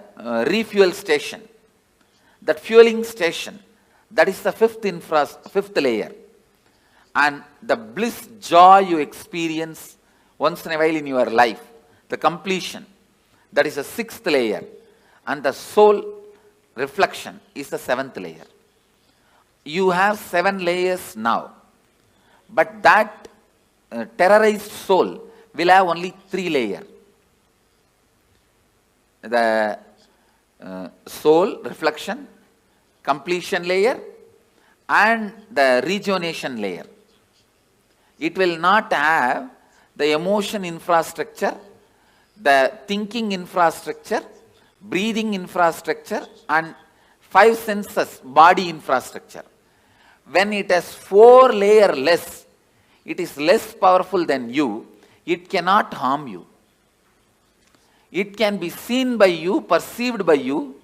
refuel station, that fueling station, that is the fifth layer. And the bliss, joy you experience once in a while in your life, the completion, that is the 6th layer. And the soul reflection is the 7th layer. You have 7 layers now. But that terrorized soul will have only 3 layers. The soul reflection, completion layer, and the rejuvenation layer. It will not have the emotion infrastructure, the thinking infrastructure, breathing infrastructure, and 5 senses, body infrastructure. When it has 4 layers less, it is less powerful than you, it cannot harm you. It can be seen by you, perceived by you,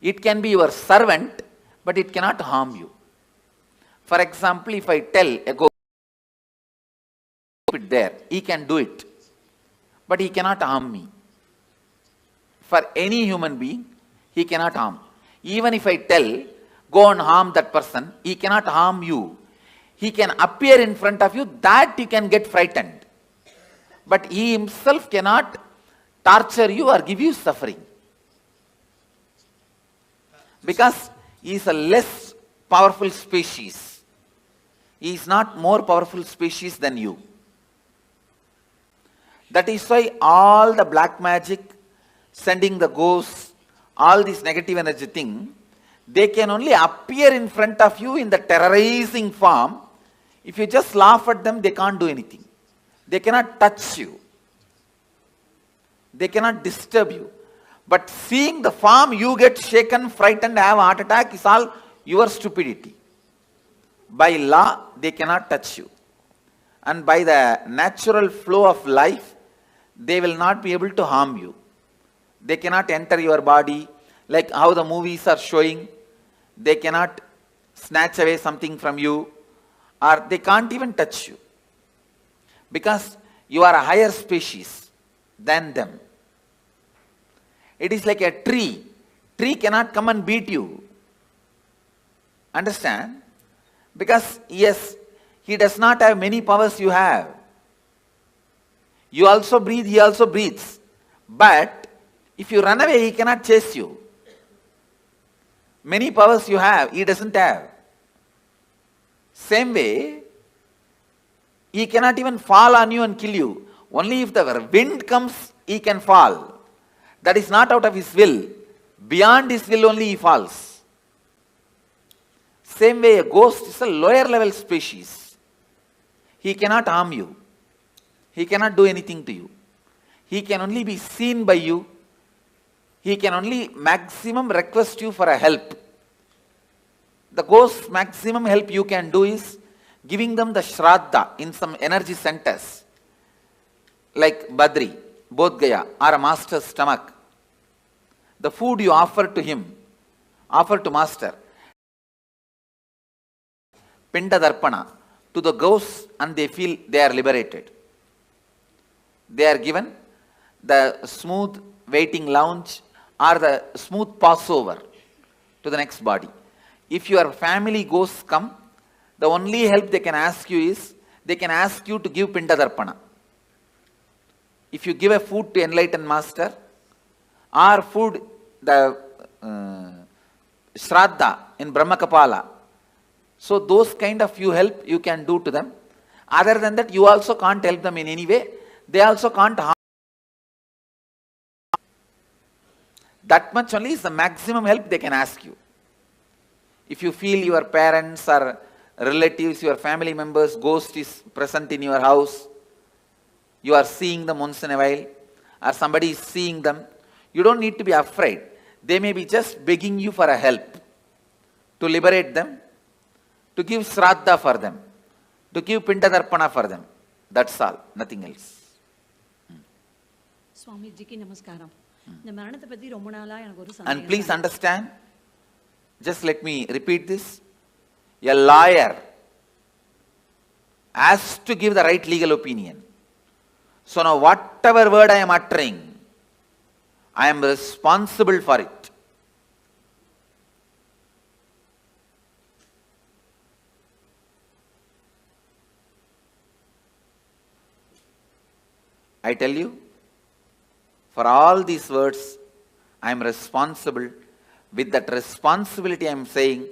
it can be your servant, but it cannot harm you. For example, if I tell a ghost, it there, he can do it, but he cannot harm me. For any human being, he cannot harm. Even if I tell, go and harm that person, he cannot harm you. He can appear in front of you, that you can get frightened. But he himself cannot torture you or give you suffering. Because he is a less powerful species. He is not more powerful species than you. That is why all the black magic, sending the ghosts, all this negative energy thing, they can only appear in front of you in the terrorizing form. If you just laugh at them, they can't do anything. They cannot touch you. They cannot disturb you. But seeing the form, you get shaken, frightened, have a heart attack is all your stupidity. By law, they cannot touch you. And by the natural flow of life, they will not be able to harm you. They cannot enter your body, like how the movies are showing. They cannot snatch away something from you, or they can't even touch you. Because you are a higher species than them. It is like a tree. Tree cannot come and beat you. Understand? Because yes, he does not have many powers you have. You also breathe, he also breathes. But if you run away, he cannot chase you. Many powers you have, he doesn't have. Same way, he cannot even fall on you and kill you. Only if the wind comes, he can fall. That is not out of his will. Beyond his will only he falls. Same way, a ghost is a lower level species. He cannot harm you. He cannot do anything to you. He can only be seen by you. He can only maximum request you for a help. The ghost's maximum help you can do is giving them the shraddha in some energy centers, like Badri, Bodh Gaya, or a master's stomach. The food you offer to him, offer to master, Pinda Darpana, to the ghosts, and they feel they are liberated. They are given the smooth waiting lounge or the smooth passover to the next body. If your family ghosts come, the only help they can ask you is, they can ask you to give Pinda Darpana. If you give a food to enlightened master, or food, the Shraddha in Brahmakapala, so those kind of you help you can do to them. Other than that, you also can't help them in any way. They also can't harm. That much only is the maximum help they can ask you. If you feel your parents or relatives, your family members, ghost is present in your house, you are seeing them once in a while, or somebody is seeing them, you don't need to be afraid. They may be just begging you for a help to liberate them, to give Shraddha for them, to give Pinda Darpana for them. That's all, nothing else. And please understand, just let me repeat this. A lawyer has to give the right legal opinion. So now whatever word I am uttering, I am responsible for it. I tell you, for all these words, I am responsible. With that responsibility I am saying,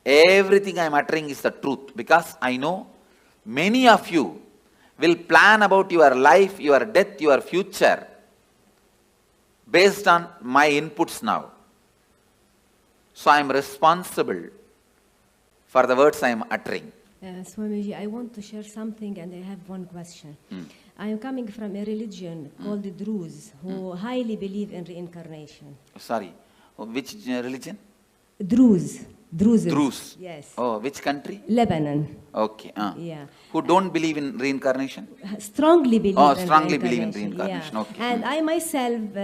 everything I am uttering is the truth. Because I know many of you will plan about your life, your death, your future based on my inputs now. So I am responsible for the words I am uttering. Swamiji, I want to share something and I have one question. I am coming from a religion called the Druze, who highly believe in reincarnation. Sorry, which religion? Druze. Druzes. Druze. Yes. Oh, which country? Lebanon. Okay. Yeah. Who don't believe in reincarnation? Strongly believe in strongly believe in reincarnation. Yeah. Okay. And I myself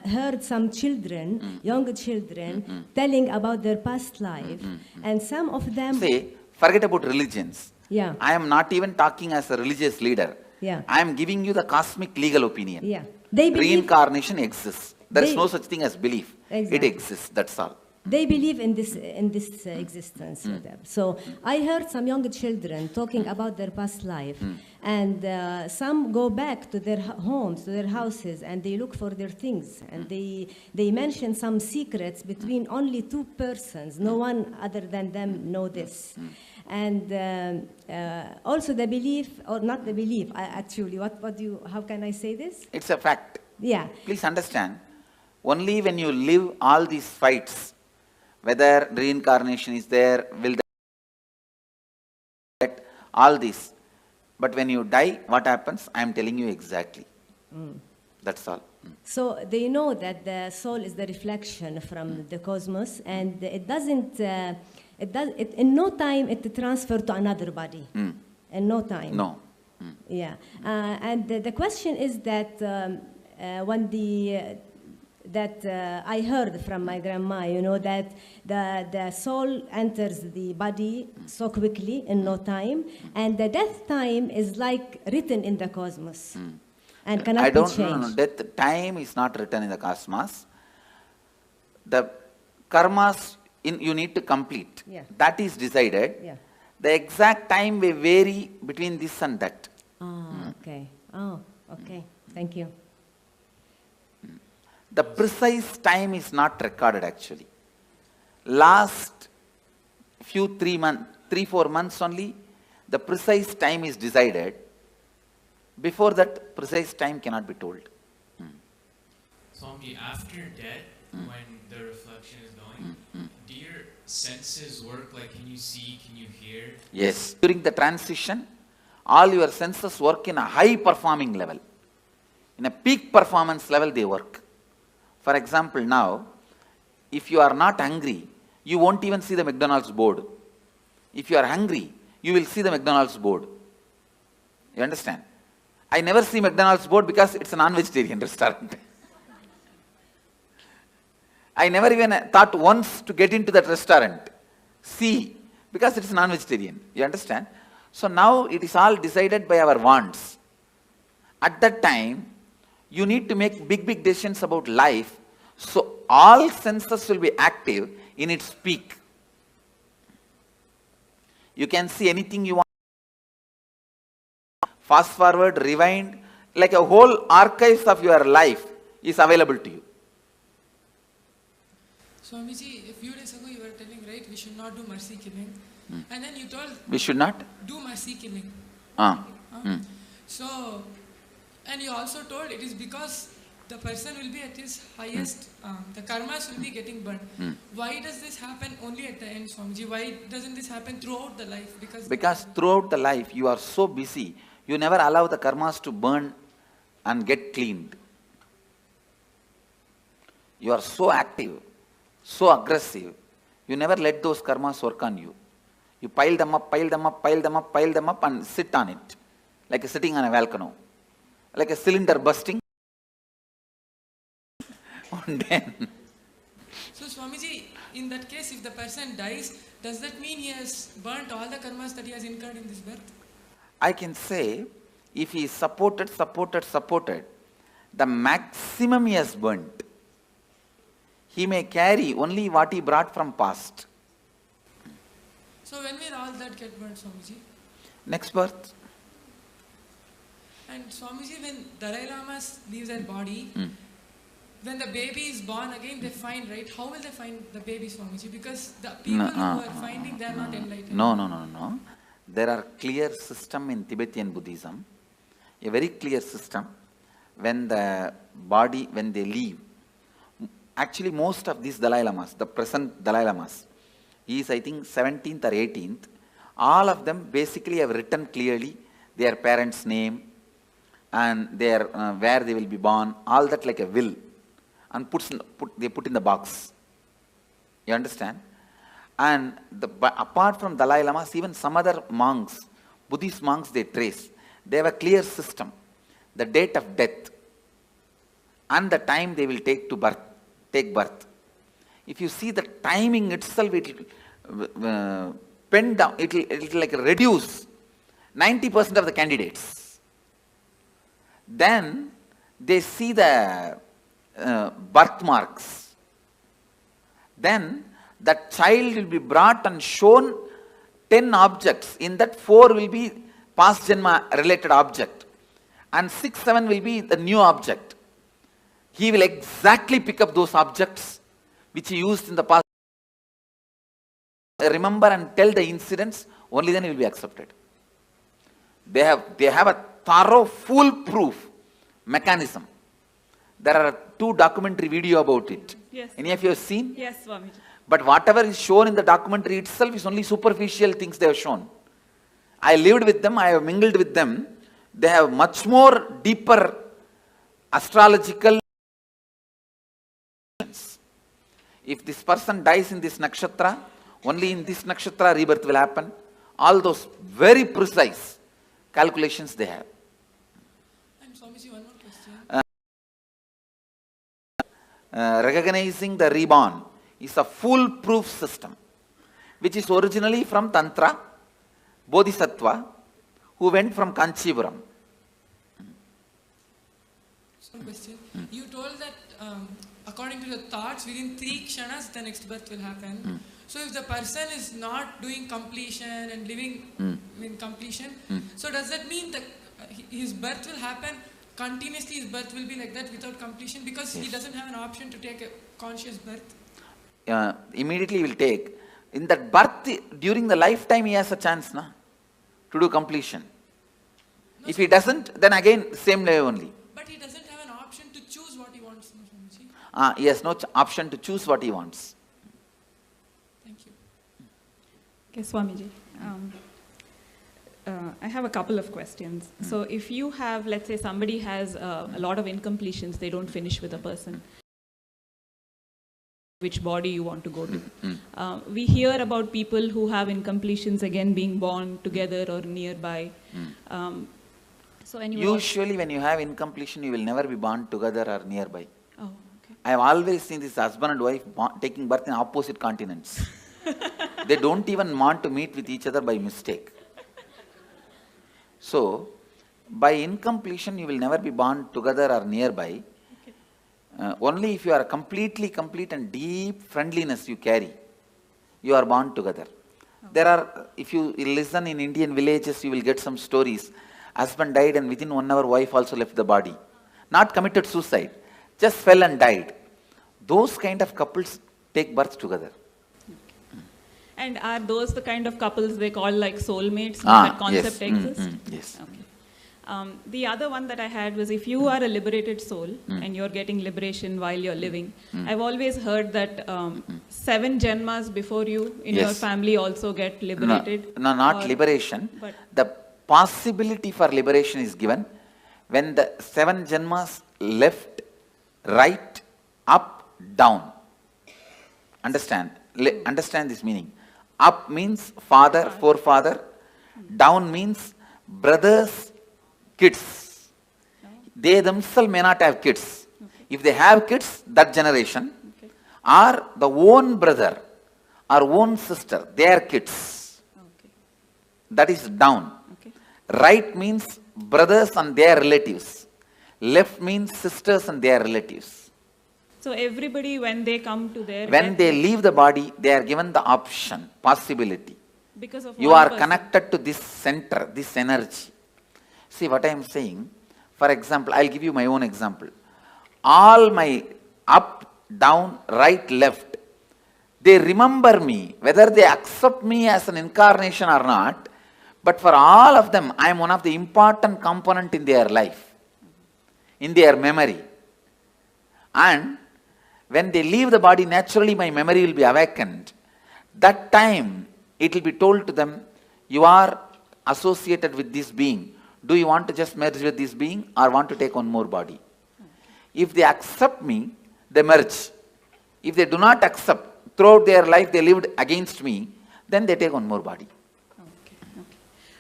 heard some children, young children, telling about their past life. And some of them... Say, forget about religions. Yeah. I am not even talking as a religious leader. Yeah. I am giving you the cosmic legal opinion. Yeah. They believe... Reincarnation exists. There is no such thing as belief. Exactly. It exists. That's all. They believe in this existence. So I heard some young children talking about their past life, and some go back to their homes, to their houses, and they look for their things, and they mention some secrets between only two persons. No one other than them know this. And also the belief, or not the belief, actually, how can I say this? It's a fact. Yeah. Please understand, only when you live all these fights, whether reincarnation is there, will that, all this. But when you die, what happens? I am telling you exactly. That's all. So they know that the soul is the reflection from the cosmos, and it doesn't, in no time it transfer to another body. In no time. No. Yeah. And the question is that when I heard from my grandma, you know, that the soul enters the body so quickly in no time, and the death time is like written in the cosmos. And cannot be changed. No. Death time is not written in the cosmos. The karmas you need to complete. Yeah. That is decided. Yeah. The exact time may vary between this and that. Okay. Oh, okay. Thank you. The precise time is not recorded actually. Last 3-4 months only, the precise time is decided. Before that, precise time cannot be told. Swamiji, after death, when the reflection is going, do your senses work? Like, can you see, can you hear? Yes. During the transition, all your senses work in a high performing level. In a peak performance level, they work. For example, now, if you are not hungry, you won't even see the McDonald's board. If you are hungry, you will see the McDonald's board. You understand? I never see McDonald's board because it's a non-vegetarian restaurant. I never even thought once to get into that restaurant. See, because it's non-vegetarian. You understand? So now it is all decided by our wants. At that time, you need to make big decisions about life. So all senses will be active in its peak. You can see anything you want. Fast forward, rewind, like a whole archives of your life is available to you. Swamiji, a few days ago you were telling, right, we should not do mercy killing. And then you told... We should not? Do mercy killing. So, and you also told it is because the person will be at his highest, the karmas will be getting burned. Why does this happen only at the end, Swamiji? Why doesn't this happen throughout the life? Because throughout the life you are so busy, you never allow the karmas to burn and get cleaned. You are so active, so aggressive, you never let those karmas work on you. You pile them up and sit on it, like sitting on a volcano, like a cylinder bursting. So Swamiji, in that case, if the person dies, does that mean he has burnt all the karmas that he has incurred in this birth? I can say, if he is supported, the maximum he has burnt. He may carry only what he brought from past. So when will all that get burnt, Swamiji? Next birth. And Swamiji, when Dalai Lama leaves their body, when the baby is born again, they find, right? How will they find the baby, Swamiji? Because the people who are finding, they are not enlightened. No. There are clear system in Tibetan Buddhism, a very clear system. When the body, when they leave, actually most of these Dalai Lamas, the present Dalai Lamas, he is I think 17th or 18th, all of them basically have written clearly their parents' name and their where they will be born, all that like a will, and they put in the box. You understand? And apart from Dalai Lamas, even some other monks, Buddhist monks, they trace. They have a clear system. The date of death and the time they will take birth. If you see the timing itself, it will pen down, it will like reduce 90% of the candidates. Then they see the birthmarks. Then that child will be brought and shown 10 objects. In that 4 will be past janma related object and 6, 7 will be the new object. He will exactly pick up those objects which he used in the past. Remember and tell the incidents, only then he will be accepted. They have a thorough, foolproof mechanism. There are 2 documentary video about it. Yes. Any of you have seen? Yes, Swamiji. But whatever is shown in the documentary itself is only superficial things they have shown. I lived with them, I have mingled with them. They have much more deeper astrological If this person dies in this nakshatra, only in this nakshatra rebirth will happen. All those very precise calculations they have. And Swamiji, one more question. Recognizing the reborn is a foolproof system, which is originally from Tantra, Bodhisattva, who went from Kanchipuram. One question. You told that according to the thoughts, within 3 kshanas, the next birth will happen. So if the person is not doing completion and living in completion, so does that mean that his birth will happen continuously? His birth will be like that without completion because he doesn't have an option to take a conscious birth? Immediately he will take. In that birth, during the lifetime, he has a chance to do completion. No, if he doesn't, then again same way only. But he doesn't have an option to choose what he wants, no, Swamiji? He has no option to choose what he wants. Thank you. Okay, Swamiji. I have a couple of questions. So if you have, let's say somebody has a lot of incompletions, they don't finish with a person, which body you want to go to. We hear about people who have incompletions again being born together or nearby. So anyway, usually when you have incompletion, you will never be born together or nearby. Oh, okay. I have always seen this husband and wife taking birth in opposite continents. They don't even want to meet with each other by mistake. So, by incompletion, you will never be born together or nearby. Only if you are completely complete and deep friendliness you carry, you are born together. There are, if you listen in Indian villages, you will get some stories. Husband died and within 1 hour, wife also left the body. Not committed suicide, just fell and died. Those kind of couples take birth together. And are those the kind of couples they call like soulmates? That concept exists? Yes. Okay. The other one that I had was if you are a liberated soul and you're getting liberation while you're living, I've always heard that 7 janmas before you in your family also get liberated. No, not liberation. The possibility for liberation is given when the 7 janmas left, right, up, down. Understand? Understand this meaning. Up means father, forefather. Down means brothers, kids. They themselves may not have kids. If they have kids, that generation, or the own brother or own sister, their kids. That is down. Right means brothers and their relatives. Left means sisters and their relatives. So everybody, when they come to their... When they leave the body, they are given the option, possibility. Because of you are connected to this center, this energy. See what I am saying? For example, I'll give you my own example. All my up, down, right, left, they remember me, whether they accept me as an incarnation or not, but for all of them, I am one of the important component in their life, in their memory. And when they leave the body, naturally my memory will be awakened. That time, it will be told to them, you are associated with this being. Do you want to just merge with this being or want to take one more body? If they accept me, they merge. If they do not accept, throughout their life they lived against me, then they take one more body.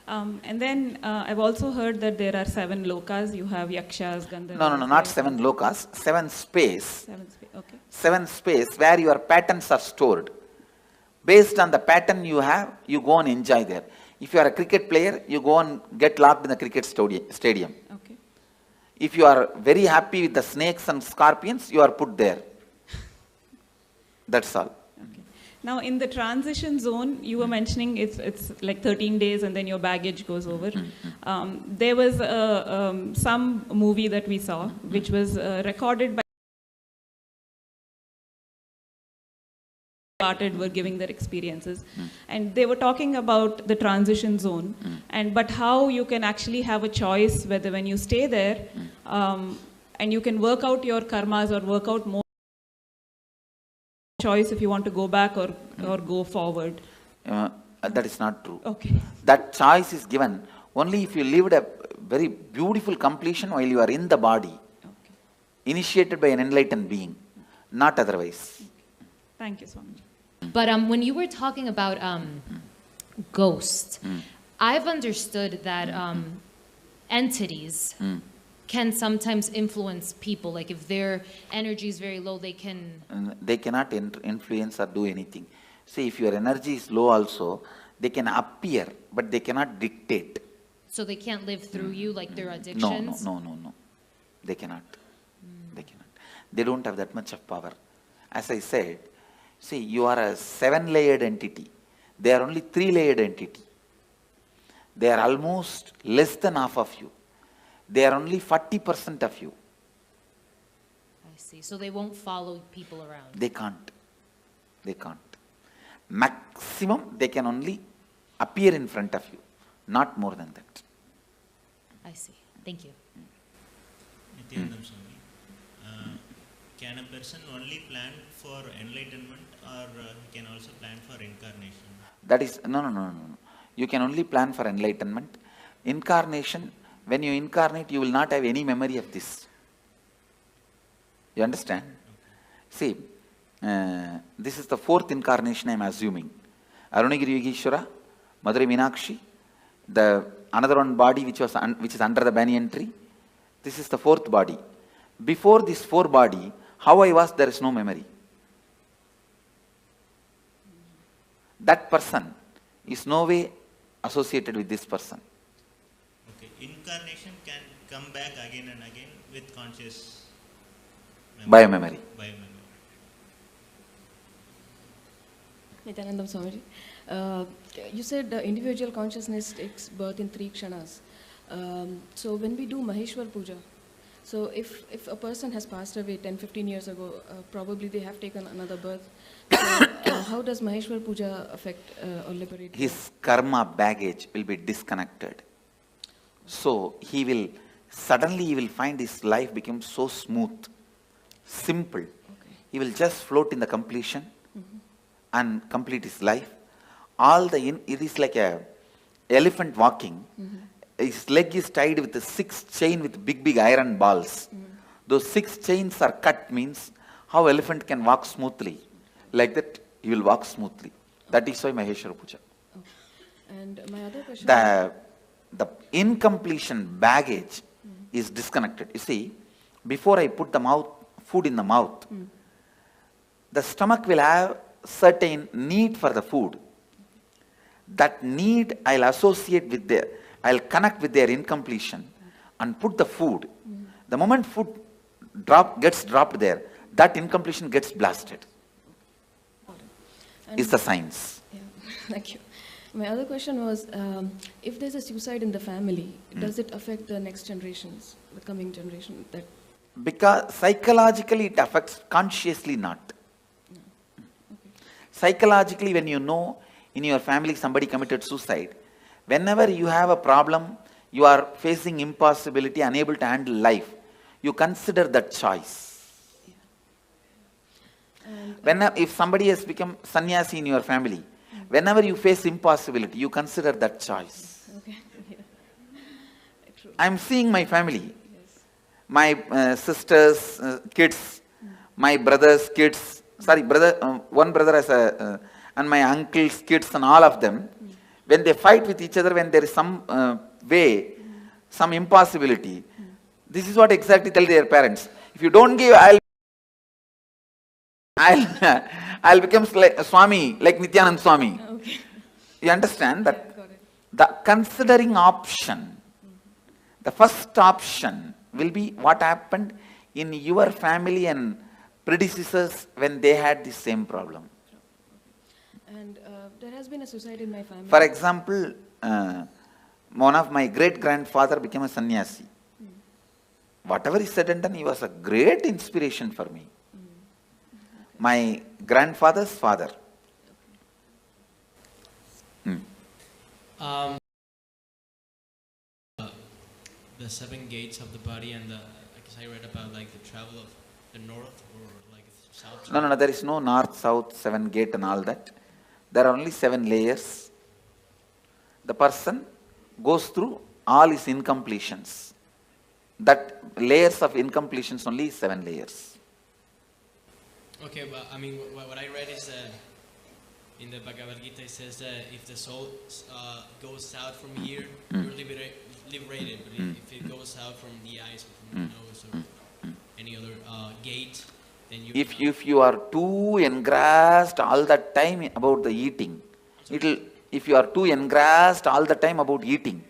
And then I've also heard that there are 7 lokas. You have yakshas, gandharvas. No, not 7 lokas. 7 space. 7 space, okay. 7 space where your patterns are stored. Based on the pattern you have, you go and enjoy there. If you are a cricket player, you go and get locked in the cricket stadium. Okay. If you are very happy with the snakes and scorpions, you are put there. That's all. Now, in the transition zone, you were mentioning it's like 13 days and then your baggage goes over. There was some movie that we saw, which was recorded by were giving their experiences, and they were talking about the transition zone, but how you can actually have a choice whether when you stay there, and you can work out your karmas or work out more choice if you want to go back or go forward. That is not true. Okay. That choice is given only if you lived a very beautiful completion while you are in the body, initiated by an enlightened being, not otherwise. Thank you, Swami. But when you were talking about ghosts, I've understood that entities can sometimes influence people. Like if their energy is very low, they can... They cannot influence or do anything. See, if your energy is low also, they can appear, but they cannot dictate. So they can't live through you like their addictions? No. They cannot. They cannot. They don't have that much of power. As I said, see, you are a 7-layered entity. They are only 3-layered entity. They are almost less than half of you. They are only 40% of you. I see. So they won't follow people around? They can't. They can't. Maximum, they can only appear in front of you. Not more than that. I see. Thank you. Nityanandam Swami, can a person only plan for enlightenment or he can also plan for incarnation? That is, no. You can only plan for enlightenment. Incarnation, when you incarnate, you will not have any memory of this. You understand? See, this is the 4th incarnation I am assuming. Arunagiri Yogeshwara, Madurai Meenakshi, the another one body which is under the banyan tree. This is the 4th body. Before this 4 body, how I was, there is no memory. That person is no way associated with this person. Okay, incarnation can come back again and again with conscious memory. Biomemory. Nityanandam Swamiji, you said individual consciousness takes birth in 3 kshanas. So when we do Maheshwar Puja, so if a person has passed away 10-15 years ago, probably they have taken another birth. So how does Maheshwar Puja affect or liberate? His karma baggage will be disconnected. So he will find his life become so smooth, simple. Okay. He will just float in the completion and complete his life. It is like a elephant walking. His leg is tied with a 6 chain with big iron balls. Those 6 chains are cut, means how elephant can walk smoothly. Like that, he will walk smoothly. That is why Maheshwara Puja. Okay. And my other question... The incompletion baggage is disconnected. You see, before I put the food in the mouth, the stomach will have certain need for the food. That need I'll associate with I'll connect with their incompletion and put the food. The moment food gets dropped there, that incompletion gets blasted. Is the science. Yeah, thank you. My other question was, if there's a suicide in the family, does it affect the next generations, the coming generation? Because psychologically it affects, consciously not. No. Okay. Psychologically, when you know in your family somebody committed suicide, whenever you have a problem, you are facing impossibility, unable to handle life, you consider that choice. Yeah. If somebody has become sannyasi in your family, whenever you face impossibility, you consider that choice. Okay. Yeah. I am seeing my family, my sisters' kids, my brother's kids, one brother has and my uncle's kids and all of them, when they fight with each other, when there is some some impossibility, this is what exactly tell their parents. If you don't give, I'll become Swami, like Nityanand Swami. Okay. You understand that? The considering option, the first option will be what happened in your family and predecessors when they had the same problem. And there has been a suicide in my family. For example, one of my great-grandfather became a sannyasi. Whatever he said and done, he was a great inspiration for me. My grandfather's father. The 7 gates of the body and I guess I read about like the travel of the north or like south. No, there is no north, south, 7 gate and all that. There are only 7 layers. The person goes through all his incompletions. That layers of incompletions only is 7 layers. Okay, but I mean, what I read is in the Bhagavad Gita, it says that if the soul goes out from here, you're liberated. But if it goes out from the eyes or from the nose or any other gate, then you. If you are too engrossed all the time about the eating, if you are too engrossed all the time about eating,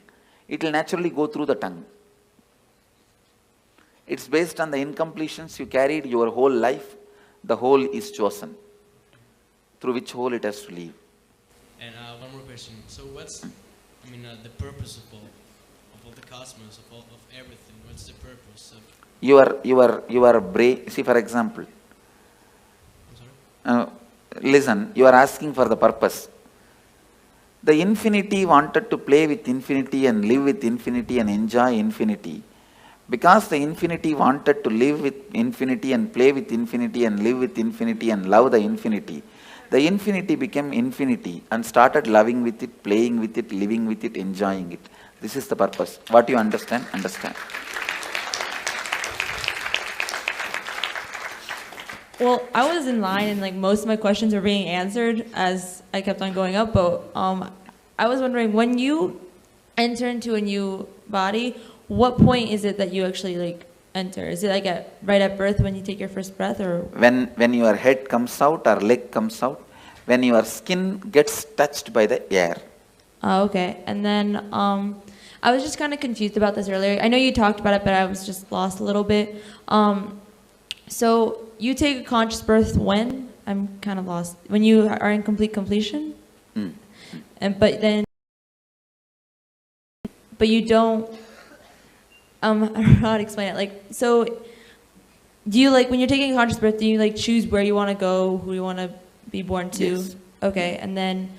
it will naturally go through the tongue. It's based on the incompletions you carried your whole life. The whole is chosen. Through which hole it has to leave. And one more question. So what's, I mean, the purpose of all the cosmos, of everything? What's the purpose of? Your brain. See, for example. Listen, you are asking for the purpose. The infinity wanted to play with infinity and live with infinity and enjoy infinity. Because the infinity wanted to live with infinity and play with infinity and live with infinity and love the infinity became infinity and started loving with it, playing with it, living with it, enjoying it. This is the purpose. What you understand, understand. Well, I was in line and like most of my questions were being answered as I kept on going up, but I was wondering, when you enter into a new body, what point is it that you actually like enter? Is it like right at birth when you take your first breath, or when your head comes out or leg comes out, when your skin gets touched by the air? Okay. And then I was just kind of confused about this earlier. I know you talked about it, but I was just lost a little bit. So you take a conscious birth when? I'm kind of lost. When you are in complete completion? But you don't. I don't know how to explain it. Like, so do you, like, when you're taking a conscious birth, do you like choose where you want to go, who you want to be born to? Yes. Okay, and then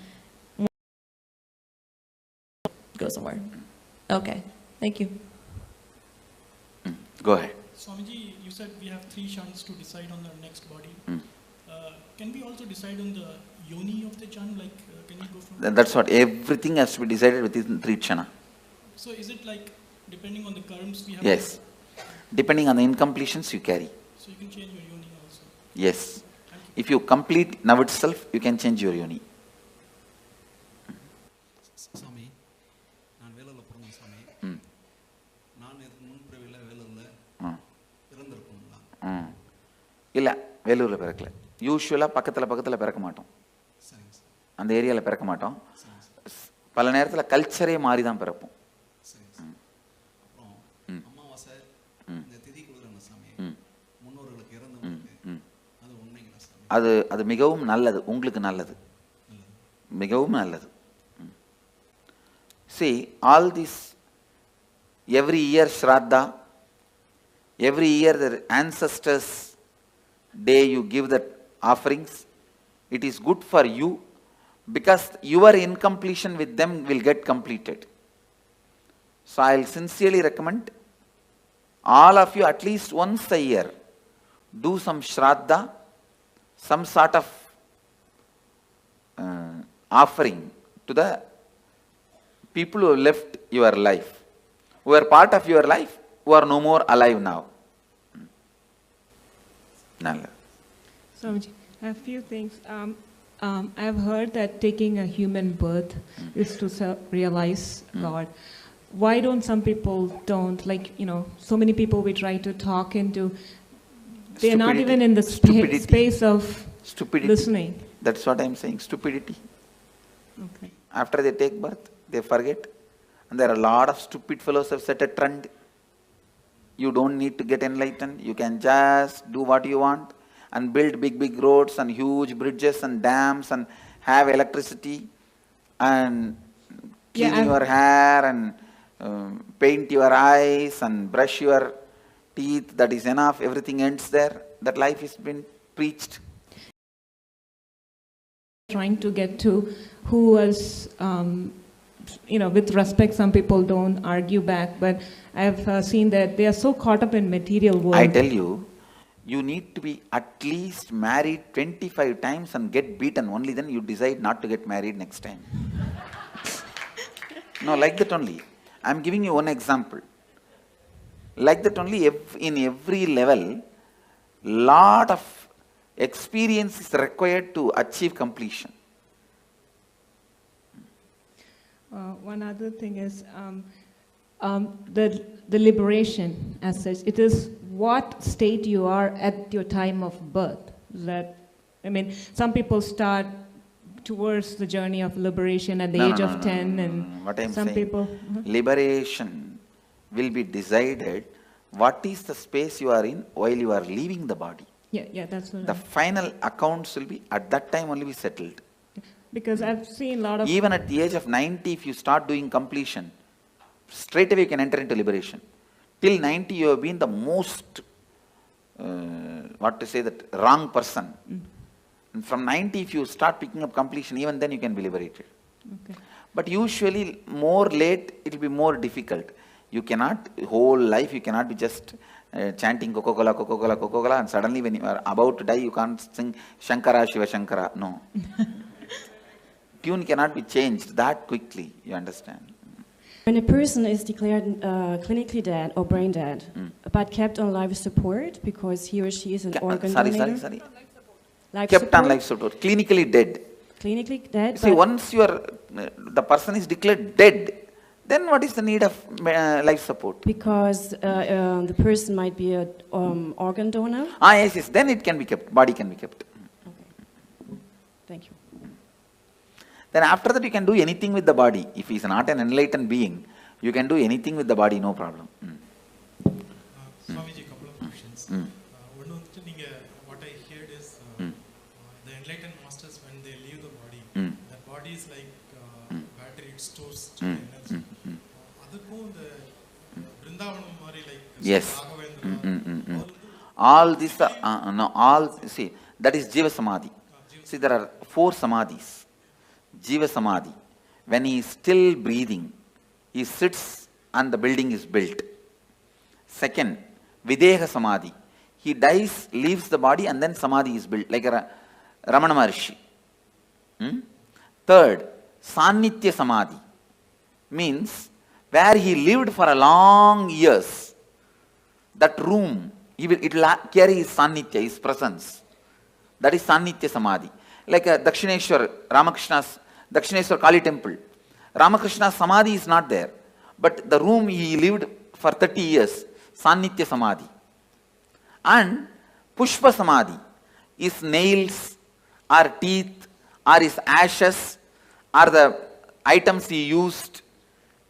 go somewhere. Okay, thank you. Go ahead. Swamiji, you said we have 3 kshanas to decide on the next body. Can we also decide on the yoni of the kshan? Like, can you go from? That's what. Everything has to be decided within 3 kshana. So is it like depending on the karms we have? Yes. Depending on the incompletions you carry. So you can change your yoni also? Yes. If you complete now itself, you can change your yoni. Swami, நான் வேலூர்ல பிறந்தேன் சாமி. நான் இதுக்கு முன்பிறவில வேலூர்ல பிறந்திருப்போம்ல. இல்ல, வேலூர்ல பிறக்கல. யூசுவலா பக்கத்துல பிறக்க மாட்டோம். அந்த ஏரியால பிறக்க மாட்டோம். பல நேரத்துல கல்ச்சரே மாறி தான் பிறப்போம். அது மிகவும் நல்லது, உங்களுக்கு நல்லது, மிகவும் நல்லது. See, all this, every year Shraddha, every year the ancestors' day you give the offerings, it is good for you because your incompletion with them will get completed. So I will sincerely recommend all of you at least once a year do some Shraddha, some sort of offering to the people who left your life, who are part of your life, who are no more alive now. Nalla. Swamiji, a few things. I've heard that taking a human birth is to realize God. Why don't some people don't? Like, so many people we try to talk into, they're not even in the space of listening. That's what I'm saying, stupidity. Okay. After they take birth, they forget. And there are a lot of stupid fellows who have set a trend. You don't need to get enlightened. You can just do what you want and build big roads and huge bridges and dams and have electricity and clean your hair and paint your eyes and brush your teeth. That is enough. Everything ends there. That life has been preached. Trying to get to who was, with respect, some people don't argue back, but I've seen that they are so caught up in material world. I tell you, you need to be at least married 25 times and get beaten. Only then you decide not to get married next time. No, like that only. I'm giving you one example. Like that only, in every level, lot of Experience is required to achieve completion. One other thing is the liberation as such. It is what state you are at your time of birth. That, I mean, some people start towards the journey of liberation at the age of 10, and what I'm some saying, people. Liberation will be decided what is the space you are in while you are leaving the body. Yeah, that's what the final accounts will be at that time only be settled. Because I've seen a lot of... Even at the age of 90, if you start doing completion, straight away you can enter into liberation. Till 90, you have been the most, wrong person. And from 90, if you start picking up completion, even then you can be liberated. Okay. But usually, more late, it will be more difficult. You cannot, whole life, you cannot be just chanting Coca-Cola, Coca-Cola, Coca-Cola, and suddenly when you are about to die, you can't sing Shankara, Shiva Shankara. No. Tune cannot be changed that quickly, you understand. When a person is declared clinically dead or brain dead, but kept on life support because he or she is an organ donator. Life kept support? On life support, clinically dead. Clinically dead. See, once you are, the person is declared dead, then what is the need of life support? Because the person might be an organ donor. Yes, then it can be kept, body can be kept. Okay. Thank you. Then after that you can do anything with the body. If he is not an enlightened being, you can do anything with the body, no problem. Swamiji, a couple of questions. What I heard is the enlightened masters, when they leave the body, that body is like battery, it stores energy. Yes. All these are, no, all, see, that is Jiva Samadhi. See, there are 4 Samadhis. Jiva Samadhi. When he is still breathing, he sits and the building is built. Second, Videha Samadhi. He dies, leaves the body, and then Samadhi is built, like a Ramana Maharshi. Third, Sannitya Samadhi. Means, where he lived for a long years, that room, it will carry his Sannitya, his presence. That is Sannitya Samadhi. Like a Dakshineshwar, Ramakrishna's Dakshineshwar Kali temple. Ramakrishna's Samadhi is not there. But the room he lived for 30 years, Sannitya Samadhi. And Pushpa Samadhi is nails, or teeth, or his ashes, or the items he used.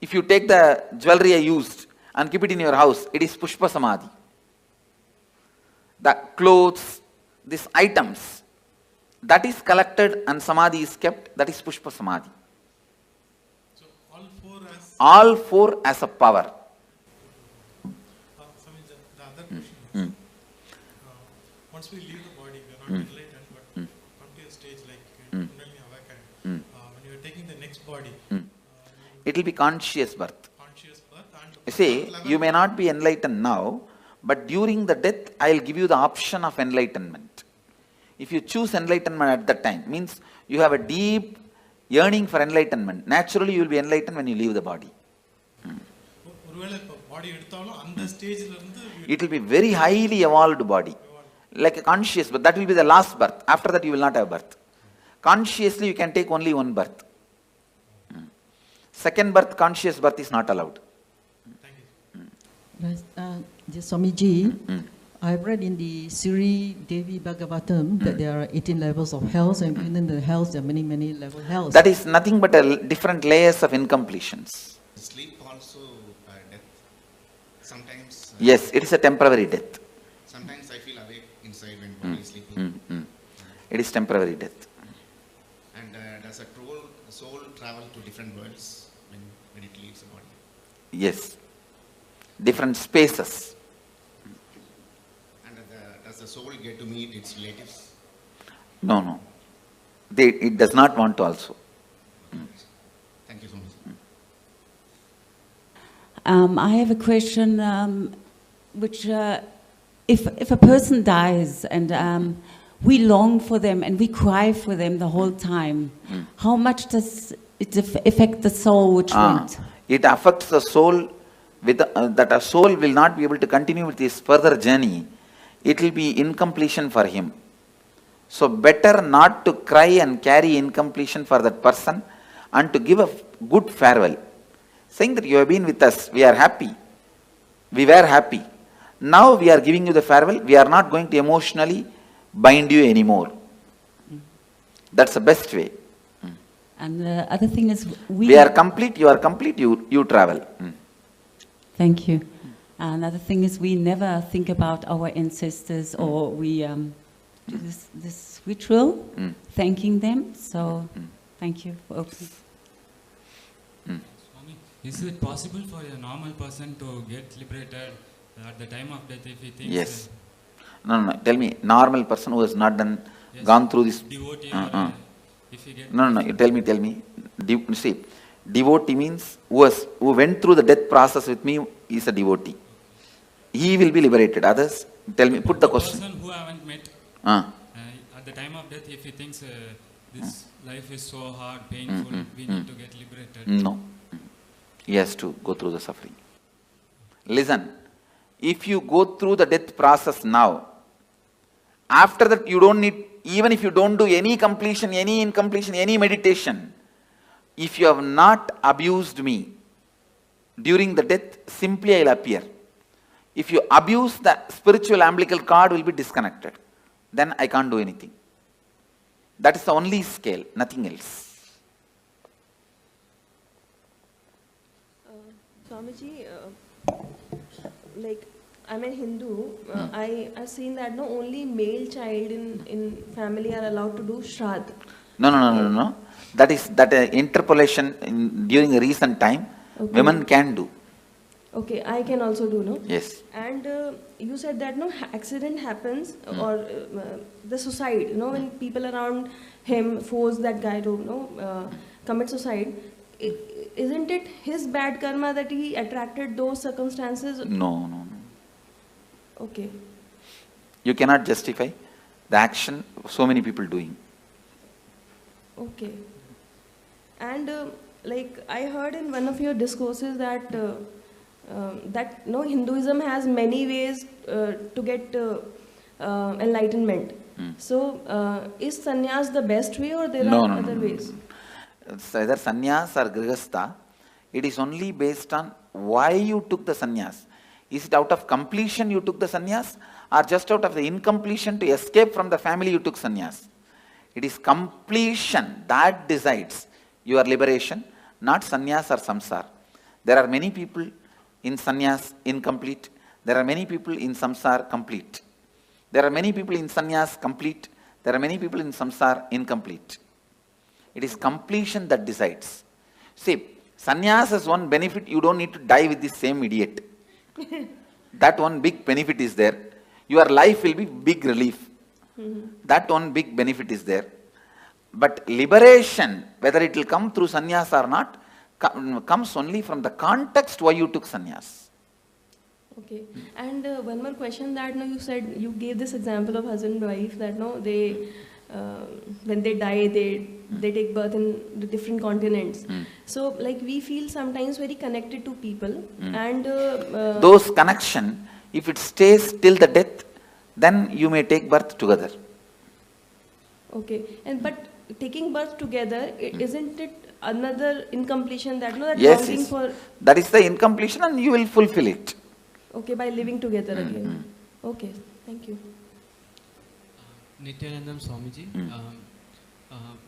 If you take the jewelry I used and keep it in your house, it is Pushpa Samadhi. The clothes, these items, that is collected and Samadhi is kept, that is Pushpa Samadhi. So all four as a power. The other question is, once we leave the body, we are not enlightened, but come to a stage like Kundalini awakened. When you are taking the next body, it will be conscious birth. You see, you may not be enlightened now, but during the death, I will give you the option of enlightenment. If you choose enlightenment at that time, means you have a deep yearning for enlightenment. Naturally, you will be enlightened when you leave the body. It will be very highly evolved body, like a conscious, but that will be the last birth. After that, you will not have birth. Consciously, you can take only one birth. Second birth, conscious birth is not allowed. Swamiji, I've read in the Sri Devi Bhagavatam that there are 18 levels of hells, and within the hells there are many, many level hells. That is nothing but different layers of incompletions. Sleep also death. Sometimes. Yes, it is a temporary death. Sometimes I feel awake inside when body is sleeping. It is temporary death. And does a soul travel to different worlds when it leaves the body? Yes. Different spaces. And does the soul get to meet its relatives? No. It does not want to also. Thank you so much. I have a question, which if a person dies and we long for them and we cry for them the whole time, how much does it affect the soul which went? It affects the soul with that a soul will not be able to continue with his further journey. It will be incompletion for him. So better not to cry and carry incompletion for that person and to give a good farewell. Saying that you have been with us, we are happy. We were happy. Now we are giving you the farewell. We are not going to emotionally bind you anymore. That's the best way. And the other thing is we are complete, you are complete, you travel. Thank you. Another thing is we never think about our ancestors, or we do this ritual, thanking them. So thank you for opening. Swami, is it possible for a normal person to get liberated at the time of death if he thinks? Yes. No. Tell me, normal person who has not done, gone through this. Devotee if he gets. No. You tell me. See, devotee means who went through the death process with me is a devotee. He will be liberated. Others, tell me, put the question. Person who I haven't met, at the time of death, if he thinks this life is so hard, painful, we need to get liberated. No. He has to go through the suffering. Listen, if you go through the death process now, after that you don't need, even if you don't do any completion, any incompletion, any meditation, if you have not abused me during the death, simply I will appear. If you abuse, the spiritual umbilical cord will be disconnected. Then I can't do anything. That is the only scale, nothing else. Swamiji, like I'm a Hindu, I've seen that no only male child in family are allowed to do Shraddha. No. That interpolation during a recent time, women can do. Okay, I can also do, no? Yes. And you said that no accident happens or the suicide, when people around him force that guy to commit suicide. Isn't it his bad karma that he attracted those circumstances? No. Okay. You cannot justify the action of so many people doing. Okay. And like I heard in one of your discourses that Hinduism has many ways to get enlightenment. So is sannyas the best way, or there are other ways? It's either sannyas or grihastha. It is only based on why you took the sannyas. Is it out of completion you took the sannyas, or just out of the incompletion to escape from the family you took sannyas? It is completion that decides your liberation, not sannyas or samsara. There are many people in sannyas incomplete. There are many people in samsara complete. There are many people in sannyas complete. There are many people in samsara incomplete. It is completion that decides. See, sannyas has one benefit: you don't need to die with the same idiot. That one big benefit is there. Your life will be big relief. That one big benefit is there. But liberation, whether it will come through sannyas or not, comes only from the context why you took sannyas. Okay. And one more question that you said, you gave this example of husband and wife that they when they die, they take birth in the different continents. So like we feel sometimes very connected to people and those connection, if it stays till the death, then you may take birth together. Okay. And but taking birth together, isn't it another incompletion that that yes, longing for? That is the incompletion, and you will fulfill it. Okay, by living together again. Okay, thank you. Nityanandam Swamiji,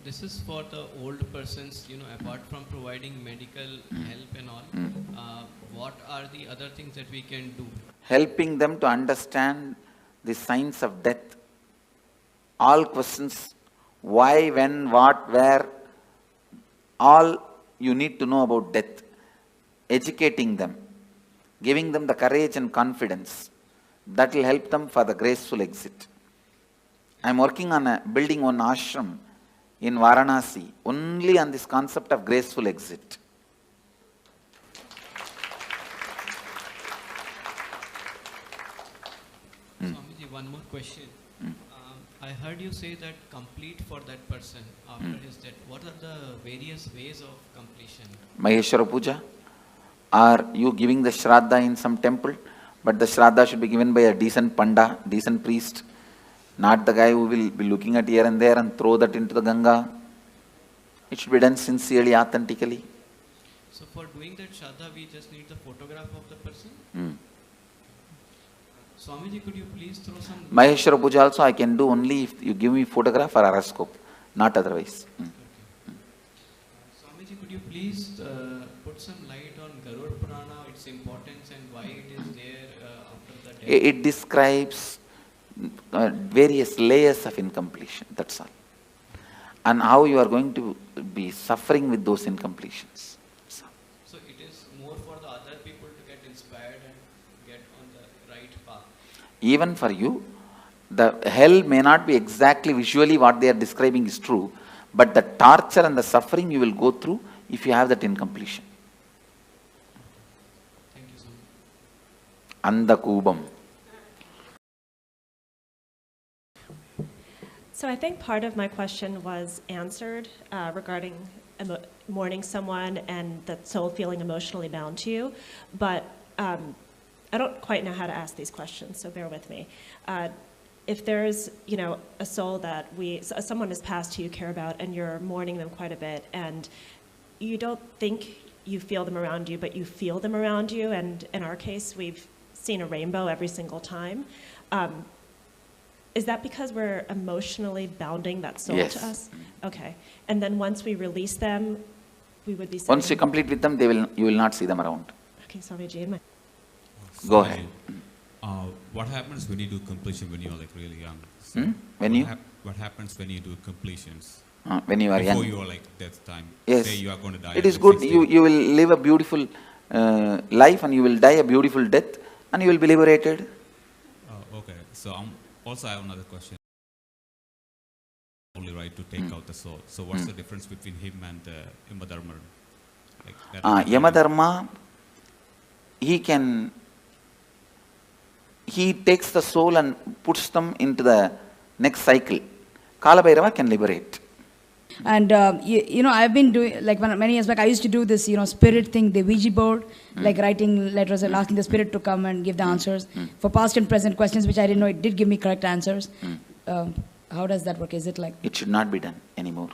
this is for the old persons, apart from providing medical help and all, what are the other things that we can do? Helping them to understand the signs of death. All questions, why, when, what, where, all you need to know about death. Educating them, giving them the courage and confidence. That will help them for the graceful exit. I am working on building one ashram in Varanasi, only on this concept of graceful exit. Swamiji, one more question. I heard you say that complete for that person after his death. What are the various ways of completion? Maheshwara Puja. Are you giving the Shraddha in some temple? But the Shraddha should be given by a decent Panda, decent priest. Not the guy who will be looking at here and there and throw that into the Ganga. It should be done sincerely, authentically. So for doing that Shraddha, we just need the photograph of the person? Swamiji, could you please throw some... Maheshwara Puja also I can do only if you give me photograph or horoscope, not otherwise. Swamiji, could you please put some light on Garud Purana, its importance and why it is there after the death? It describes various layers of incompletion, that's all. And how you are going to be suffering with those incompletions. So it is more for the other people to get inspired and get on the right path. Even for you, the hell may not be exactly visually what they are describing is true, but the torture and the suffering you will go through if you have that incompletion. Thank you so Anda much. Kubam. So I think part of my question was answered regarding mourning someone and the soul feeling emotionally bound to you, but I don't quite know how to ask these questions, so bear with me. If there's, a soul that someone has passed who you care about and you're mourning them quite a bit, and you don't think you feel them around you, but you feel them around you, and in our case, we've seen a rainbow every single time. Is that because we're emotionally bounding that soul to us? Okay. And then once we release them, we would be... Once you complete with them, you will not see them around. Okay, Swamiji. Go ahead. What happens when you do completion when you are like really young? So what happens when you do completions? When you are young. Before you are like death time. Yes. Say you are going to die. It is good. You will live a beautiful life and you will die a beautiful death and you will be liberated. Okay. So also I have another question. Only right to take out the soul. So what's the difference between him and Yamadharma? Yamadharma, he takes the soul and puts them into the next cycle. Kalabhairava can liberate. And I've been doing, like many years back, I used to do this, spirit thing, the Ouija board, like writing letters and asking the spirit to come and give the answers for past and present questions, which I didn't know it did give me correct answers. How does that work? Is it like... It should not be done anymore.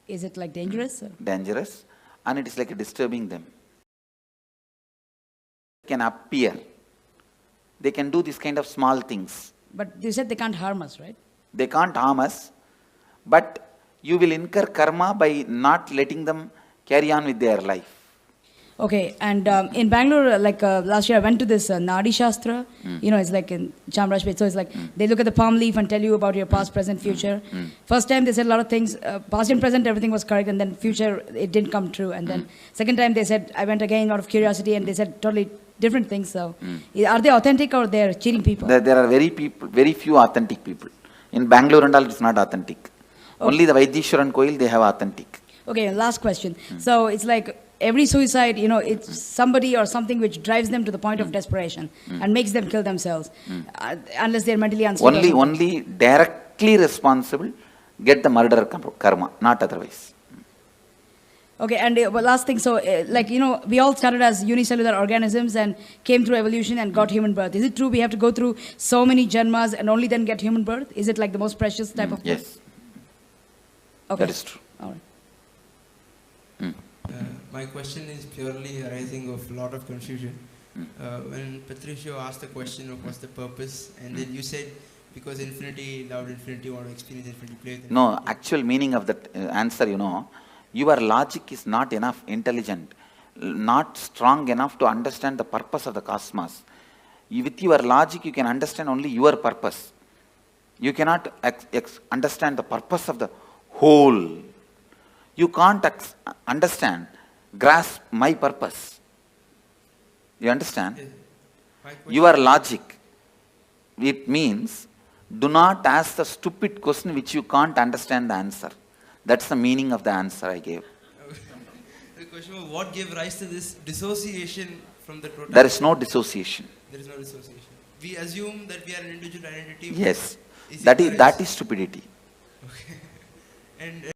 Is it like dangerous? Dangerous, and it is like disturbing them. They can appear. They can do this kind of small things. But you said they can't harm us, right? They can't harm us, but you will incur karma by not letting them carry on with their life. Okay, and in Bangalore, last year I went to this Nadi Shastra, it's like in Chamrajpet, so it's like they look at the palm leaf and tell you about your past, present, future. First time they said a lot of things, past and present everything was correct, and then future it didn't come true, and then second time they said, I went again out of curiosity and they said totally different things, so are they authentic or they're cheating people? There are very few authentic people. In Bangalore and all it's not authentic. Okay. Only the Vaidishwaran Koil they have authentic. Okay, last question. So it's like every suicide, it's somebody or something which drives them to the point of desperation and makes them kill themselves, unless they're mentally unstable. Only directly responsible get the murder karma, not otherwise. Okay, and last thing, so we all started as unicellular organisms and came through evolution and got human birth. Is it true we have to go through so many janmas and only then get human birth? Is it like the most precious type of birth? Yes. Okay. That is true. All right. My question is purely arising of a lot of confusion. When Patricio asked the question of what's the purpose, and then you said because infinity loved infinity, want to experience infinity, play with infinity. No, actual meaning of that answer, your logic is not enough intelligent, not strong enough to understand the purpose of the cosmos. With your logic, you can understand only your purpose. You cannot understand the purpose of the whole. You can't grasp my purpose. You understand? Your logic, it means do not ask the stupid question which you can't understand the answer. That's the meaning of the answer I gave. The question was, what gave rise to this dissociation from the totality? There is no dissociation. There is no dissociation. We assume that we are an individual identity. Yes. That is stupidity. Okay. And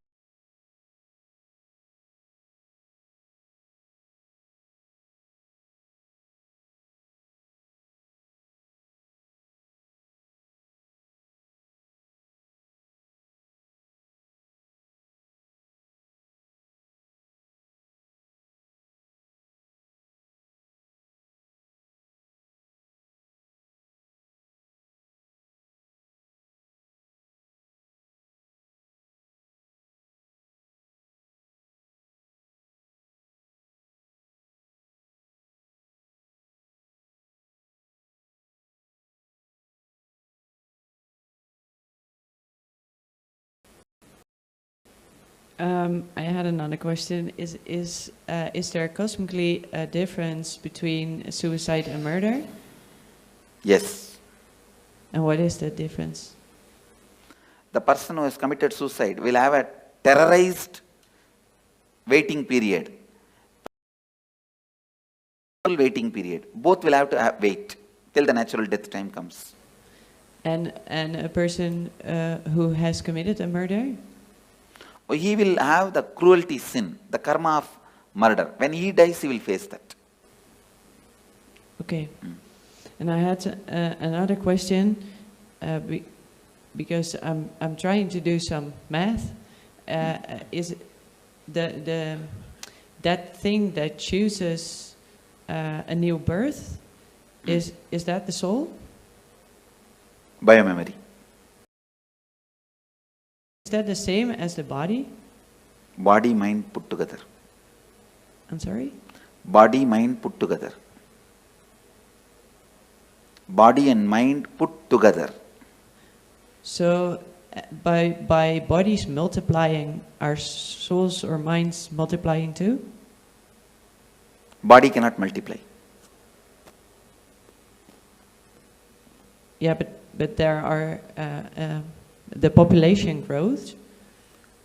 I had another question. Is there cosmically a difference between suicide and murder? Yes. And what is the difference? The person who has committed suicide will have a terrorized waiting period. Waiting period. Both will have to wait till the natural death time comes. And a person who has committed a murder? He will have the cruelty sin, the karma of murder. When he dies, he will face that. Okay. And I had another question, because I'm trying to do some math. Is that thing that chooses a new birth, is that the soul? Biomemory. Is that the same as the body? Body, mind put together. I'm sorry? Body, mind put together. Body and mind put together. So, by bodies multiplying, are souls or minds multiplying too? Body cannot multiply. Yeah, but there are the population grows.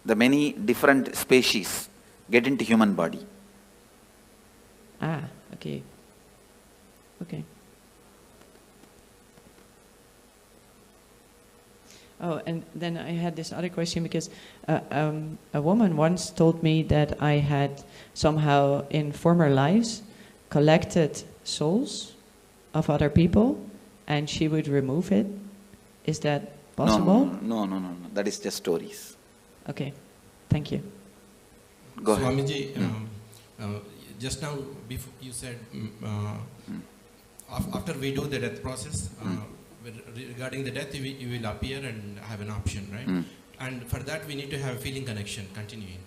The many different species get into human body. Ah, okay. Okay. Oh, and then I had this other question because a woman once told me that I had somehow in former lives collected souls of other people and she would remove it. Is that possible? No. That is just stories. Okay, thank you. Go ahead. Swamiji, just now before you said after we do the death process, regarding the death, you will appear and have an option, right? And for that, we need to have a feeling connection continuing.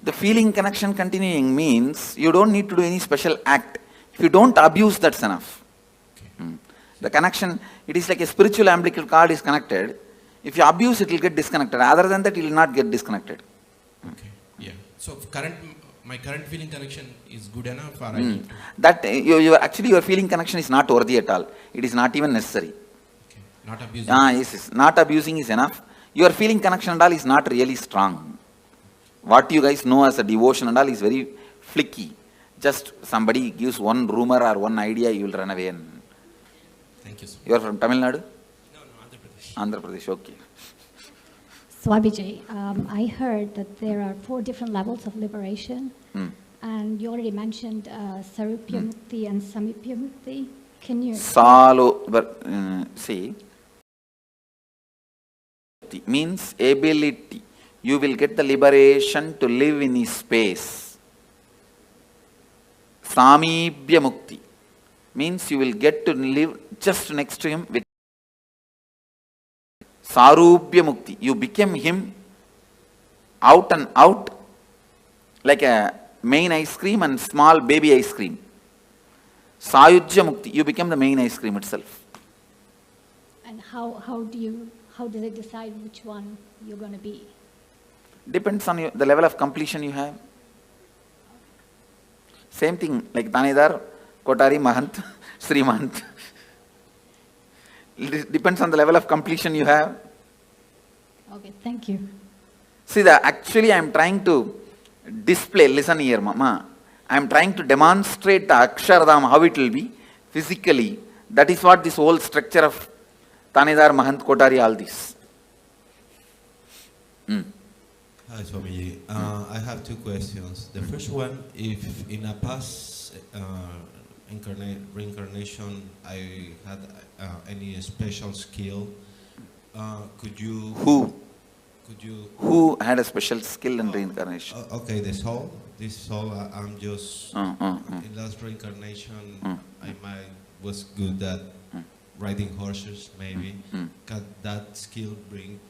The feeling connection continuing means you don't need to do any special act. If you don't abuse, that's enough. Okay. The connection, it is like a spiritual umbilical cord is connected. If you abuse, it will get disconnected. Other than that, it will not get disconnected. Okay. Yeah. So my current feeling connection is good enough, or I need to... That actually your feeling connection is not worthy at all. It is not even necessary. Okay. Not abusing. Yes. Not abusing is enough. Your feeling connection and all is not really strong. What you guys know as a devotion and all is very flicky. Just somebody gives one rumor or one idea, you will run away. And thank you, sir. You are from Tamil Nadu? No, Andhra Pradesh. Andhra Pradesh, okay. Swamiji, I heard that there are 4 different levels of liberation, and you already mentioned Sarupya Mukti and Samipya Mukti. Can you... See, means ability. You will get the liberation to live in his space. Samibhya Mukti means you will get to live just next to him with Sarupya Mukti. You became him out and out like a main ice cream and small baby ice cream. Sayujya Mukti. You became the main ice cream itself. And how do they decide which one you're going to be? Depends on the level of completion you have. Same thing like Tanedar, Kotari, Mahant, Sri Mahant. It depends on the level of completion you have. Okay, thank you. See, actually I am trying to display, listen here Mama, I am trying to demonstrate the Akshardham, how it will be physically. That is what this whole structure of Tanedar, Mahant, Kotari, all this. Hi Swamiji, I have 2 questions. The first one, if in a past reincarnation I had any special skill, could you... Who had a special skill in reincarnation? Okay, this soul, I'm just... In last reincarnation, I was good at riding horses, maybe. Can that skill bring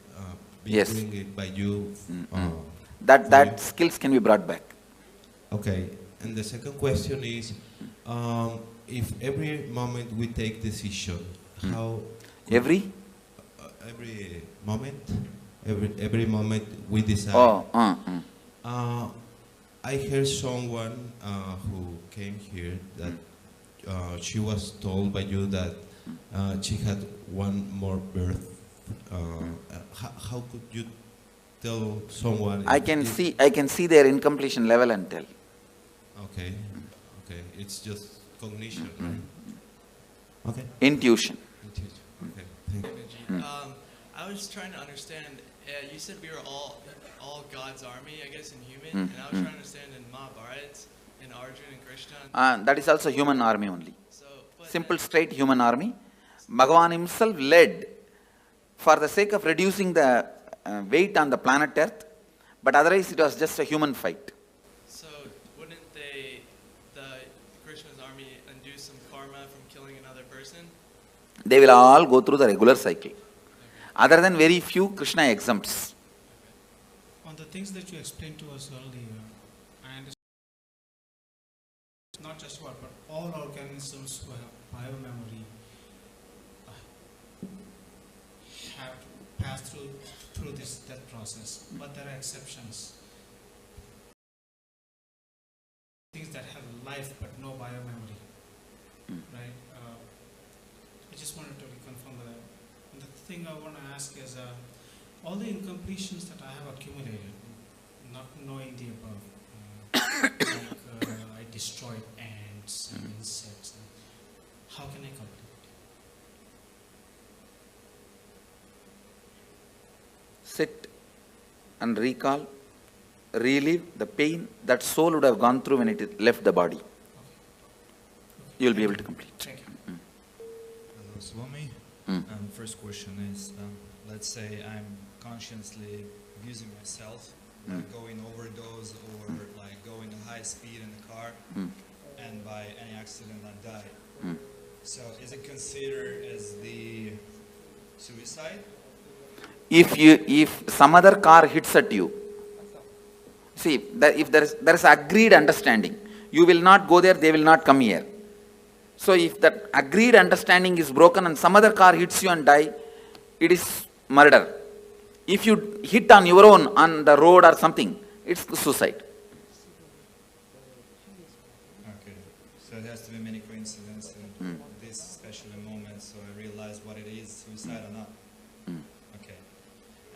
it by you? That skills can be brought back. Okay, and the second question is, if every moment we take decision, how... Every moment every moment we decide. I heard someone who came here that she was told by you that she had one more birth. How could you tell someone? I can see their incompletion level and tell. Okay, okay, it's just cognition, right? Okay. Intuition. Okay, thank you. I was trying to understand. You said we were all God's army, I guess, in human, and I was trying to understand in Mahabharata, in Arjuna and Krishna. That is also human army only. Simple, straight human army. Bhagavan himself led for the sake of reducing the weight on the planet Earth, but otherwise it was just a human fight. So wouldn't the Krishna's army undo some karma from killing another person? They will all go through the regular cycle. Other than very few, Krishna exempts. On the things that you explained to us earlier, I understand not just what, but all organisms who have biomemory have to pass through this death process, but there are exceptions. Things that have life but no biomemory, right? I just wanted to reconfirm that. And the thing I want to ask is, all the incompletions that I have accumulated, not knowing the above, I destroyed ants and insects. How can I complete? Sit and recall, relive the pain that soul would have gone through when it left the body. You will be able to complete. Thank you. Hello, Swami. First question is, let's say I'm consciously abusing myself, like going overdose or like going at high speed in the car, and by any accident I die. So is it considered as the suicide? If some other car hits at you, see, if there is agreed understanding, you will not go there, they will not come here. So if that agreed understanding is broken and some other car hits you and die, it is murder. If you hit on your own on the road or something, it's suicide. Okay, so it has to be many coincidences in this special moment, so I realize what it is, suicide or not. Okay.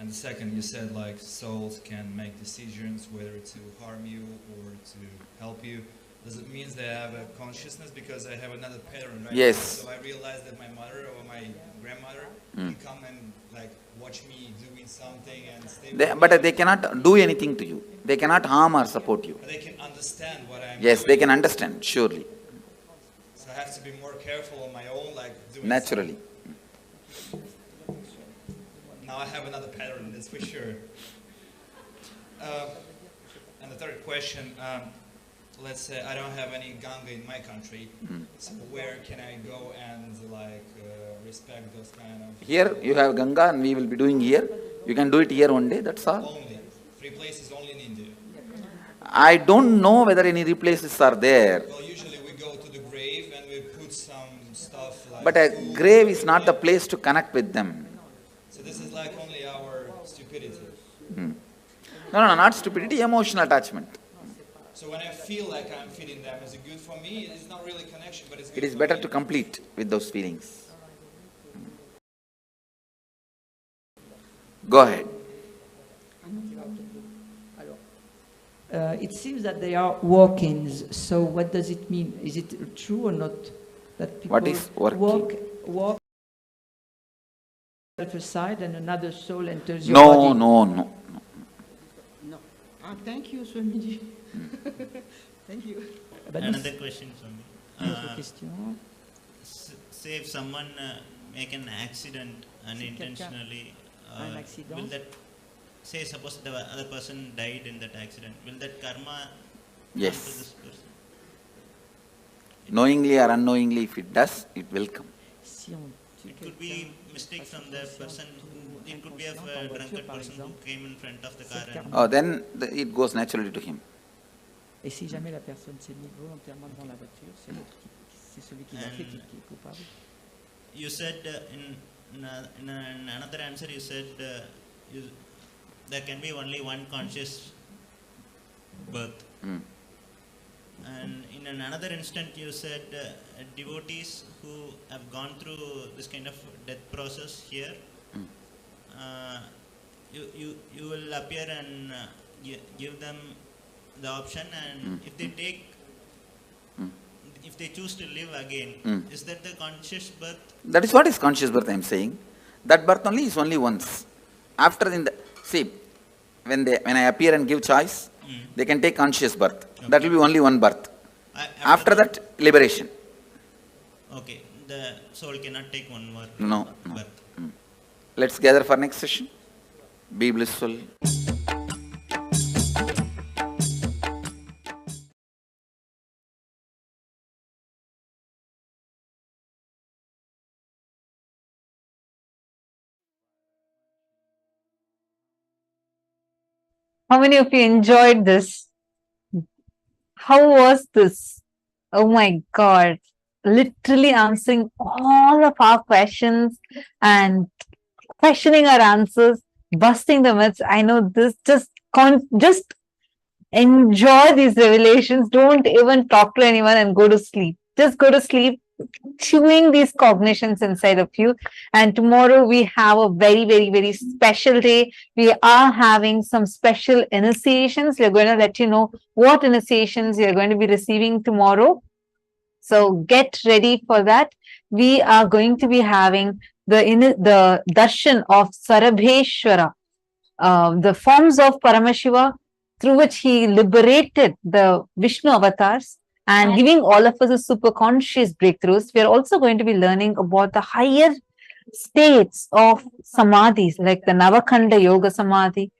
And the second, you said like souls can make decisions whether to harm you or to help you. Does it mean they have a consciousness? Because I have another pattern, right? Yes. So I realize that my mother or my grandmother can come and like watch me doing something and stay But they cannot do anything to you. They cannot harm or support you. But they can understand what I'm Yes, doing. they can understand, surely. So I have to be more careful on my own, like doing Naturally. something. Now I have another pattern, that's for sure. And the third question, let's say I don't have any Ganga in my country, so where can I go and like respect those kind of... Here you have Ganga and we will be doing here. You can do it here one day, that's all. Only. 3 places only in India. I don't know whether any places are there. Well, usually we go to the grave and we put some stuff like... But a grave is not the place to connect with them. So this is like only our stupidity. No, not stupidity, emotional attachment. So when I feel like I'm feeding them, is it good for me? It's not really connection, but it's good It is for better me. to complete with those feelings. Go ahead. It seems that they are walk-ins. So what does it mean? Is it true or not that people What is walk-in? walk aside and another soul enters your body? No. Thank you, Swamiji. Thank you. Another question, Swami. Say if someone make an accident unintentionally, will that, say suppose the other person died in that accident, will that karma Yes. come to this person? Knowingly or unknowingly, if it does, it will come. It could be mistake from the person. It could be a drunkard person who came in front of the car. And Then it goes naturally to him. Et si jamais la personne s'est mise volontairement devant la voiture, c'est celui qui l'a fait qui est coupable. You said in another answer, you said there can be only one conscious birth. And in another instant, you said devotees who have gone through this kind of death process here, you will appear and give them the option, and if they take, if they choose to live again, is that the conscious birth? That is what is conscious birth, I am saying. That birth only is only once. After see, when I appear and give choice, they can take conscious birth. Okay. That will be only one birth. After that, liberation. Okay, the soul cannot take one more birth. Let's gather for next session. Be blissful. How many of you enjoyed this? How was this? Oh my God. Literally answering all of our questions and questioning our answers, busting the myths. I know this, just enjoy these revelations. Don't even talk to anyone and go to sleep. Just go to sleep, chewing these cognitions inside of you. And tomorrow we have a very, very, very special day. We are having some special initiations. We're going to let you know what initiations you're going to be receiving tomorrow. So get ready for that. We are going to be having the darshan of Sarabheshwara, the forms of Paramashiva, through which he liberated the Vishnu avatars and giving all of us a super conscious breakthroughs. We are also going to be learning about the higher states of samadhis, like the Navakhanda Yoga Samadhi,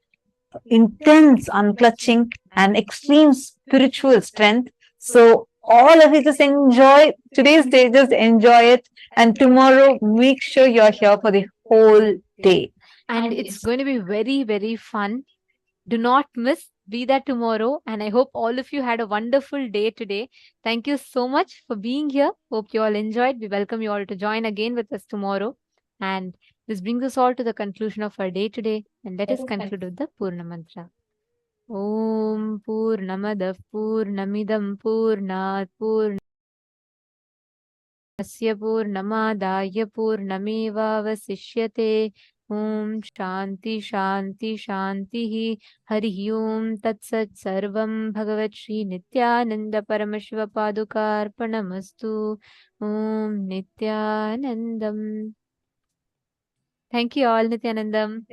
intense unclutching and extreme spiritual strength. So all of you just enjoy today's day, just enjoy it. And tomorrow, make sure you're here for the whole day. And it's going to be very, very fun. Do not miss. Be there tomorrow. And I hope all of you had a wonderful day today. Thank you so much for being here. Hope you all enjoyed. We welcome you all to join again with us tomorrow. And this brings us all to the conclusion of our day today. And let us conclude with the Purna Mantra. Om Purnamadav Purnamidam Purnat Purnasya Purnamadaya Purnameva Vasishyate. Om Shanti Shanti Shanti Hari Om Tat Sat Sarvam Bhagavat Shri Nityananda Paramashiva Padukarpanamastu. Om Nityanandam. Thank you all, Nityanandam.